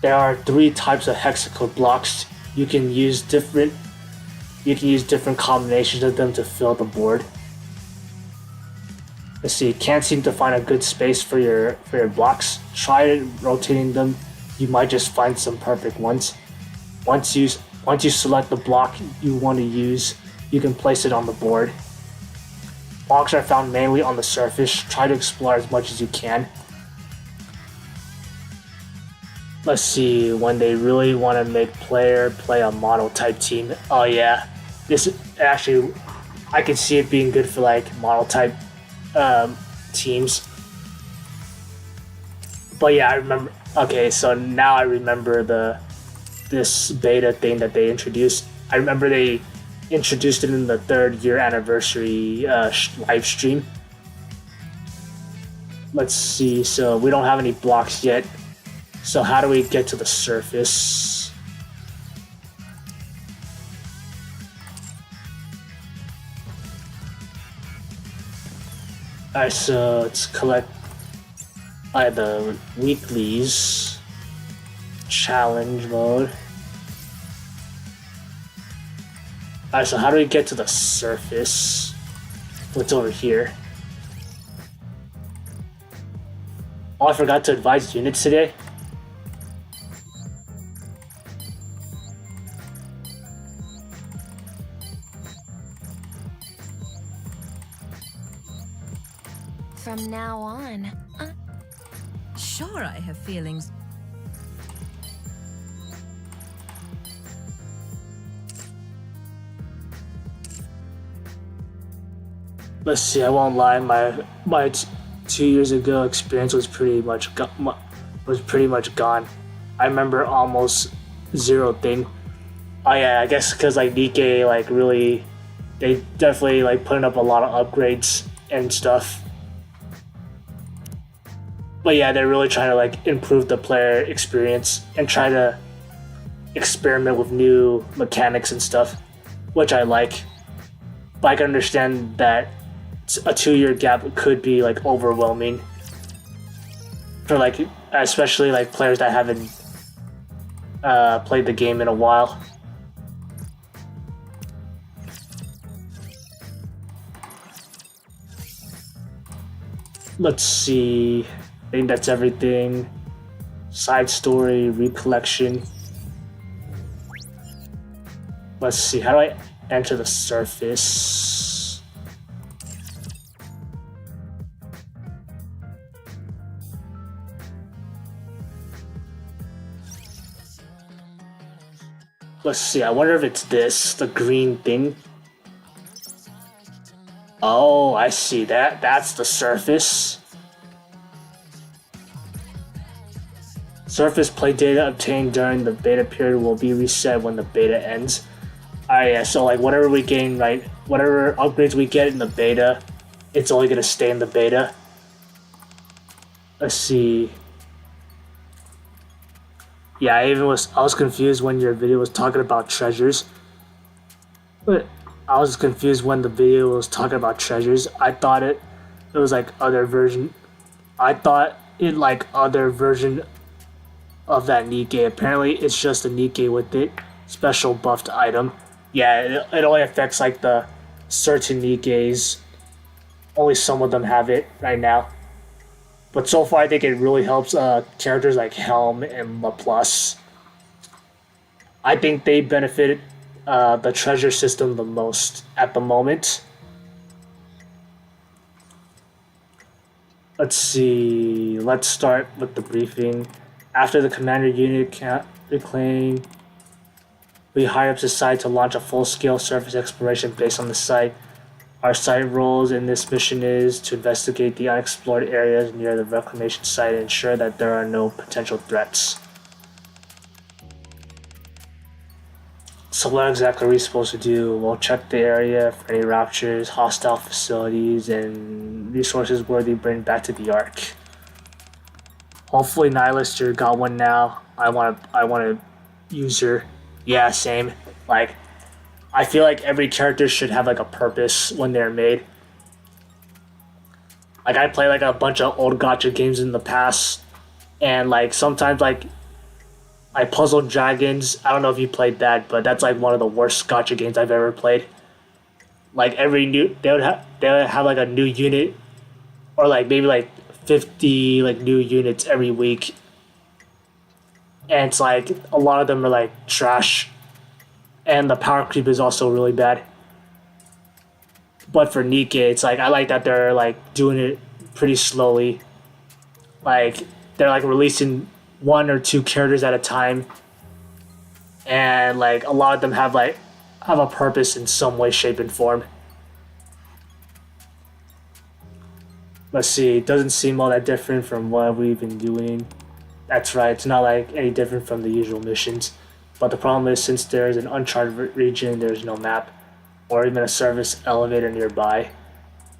There are 3 types of hexacode blocks. You can use different combinations of them to fill the board. Let's see, can't seem to find a good space for your blocks. Try rotating them. You might just find some perfect ones. Once you select the block you want to use, you can place it on the board. Blocks are found mainly on the surface. Try to explore as much as you can. Let's see, when they really want to make player play a model type team. Oh yeah, this actually, I can see it being good for like model type teams. But yeah, I remember. Okay, so now I remember this beta thing that they introduced. I remember they introduced it in the 3rd year anniversary live stream. Let's see. So we don't have any blocks yet. So how do we get to the surface? Alright, so let's collect the weeklies. Challenge mode. Alright, so how do we get to the surface? What's over here? Oh, I forgot to advise units today. From now on, Sure, I have feelings. Let's see, I won't lie, my 2 years ago experience was pretty much gone. I remember almost zero thing. Oh yeah, I guess because like NIKKE like really, they definitely like putting up a lot of upgrades and stuff. But yeah, they're really trying to like improve the player experience and try to experiment with new mechanics and stuff, which I like. But I can understand that a 2-year gap could be like overwhelming for like, especially like players that haven't played the game in a while. Let's see. I think that's everything. Side story, recollection. Let's see. How do I enter the surface? Let's see. I wonder if it's this, the green thing. Oh, I see that. That's the surface. Surface play data obtained during the beta period will be reset when the beta ends. Alright, yeah, so like whatever we gain, right? Whatever upgrades we get in the beta, it's only gonna stay in the beta. Let's see. Yeah, I was confused when your video was talking about treasures. But I was confused when the video was talking about treasures. I thought it was like other version. I thought it like other version of that NIKKE. Apparently it's just a NIKKE with it. Special buffed item. Yeah, it only affects like the certain NIKKEs. Only some of them have it right now. But so far I think it really helps characters like Helm and LaPlus. I think they benefited the treasure system the most at the moment. Let's see. Let's start with the briefing. After the commander unit can't reclaim, we hire up the site to launch a full-scale surface exploration based on the site. Our site roles in this mission is to investigate the unexplored areas near the reclamation site and ensure that there are no potential threats. So what exactly are we supposed to do? We'll check the area for any raptures, hostile facilities, and resources worthy bring back to the Ark. Hopefully Nihilister got one now. I want to use her. Yeah, same. Like, I feel like every character should have like a purpose when they're made. Like I play like a bunch of old gacha games in the past, and like sometimes like Puzzle Dragons. I don't know if you played that, but that's like one of the worst gacha games I've ever played. Like every new they would have like a new unit, or like maybe like 50 like new units every week, and it's like a lot of them are like trash. And the power creep is also really bad. But for NIKKE, it's like I like that they're like doing it pretty slowly. Like they're like releasing 1 or 2 characters at a time. And like a lot of them have a purpose in some way, shape, and form. Let's see, it doesn't seem all that different from what we've been doing. That's right, it's not like any different from the usual missions. But the problem is, since there is an uncharted region, there's no map, or even a service elevator nearby.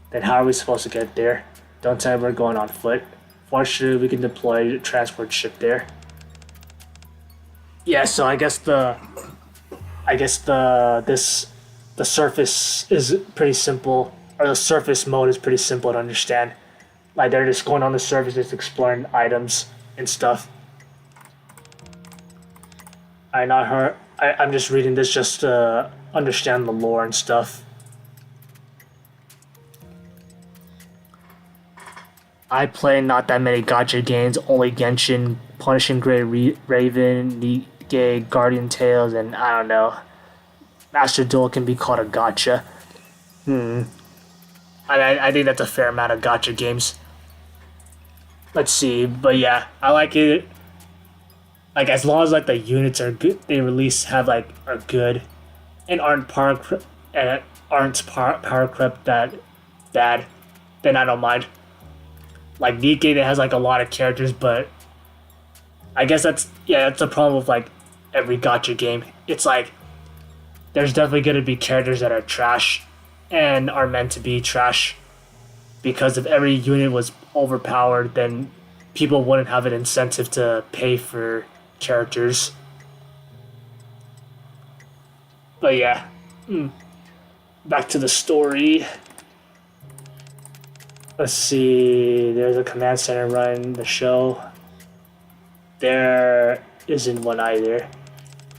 Then how are we supposed to get there? Don't tell me we're going on foot. Fortunately, we can deploy a transport ship there. Yeah, so I guess the surface is pretty simple, or the surface mode is pretty simple to understand. Like they're just going on the surface, just exploring items and stuff. I'm just reading this just to understand the lore and stuff. I play not that many gacha games, only Genshin, Punishing Gray Raven, NIKKE, Guardian Tales, and I don't know. Master Duel can be called a gacha. I think that's a fair amount of gacha games. Let's see, but yeah, I like it. Like as long as like the units are good, they have like are good, and aren't power crept that bad, then I don't mind. Like NIKKE, it has like a lot of characters, but I guess that's the problem with like every gacha game. It's like there's definitely gonna be characters that are trash, and are meant to be trash, because if every unit was overpowered, then people wouldn't have an incentive to pay for characters. But yeah, back to the story. Let's see, there's a command center running the show. There isn't one either.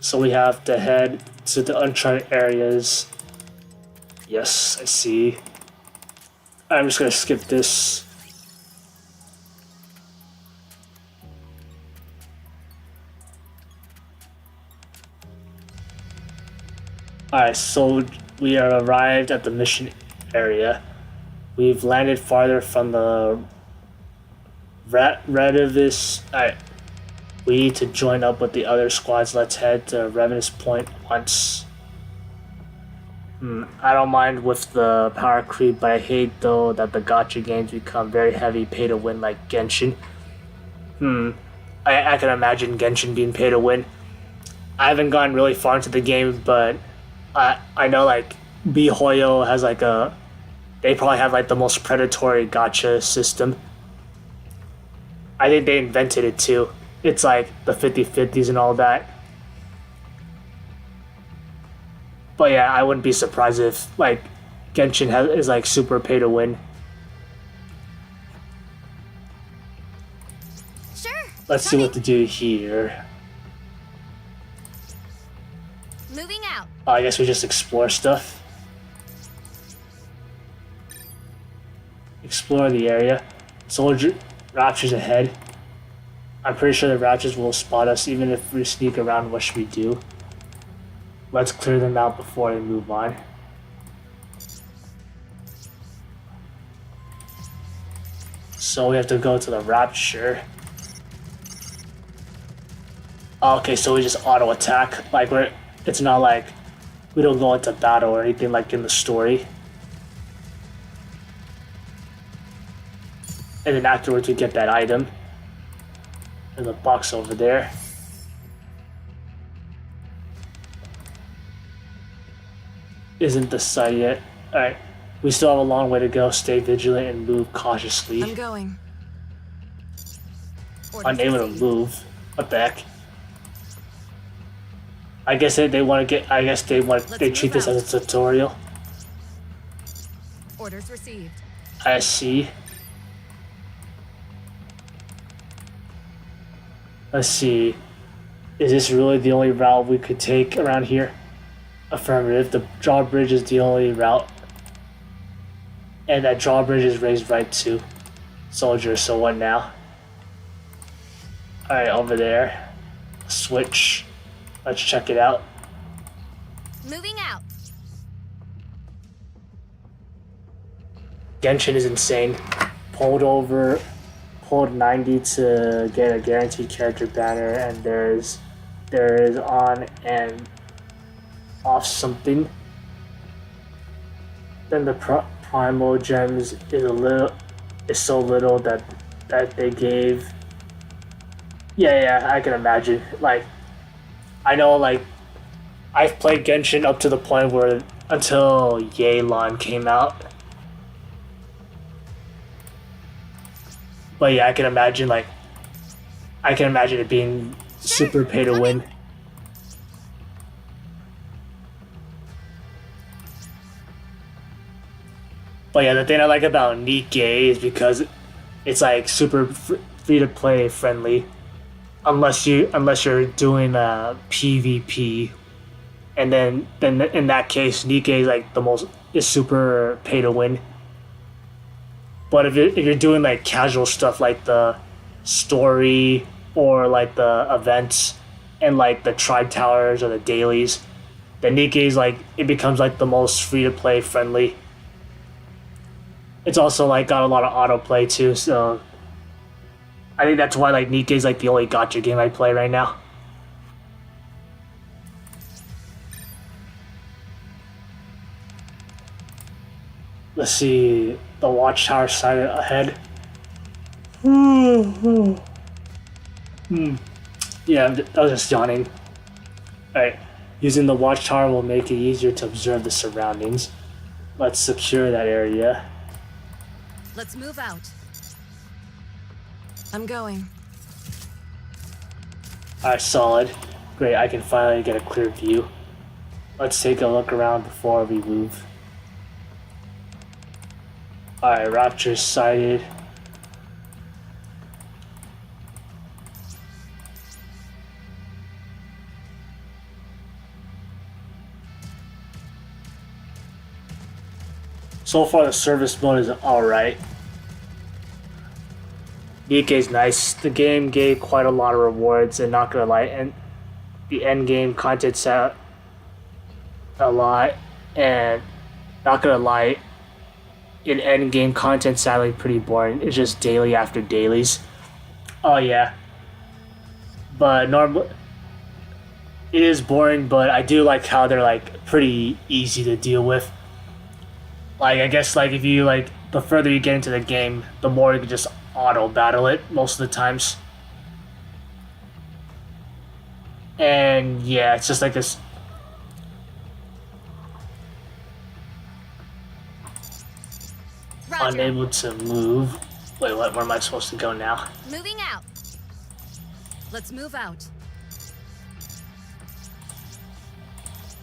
So we have to head to the uncharted areas. Yes, I see. I'm just gonna skip this. Alright, so we are arrived at the mission area. We've landed farther from the Redivis. Alright, we need to join up with the other squads. Let's head to Revenus Point once. I don't mind with the power creep, but I hate though that the gacha games become very heavy pay to win like Genshin. I can imagine Genshin being pay to win. I haven't gotten really far into the game, but I know like BeHoYo has like they probably have like the most predatory gacha system. I think they invented it too. It's like the 50/50s and all that. But yeah, I wouldn't be surprised if like Genshin is like super pay to win. Sure. Let's see what to do here. Moving out. I guess we just explore stuff. Explore the area. Soldier Raptors ahead. I'm pretty sure the Raptors will spot us even if we sneak around. What should we do? Let's clear them out before they move on. So we have to go to the Rapture. Okay, so we just auto attack. Like it's not like we don't go into battle or anything like in the story. And then afterwards we get that item. There's a box over there. Isn't the site yet? Alright. We still have a long way to go. Stay vigilant and move cautiously. I'm going. Unable to move. What the heck? I guess they want to get. I guess they treat this as a tutorial. Orders received. I see. Let's see. Is this really the only route we could take around here? Affirmative. The drawbridge is the only route. And that drawbridge is raised right to soldiers, so what now? Alright, over there. Switch. Let's check it out. Moving out. Genshin is insane. Pulled 90 to get a guaranteed character banner, and there is on and off something. Then the primal gems is so little that they gave. Yeah, I can imagine. Like, I know, like, I've played Genshin up to the point where until Yelan came out. But yeah, I can imagine it being super pay to win. But yeah, the thing I like about NIKKE is because it's like super free to play friendly, unless you're doing PvP, and then in that case NIKKE is like is super pay to win. But if you're doing like casual stuff like the story or like the events and like the tribe towers or the dailies, then NIKKE is like it becomes like the most free to play friendly. It's also like got a lot of autoplay too, so I think that's why like NIKKE is like the only gacha game I play right now. Let's see the watchtower side ahead. Yeah, I was just yawning. Alright, using the watchtower will make it easier to observe the surroundings. Let's secure that area. Let's move out. I'm going. Alright, solid. Great, I can finally get a clear view. Let's take a look around before we move. Alright, Rapture sighted. So far the service mode is alright. NIKKE is nice. The game gave quite a lot of rewards, and not gonna lie, and the end game content set a lot, and not gonna lie, in endgame content sadly pretty boring. It's just daily after dailies. Oh yeah, but normal. It is boring, but I do like how they're like pretty easy to deal with. Like I guess like if you like the further you get into the game, the more you can just auto battle it most of the times. And yeah, it's just like this. Roger. Unable to move. Wait, what? Where am I supposed to go now? Moving out. Let's move out.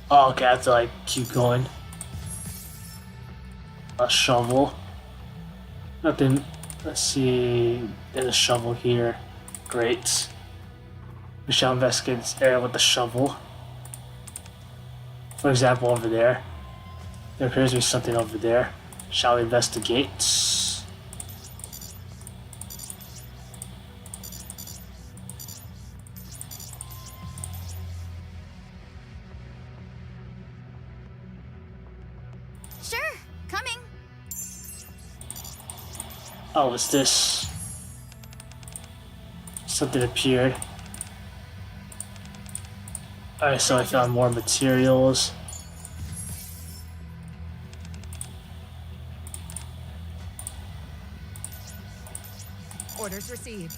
Oh, okay, I have to like keep going. A shovel. Nothing. Let's see. There's a shovel here. Great. We shall investigate this area with the shovel. For example, over there. There appears to be something over there. Shall we investigate? Sure, coming. Oh, what's this? Something appeared. Alright, so I found more materials. Orders received.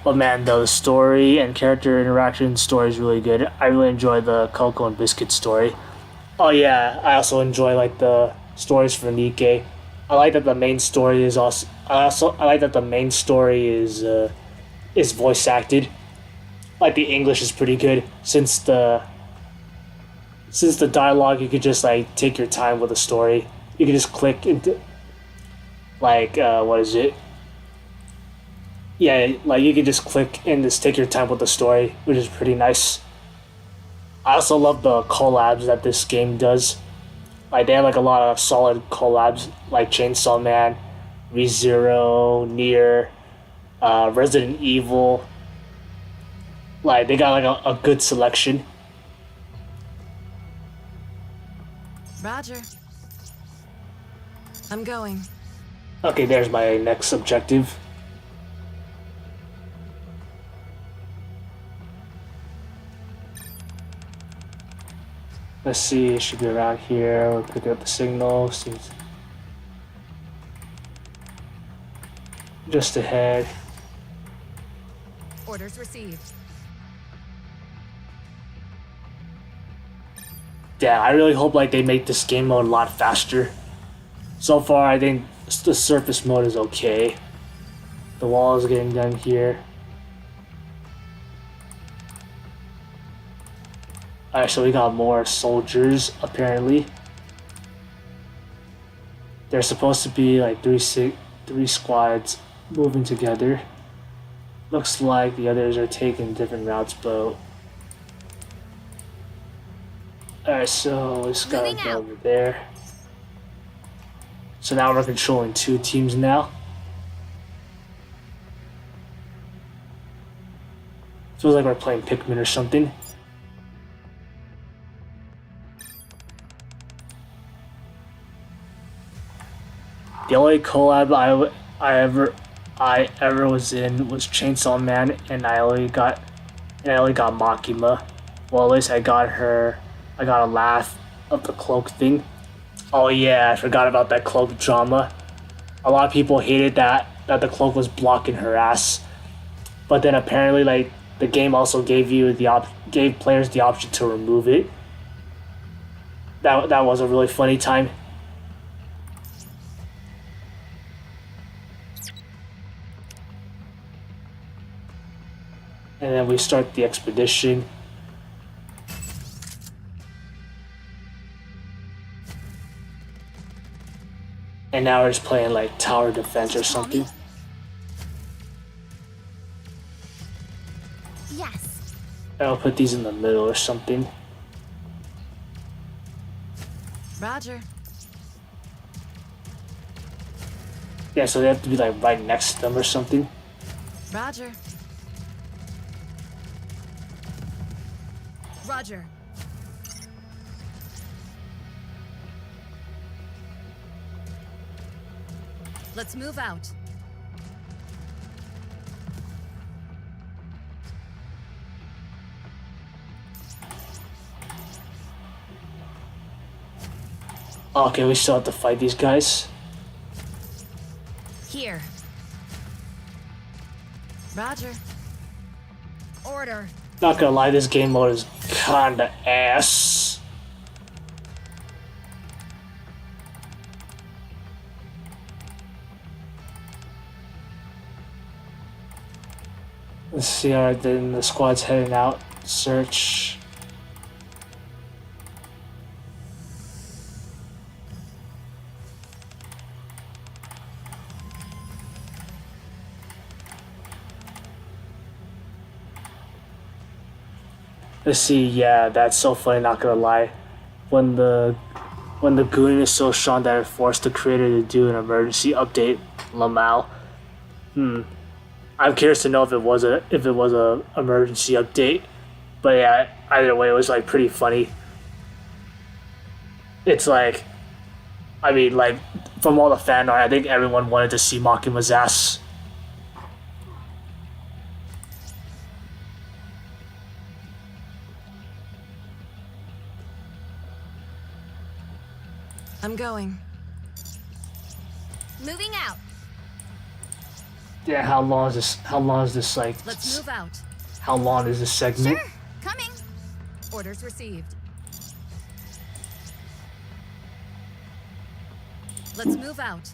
But man, though, the story and character interaction story is really good. I really enjoy the Coco and Biscuit story. Oh yeah, I also enjoy like the stories for NIKKE. I like that the main story is also. I like that the main story is voice acted. Like the English is pretty good since the dialogue you could just like take your time with the story. You can just click into like what is it? Yeah, like you can just click and just take your time with the story, which is pretty nice. I also love the collabs that this game does. Like they have like a lot of solid collabs, like Chainsaw Man, ReZero, Nier, Resident Evil. Like they got like a good selection. Roger. I'm going. Okay, there's my next objective. Let's see, it should be around here. We'll pick up the signal. Seems just ahead. Orders received. Yeah, I really hope like they make this game mode a lot faster. So far, I think the surface mode is okay. The wall is getting done here. Alright, so we got more soldiers, apparently. There's supposed to be like three squads moving together. Looks like the others are taking different routes, but... Alright, so we just gotta go over there. So now we're controlling two teams now. Feels like we're playing Pikmin or something. The only collab I ever was in was Chainsaw Man, and I only got Makima. Well, at least I got a laugh of the cloak thing. Oh yeah, I forgot about that cloak drama. A lot of people hated that the cloak was blocking her ass, but then apparently like the game also gave players the option to remove it. That was a really funny time. And then we start the expedition. And now we're just playing like tower defense or something. Yes. I'll put these in the middle or something. Roger. Yeah, so they have to be like right next to them or something. Roger. Roger. Let's move out. Okay, we still have to fight these guys. Here. Roger. Order. Not gonna lie, this game mode is kinda ass. Let's see, alright, then the squad's heading out. Search. Let's see, yeah, that's so funny, not gonna lie. When the goon is so strong that it forced the creator to do an emergency update, Lamau. I'm curious to know if it was a emergency update. But yeah, either way it was like pretty funny. It's like, I mean, like, from all the fan art, I think everyone wanted to see Makima's ass. I'm going. Moving out. Yeah, how long is this like? Let's move out. How long is this segment? Sure, coming. Orders received. Let's move out.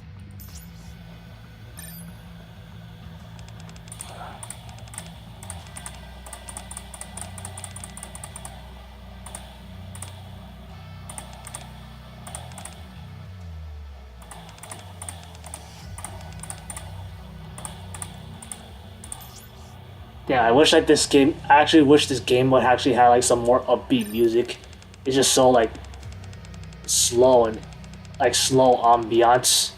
Yeah, I wish like this game. I actually wish this game would actually have like some more upbeat music. It's just so like slow and like slow ambiance.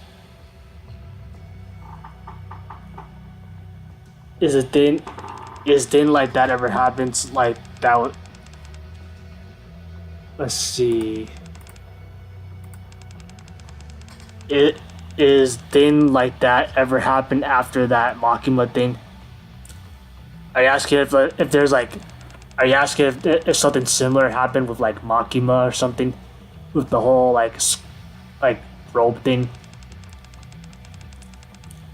Is thing like that ever happens like that? Let's see. It is thing like that ever happened after that Makima thing? Are you asking if there's like, are you asking if something similar happened with like Makima or something, with the whole like robe thing?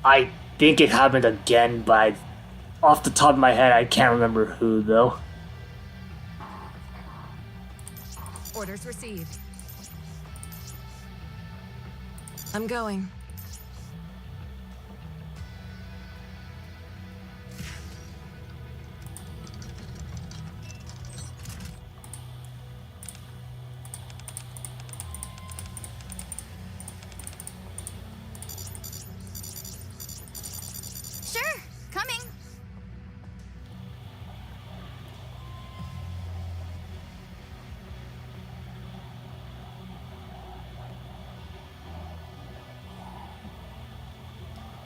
I think it happened again, but off the top of my head, I can't remember who though. Orders received. I'm going. Sure, coming.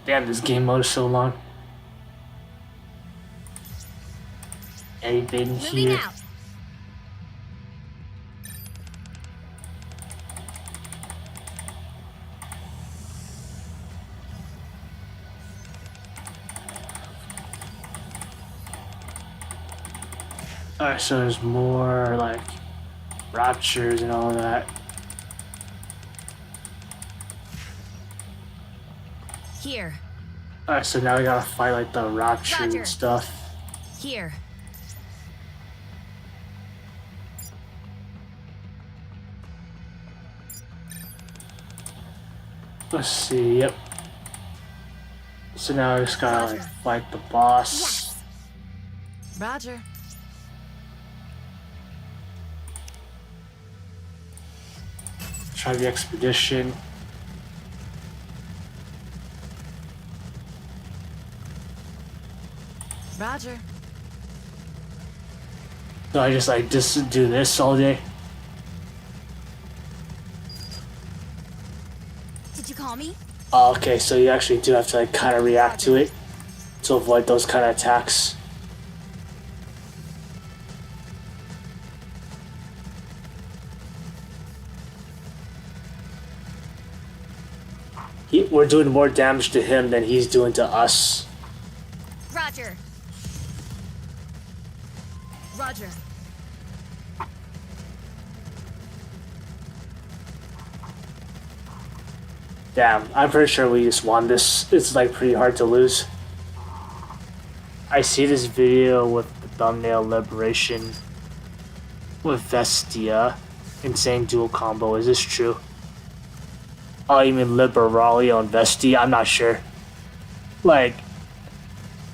Damn, this game mode is so long. Anything here? out. Alright, so there's more like raptures and all that. Here. Alright, so now we gotta fight like the rapture Roger. and stuff. Here. Let's see, yep. So now we just gotta like fight the boss. Roger. Try the expedition. Roger. So I just do this all day. Did you call me? Oh, okay, so you actually do have to like kind of react to it to avoid those kind of attacks. we're doing more damage to him than he's doing to us. Roger. Roger. Damn, I'm pretty sure we just won this. It's like pretty hard to lose. I see this video with the thumbnail Liberation with Vestia. Insane dual combo. Is this true? Oh, you mean Liberalio and Vestia? I'm not sure. Like,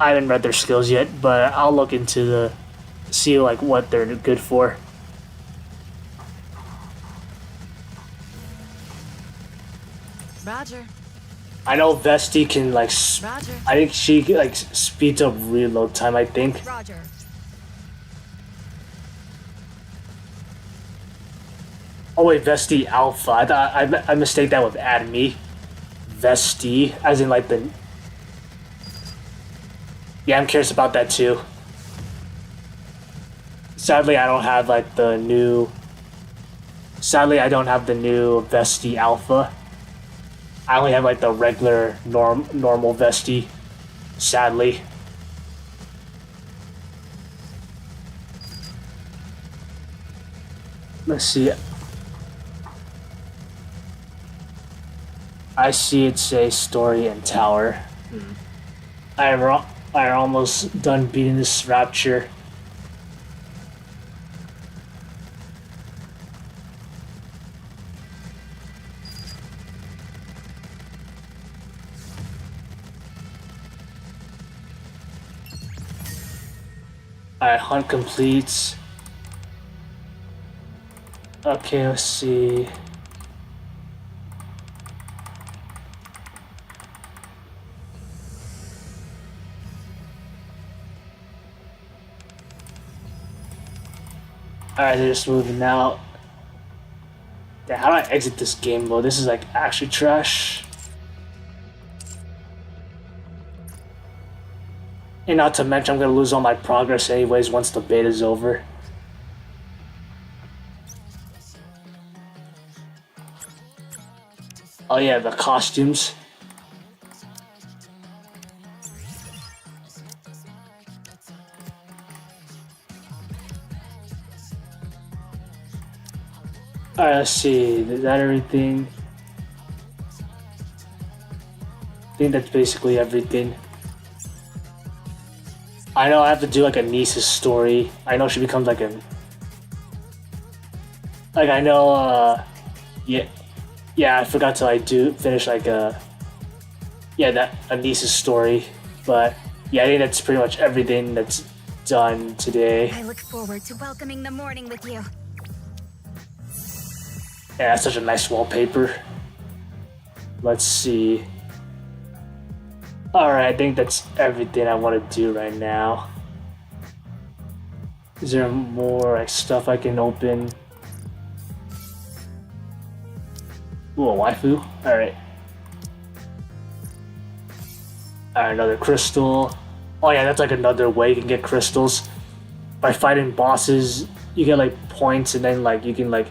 I haven't read their skills yet, but I'll look into the see like what they're good for. Roger. I know Vesti can like. Roger. I think she like speeds up reload time. I think. Roger. Oh wait, Vesti Alpha. I thought I mistake that with Admi. Vesti, as in like the. Yeah, I'm curious about that too. Sadly, I don't have like the new. Sadly, I don't have the new Vesti Alpha. I only have like the regular normal Vesti. Sadly. Let's see. I see it say story and tower. I'm almost done beating this rapture. Alright, hunt completes. Okay, let's see. Alright, they're just moving out. Yeah, how do I exit this game mode? This is like actually trash. And not to mention, I'm gonna lose all my progress anyways once the beta's over. Oh yeah, the costumes. Alright, let's see. Is that everything? I think that's basically everything. I know I have to do like a niece's story. I know she becomes like a... Like I know, yeah, I forgot to like finish like a... Yeah, a niece's story. But yeah, I think that's pretty much everything that's done today. I look forward to welcoming the morning with you. Yeah, that's such a nice wallpaper. Let's see. Alright, I think that's everything I want to do right now. Is there more like stuff I can open? Ooh, a waifu? Alright. Alright, another crystal. Oh yeah, that's like another way you can get crystals. By fighting bosses, you get like points and then like you can like...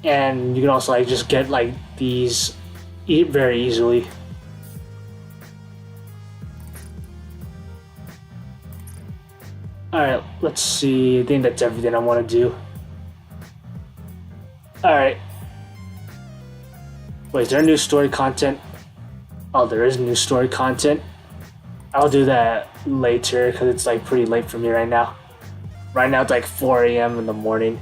And you can also like just get like these very easily. Alright, let's see. I think that's everything I want to do. Alright. Wait, is there new story content? Oh, there is new story content. I'll do that later because it's like pretty late for me right now. Right now it's like 4 a.m. in the morning.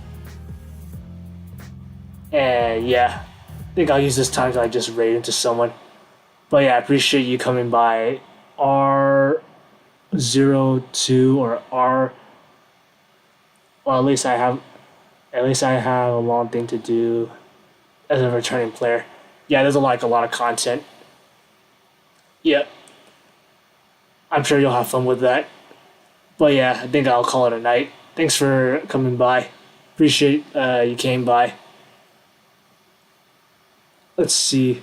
And yeah, I think I'll use this time to like just raid into someone. But yeah, I appreciate you coming by. R02 or R. Well, at least I have a long thing to do as a returning player. Yeah, there's like a lot of content. Yep. I'm sure you'll have fun with that. But yeah, I think I'll call it a night. Thanks for coming by. Appreciate you came by. Let's see.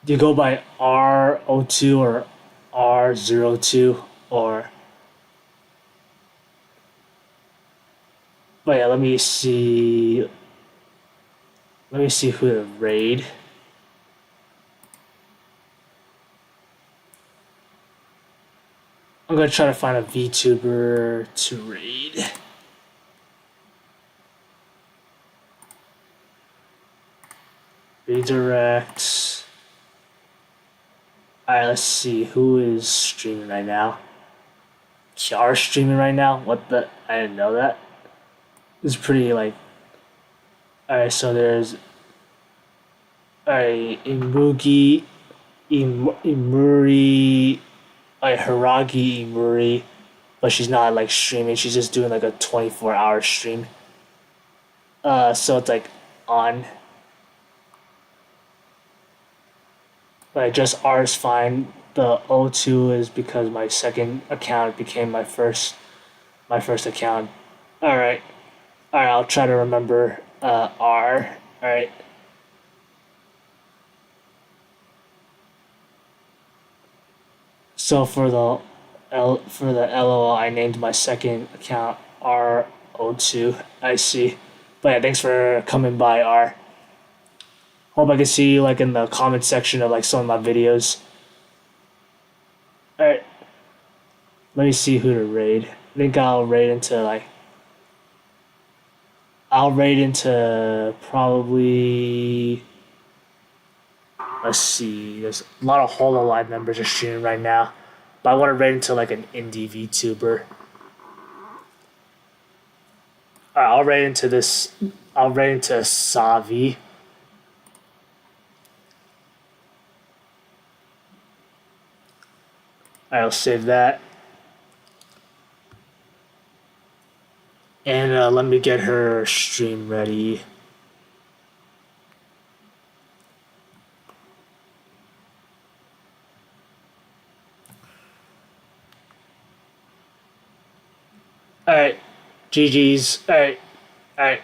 Do you go by R02 or R02 or... But yeah, let me see. Let me see who to raid. I'm gonna try to find a VTuber to raid. Redirect. Alright, let's see who is streaming right now. Kiara's streaming right now? What the? I didn't know that. It's pretty like. Alright, so there's. Alright, Imugi, Imuri, Hiragi Imuri, but she's not like streaming, she's just doing like a 24-hour stream. So it's like on. But just R is fine. The O2 is because my second account became my first account. Alright. Alright, I'll try to remember R. Alright. So for the LOL, I named my second account R02. I see. But yeah, thanks for coming by, R. Hope I can see you like in the comment section of like some of my videos. Alright. Let me see who to raid. I think I'll raid into probably. Let's see. There's a lot of HoloLive members are streaming right now, but I want to raid into like an indie VTuber. Alright, I'll raid into this. I'll raid into Savi. I'll save that. And let me get her stream ready. Alright, GG's. Alright,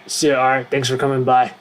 see you, R. Thanks for coming by.